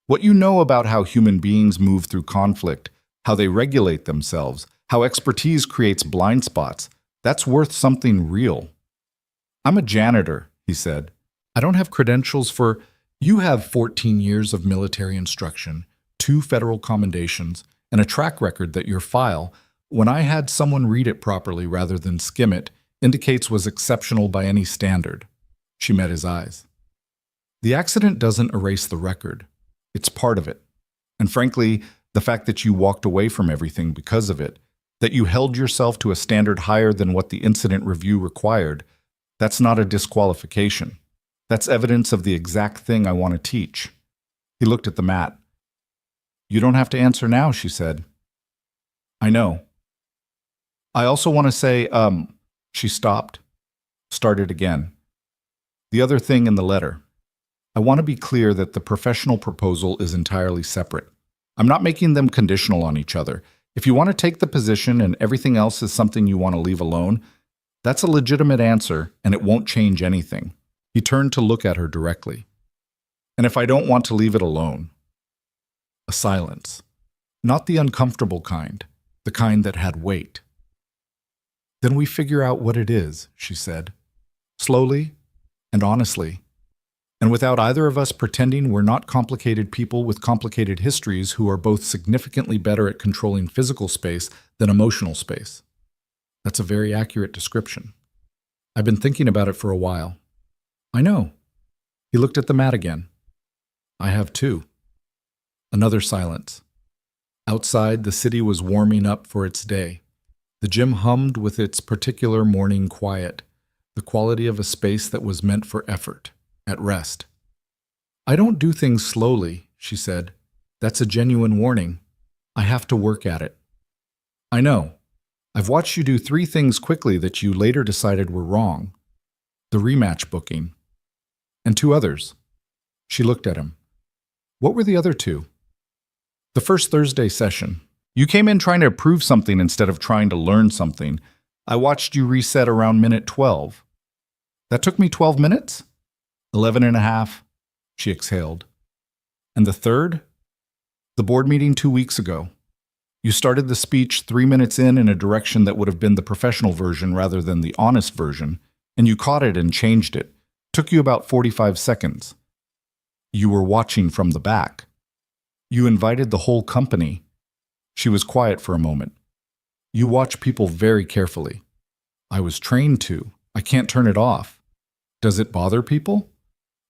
What you know about how human beings move through conflict, how they regulate themselves, how expertise creates blind spots, that's worth something real. I'm a janitor, he said. I don't have credentials for... You have 14 years of military instruction, 2 federal commendations, and a track record that your file, when I had someone read it properly rather than skim it, indicates was exceptional by any standard. She met his eyes. The accident doesn't erase the record. It's part of it. And frankly, the fact that you walked away from everything because of it, that you held yourself to a standard higher than what the incident review required, that's not a disqualification. That's evidence of the exact thing I want to teach. He looked at the mat. You don't have to answer now, she said. I know. I also want to say, she stopped, started again. The other thing in the letter. I want to be clear that the professional proposal is entirely separate. I'm not making them conditional on each other. If you want to take the position and everything else is something you want to leave alone, that's a legitimate answer and it won't change anything. He turned to look at her directly. And if I don't want to leave it alone? A silence. Not the uncomfortable kind, the kind that had weight. Then we figure out what it is, she said, slowly and honestly, and without either of us pretending we're not complicated people with complicated histories who are both significantly better at controlling physical space than emotional space. That's a very accurate description. I've been thinking about it for a while. I know. He looked at the mat again. I have too. Another silence. Outside, the city was warming up for its day. The gym hummed with its particular morning quiet, the quality of a space that was meant for effort, at rest. I don't do things slowly, she said. That's a genuine warning. I have to work at it. I know. I've watched you do 3 things quickly that you later decided were wrong. The rematch booking. And 2 others. She looked at him. What were the other 2? The first Thursday session. You came in trying to prove something instead of trying to learn something. I watched you reset around minute 12. That took me 12 minutes? 11 and a half, she exhaled. And the third? The board meeting 2 weeks ago. You started the speech 3 minutes in a direction that would have been the professional version rather than the honest version, and you caught it and changed it. Took you about 45 seconds. You were watching from the back. You invited the whole company. She was quiet for a moment. You watch people very carefully. I was trained to. I can't turn it off. Does it bother people?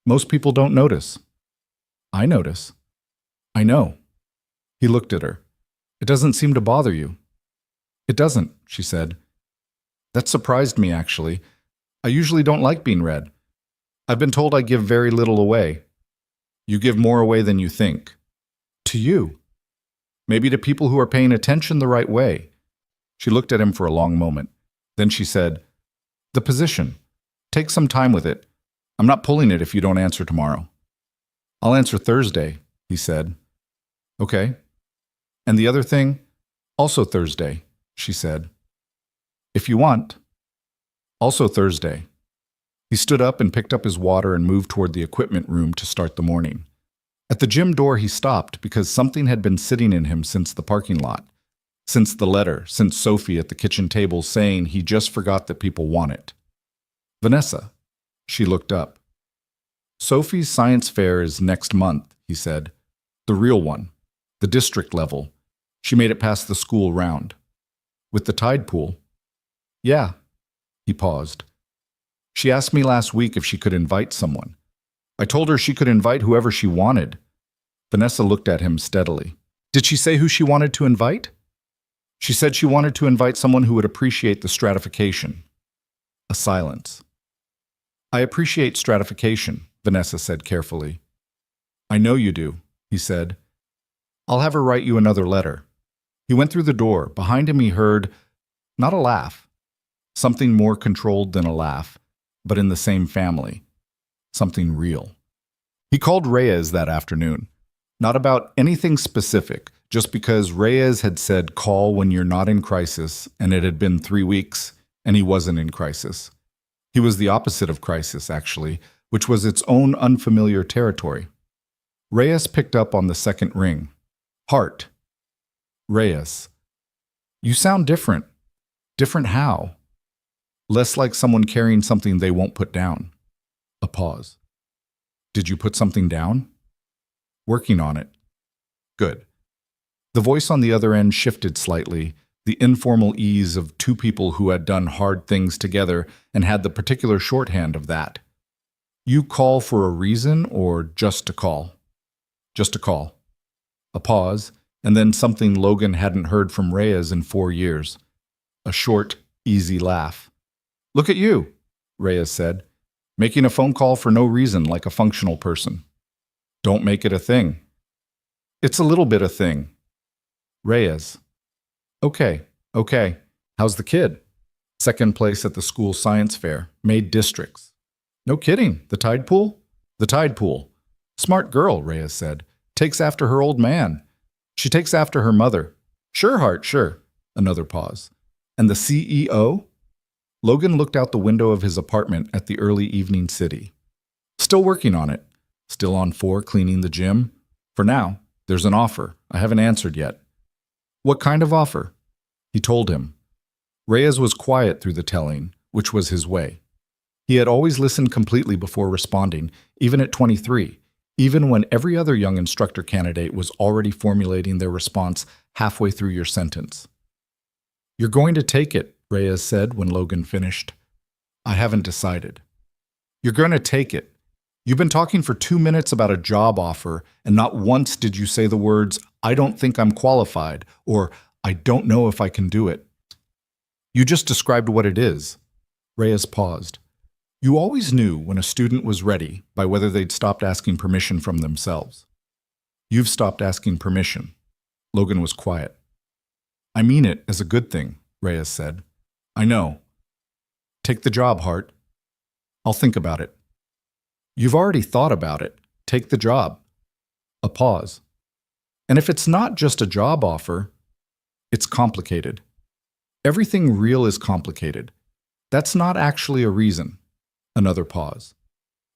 Most people don't notice. I notice. I know. He looked at her. It doesn't seem to bother you. It doesn't, she said. That surprised me, actually. I usually don't like being read. I've been told I give very little away. You give more away than you think. To you. Maybe to people who are paying attention the right way. She looked at him for a long moment. Then she said, The position. Take some time with it. I'm not pulling it if you don't answer tomorrow. I'll answer Thursday, he said. Okay. And the other thing? Also Thursday, she said. If you want. Also Thursday. He stood up and picked up his water and moved toward the equipment room to start the morning. At the gym door, he stopped because something had been sitting in him since the parking lot, since the letter, since Sophie at the kitchen table saying he just forgot that people want it. Vanessa. She looked up. Sophie's science fair is next month, he said. The real one. The district level. She made it past the school round. With the tide pool? Yeah. He paused. She asked me last week if she could invite someone. I told her she could invite whoever she wanted. Vanessa looked at him steadily. Did she say who she wanted to invite? She said she wanted to invite someone who would appreciate the stratification. A silence. I appreciate stratification, Vanessa said carefully. I know you do, he said. I'll have her write you another letter. He went through the door. Behind him he heard, not a laugh, something more controlled than a laugh, but in the same family, something real. He called Reyes that afternoon, not about anything specific, just because Reyes had said call when you're not in crisis, and it had been 3 weeks, and he wasn't in crisis. He was the opposite of crisis, actually, which was its own unfamiliar territory. Reyes picked up on the second ring. Heart. Reyes. You sound different. Different how? Less like someone carrying something they won't put down. A pause. Did you put something down? Working on it. Good. The voice on the other end shifted slightly, the informal ease of two people who had done hard things together and had the particular shorthand of that. You call for a reason or just to call? Just a call. A pause, and then something Logan hadn't heard from Reyes in 4 years. A short, easy laugh. Look at you, Reyes said, making a phone call for no reason like a functional person. Don't make it a thing. It's a little bit a thing. Reyes. Okay. How's the kid? Second place at the school science fair. Made districts. No kidding. The tide pool? The tide pool. Smart girl, Reyes said. Takes after her old man. She takes after her mother. Sure, Hart, sure. Another pause. And the CEO? Logan looked out the window of his apartment at the early evening city. Still working on it. Still on 4 cleaning the gym. For now, there's an offer. I haven't answered yet. What kind of offer? He told him. Reyes was quiet through the telling, which was his way. He had always listened completely before responding, even at 23, even when every other young instructor candidate was already formulating their response halfway through your sentence. You're going to take it, Reyes said when Logan finished. I haven't decided. You're going to take it. You've been talking for 2 minutes about a job offer, and not once did you say the words, I don't think I'm qualified, or I don't know if I can do it. You just described what it is. Reyes paused. You always knew when a student was ready by whether they'd stopped asking permission from themselves. You've stopped asking permission. Logan was quiet. I mean it as a good thing, Reyes said. I know. Take the job, Hart. I'll think about it. You've already thought about it. Take the job. A pause. And if it's not just a job offer, it's complicated. Everything real is complicated. That's not actually a reason. Another pause.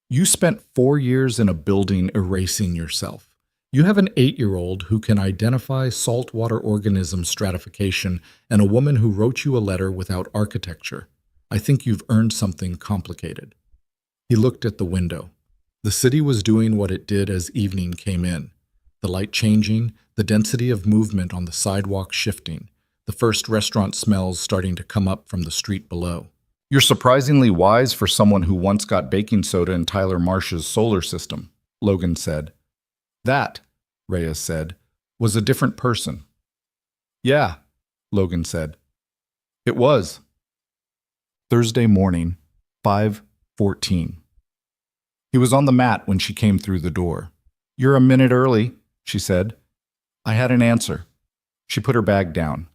You spent 4 years in a building erasing yourself. You have an 8-year-old who can identify saltwater organism stratification and a woman who wrote you a letter without architecture. I think you've earned something complicated. He looked at the window. The city was doing what it did as evening came in. The light changing, the density of movement on the sidewalk shifting, the first restaurant smells starting to come up from the street below. You're surprisingly wise for someone who once got baking soda in Tyler Marsh's solar system, Logan said. That, Reyes said, was a different person. Yeah, Logan said. It was. Thursday morning, 5:14. He was on the mat when she came through the door. You're a minute early, she said. I had an answer. She put her bag down.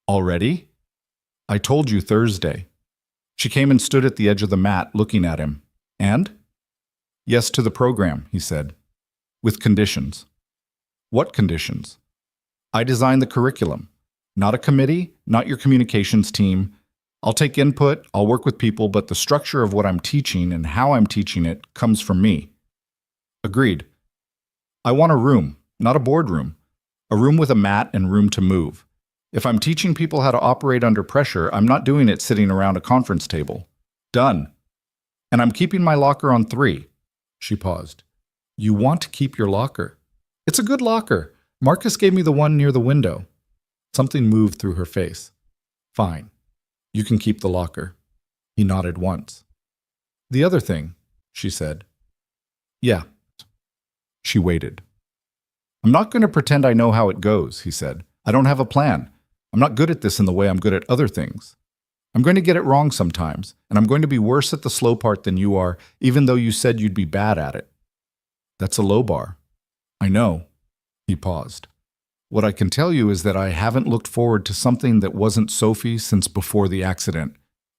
Already? I told you Thursday. She came and stood at the edge of the mat looking at him. And? Yes to the program, he said. With conditions. What conditions? I designed the curriculum. Not a committee, not your communications team. I'll take input, I'll work with people, but the structure of what I'm teaching and how I'm teaching it comes from me. Agreed. I want a room, not a boardroom. A room with a mat and room to move. If I'm teaching people how to operate under pressure, I'm not doing it sitting around a conference table. Done. And I'm keeping my locker on 3. She paused. You want to keep your locker? It's a good locker. Marcus gave me the one near the window. Something moved through her face. Fine. You can keep the locker. He nodded once. The other thing, she said. Yeah. She waited. I'm not going to pretend I know how it goes, he said. I don't have a plan. I'm not good at this in the way I'm good at other things. I'm going to get it wrong sometimes, and I'm going to be worse at the slow part than you are, even though you said you'd be bad at it. That's a low bar. I know. He paused. What I can tell you is that I haven't looked forward to something that wasn't Sophie since before the accident,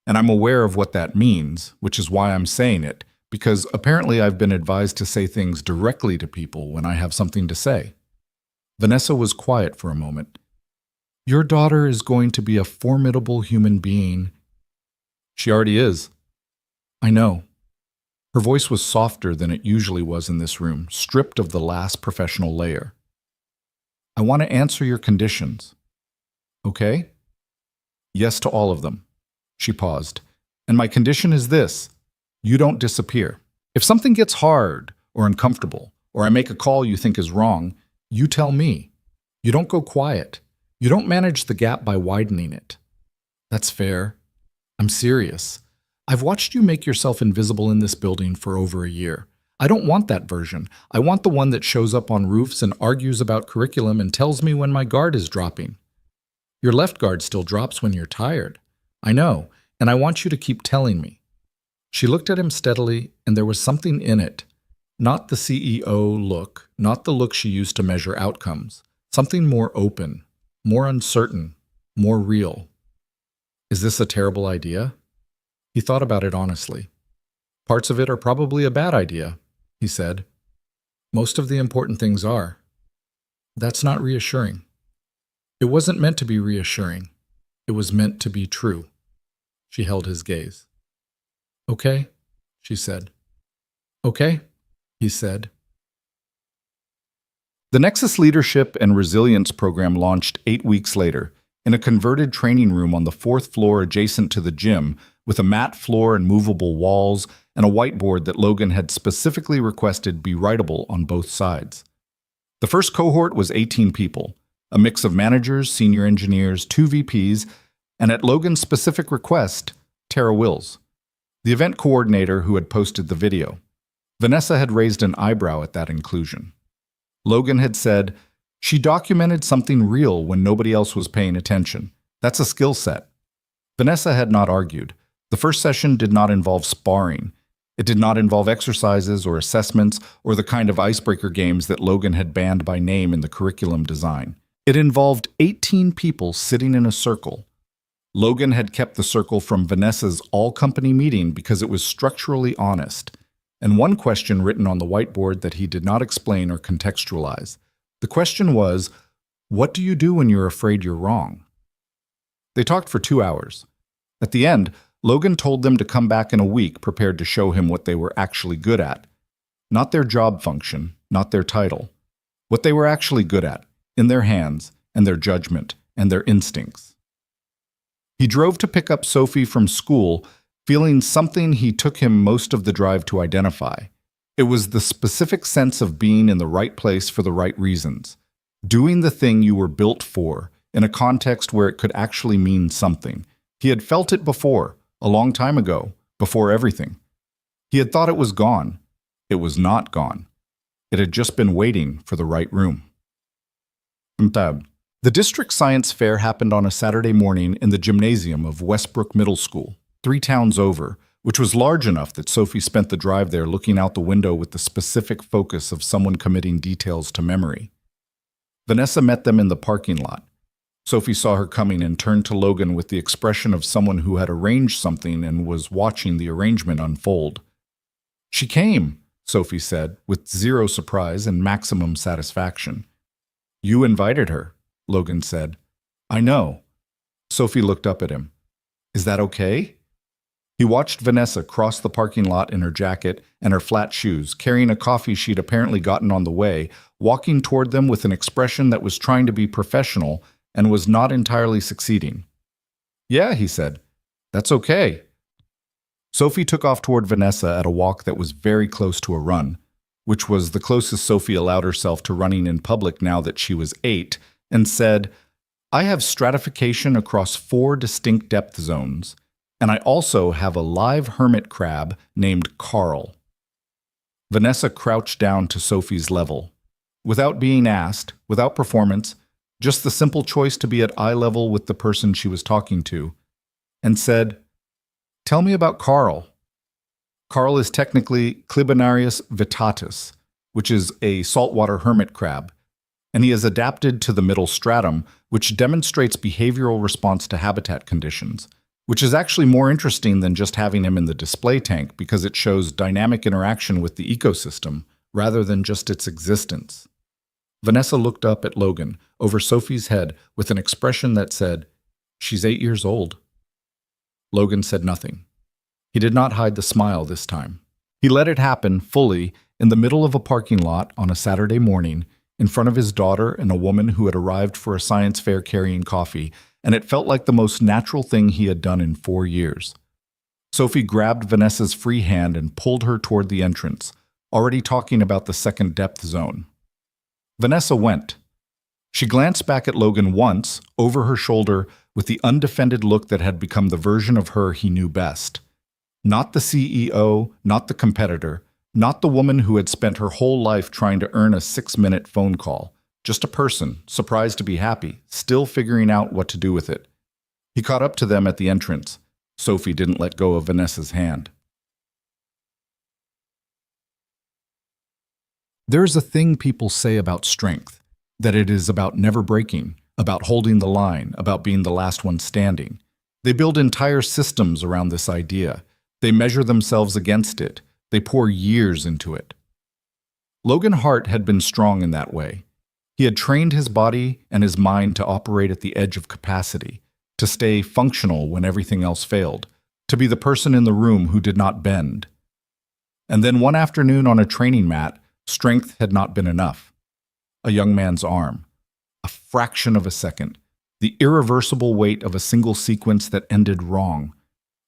and I'm aware of what that means, which is why I'm saying it, because apparently I've been advised to say things directly to people when I have something to say. Vanessa was quiet for a moment. Your daughter is going to be a formidable human being. She already is. I know. Her voice was softer than it usually was in this room, stripped of the last professional layer. I want to answer your conditions. Okay? Yes to all of them. She paused. And my condition is this. You don't disappear. If something gets hard or uncomfortable, or I make a call you think is wrong, you tell me. You don't go quiet. You don't manage the gap by widening it. That's fair. I'm serious. I've watched you make yourself invisible in this building for over a year. I don't want that version. I want the one that shows up on roofs and argues about curriculum and tells me when my guard is dropping. Your left guard still drops when you're tired. I know, and I want you to keep telling me. She looked at him steadily, and there was something in it. Not the CEO look, not the look she used to measure outcomes. Something more open, more uncertain, more real. Is this a terrible idea? He thought about it honestly. Parts of it are probably a bad idea, he said. Most of the important things are. That's not reassuring. It wasn't meant to be reassuring. It was meant to be true. She held his gaze. Okay, she said. Okay, he said. The Nexus Leadership and Resilience program launched 8 weeks later in a converted training room on the 4th floor adjacent to the gym with a mat floor and movable walls and a whiteboard that Logan had specifically requested be writable on both sides. The first cohort was 18 people, a mix of managers, senior engineers, 2 VPs, and at Logan's specific request, Tara Wills, the event coordinator who had posted the video. Vanessa had raised an eyebrow at that inclusion. Logan had said, she documented something real when nobody else was paying attention. That's a skill set. Vanessa had not argued. The first session did not involve sparring. It did not involve exercises or assessments or the kind of icebreaker games that Logan had banned by name in the curriculum design. It involved 18 people sitting in a circle. Logan had kept the circle from Vanessa's all-company meeting because it was structurally honest, and one question written on the whiteboard that he did not explain or contextualize. The question was, what do you do when you're afraid you're wrong? They talked for 2 hours. At the end, Logan told them to come back in a week prepared to show him what they were actually good at. Not their job function, not their title. What they were actually good at, in their hands, and their judgment, and their instincts. He drove to pick up Sophie from school, feeling something he took him most of the drive to identify. It was the specific sense of being in the right place for the right reasons. Doing the thing you were built for, in a context where it could actually mean something. He had felt it before, a long time ago, before everything. He had thought it was gone. It was not gone. It had just been waiting for the right room. The district science fair happened on a Saturday morning in the gymnasium of Westbrook Middle School, 3 towns over, which was large enough that Sophie spent the drive there looking out the window with the specific focus of someone committing details to memory. Vanessa met them in the parking lot. Sophie saw her coming and turned to Logan with the expression of someone who had arranged something and was watching the arrangement unfold. "She came," Sophie said, with zero surprise and maximum satisfaction. "You invited her," Logan said. "I know." Sophie looked up at him. "Is that okay?" He watched Vanessa cross the parking lot in her jacket and her flat shoes, carrying a coffee she'd apparently gotten on the way, walking toward them with an expression that was trying to be professional and was not entirely succeeding. "Yeah," he said. "That's okay." Sophie took off toward Vanessa at a walk that was very close to a run, which was the closest Sophie allowed herself to running in public now that she was 8, and said, "I have stratification across 4 distinct depth zones, and I also have a live hermit crab named Carl." Vanessa crouched down to Sophie's level. Without being asked, without performance, just the simple choice to be at eye level with the person she was talking to, and said, "Tell me about Carl." Carl is technically Clibinarius vittatus, which is a saltwater hermit crab, and he is adapted to the middle stratum, which demonstrates behavioral response to habitat conditions, which is actually more interesting than just having him in the display tank because it shows dynamic interaction with the ecosystem rather than just its existence. Vanessa looked up at Logan over Sophie's head with an expression that said, "She's 8 years old." Logan said nothing. He did not hide the smile this time. He let it happen fully in the middle of a parking lot on a Saturday morning in front of his daughter and a woman who had arrived for a science fair carrying coffee, and it felt like the most natural thing he had done in 4 years. Sophie grabbed Vanessa's free hand and pulled her toward the entrance, already talking about the second depth zone. Vanessa went. She glanced back at Logan once, over her shoulder, with the undefended look that had become the version of her he knew best. Not the CEO, not the competitor, not the woman who had spent her whole life trying to earn a 6-minute phone call. Just a person, surprised to be happy, still figuring out what to do with it. He caught up to them at the entrance. Sophie didn't let go of Vanessa's hand. There is a thing people say about strength, that it is about never breaking, about holding the line, about being the last one standing. They build entire systems around this idea. They measure themselves against it. They pour years into it. Logan Hart had been strong in that way. He had trained his body and his mind to operate at the edge of capacity, to stay functional when everything else failed, to be the person in the room who did not bend. And then one afternoon on a training mat, strength had not been enough. A young man's arm. A fraction of a second. The irreversible weight of a single sequence that ended wrong.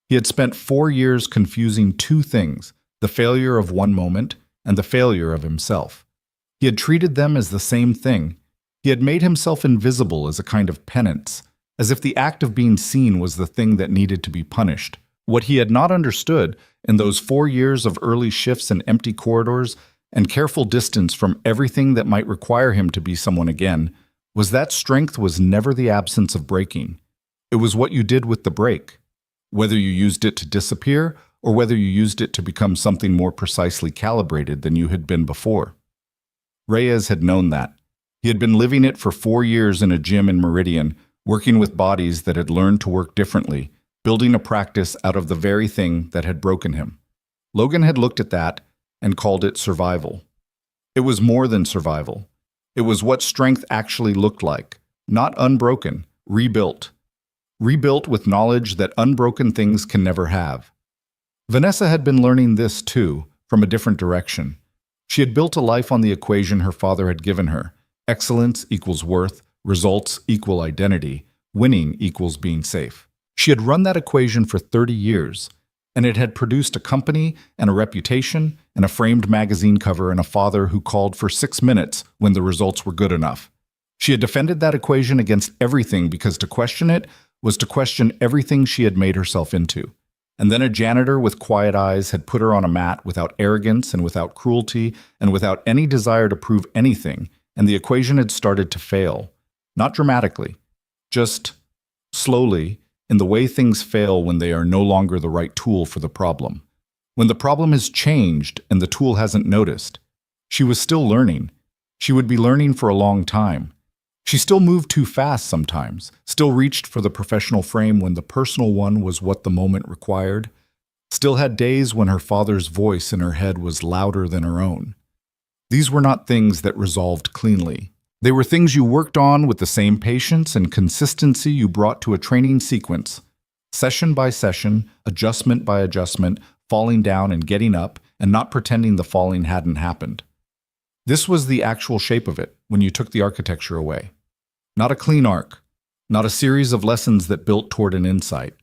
He had spent 4 years confusing 2 things, the failure of one moment and the failure of himself. He had treated them as the same thing. He had made himself invisible as a kind of penance, as if the act of being seen was the thing that needed to be punished. What he had not understood in those 4 years of early shifts and empty corridors and careful distance from everything that might require him to be someone again was that strength was never the absence of breaking. It was what you did with the break, whether you used it to disappear or whether you used it to become something more precisely calibrated than you had been before. Reyes had known that. He had been living it for 4 years in a gym in Meridian, working with bodies that had learned to work differently, building a practice out of the very thing that had broken him. Logan had looked at that and called it survival. It was more than survival. It was what strength actually looked like, not unbroken, rebuilt. Rebuilt with knowledge that unbroken things can never have. Vanessa had been learning this, too, from a different direction. She had built a life on the equation her father had given her. Excellence equals worth, results equal identity, winning equals being safe. She had run that equation for 30 years, and it had produced a company and a reputation and a framed magazine cover and a father who called for 6 minutes when the results were good enough. She had defended that equation against everything because to question it was to question everything she had made herself into. And then a janitor with quiet eyes had put her on a mat without arrogance and without cruelty and without any desire to prove anything, and the equation had started to fail. Not dramatically, just slowly, in the way things fail when they are no longer the right tool for the problem. When the problem has changed and the tool hasn't noticed. She was still learning. She would be learning for a long time. She still moved too fast sometimes, still reached for the professional frame when the personal one was what the moment required, still had days when her father's voice in her head was louder than her own. These were not things that resolved cleanly. They were things you worked on with the same patience and consistency you brought to a training sequence, session by session, adjustment by adjustment, falling down and getting up, and not pretending the falling hadn't happened. This was the actual shape of it when you took the architecture away. Not a clean arc, not a series of lessons that built toward an insight.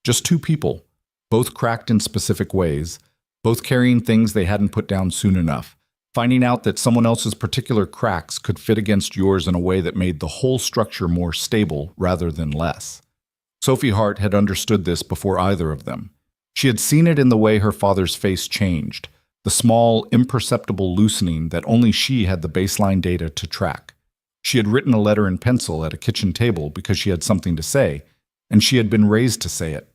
Just two people, both cracked in specific ways, both carrying things they hadn't put down soon enough, finding out that someone else's particular cracks could fit against yours in a way that made the whole structure more stable rather than less. Sophie Hart had understood this before either of them. She had seen it in the way her father's face changed, the small, imperceptible loosening that only she had the baseline data to track. She had written a letter in pencil at a kitchen table because she had something to say, and she had been raised to say it.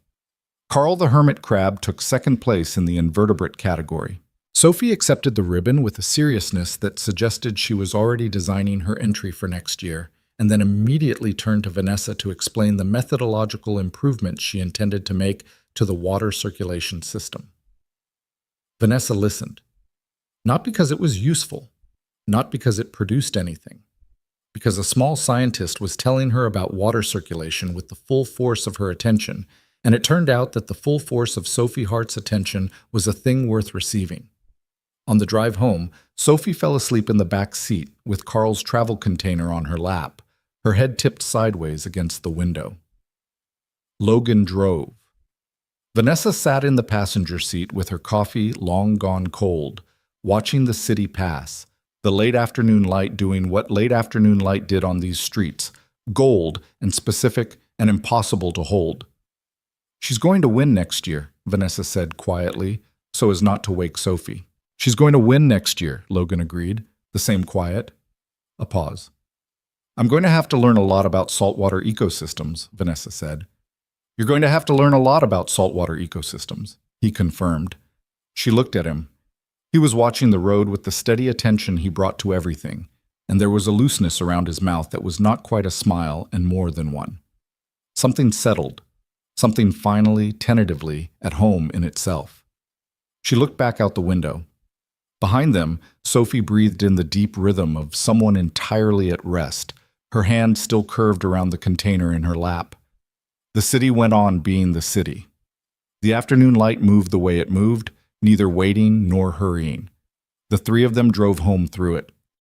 Carl the hermit crab took second place in the invertebrate category. Sophie accepted the ribbon with a seriousness that suggested she was already designing her entry for next year, and then immediately turned to Vanessa to explain the methodological improvements she intended to make to the water circulation system. Vanessa listened, not because it was useful, not because it produced anything, because a small scientist was telling her about water circulation with the full force of her attention, and it turned out that the full force of Sophie Hart's attention was a thing worth receiving. On the drive home, Sophie fell asleep in the back seat with Carl's travel container on her lap, her head tipped sideways against the window. Logan drove. Vanessa sat in the passenger seat with her coffee long gone cold, watching the city pass, the late afternoon light doing what late afternoon light did on these streets, gold and specific and impossible to hold. She's going to win next year, Vanessa said quietly, so as not to wake Sophie. She's going to win next year, Logan agreed, the same quiet. A pause. I'm going to have to learn a lot about saltwater ecosystems, Vanessa said. You're going to have to learn a lot about saltwater ecosystems, he confirmed. She looked at him. He was watching the road with the steady attention he brought to everything, and there was a looseness around his mouth that was not quite a smile and more than one. Something settled, something finally, tentatively, at home in itself. She looked back out the window. Behind them, Sophie breathed in the deep rhythm of someone entirely at rest, her hand still curved around the container in her lap. The city went on being the city. The afternoon light moved the way it moved, neither waiting nor hurrying. The three of them drove home through it.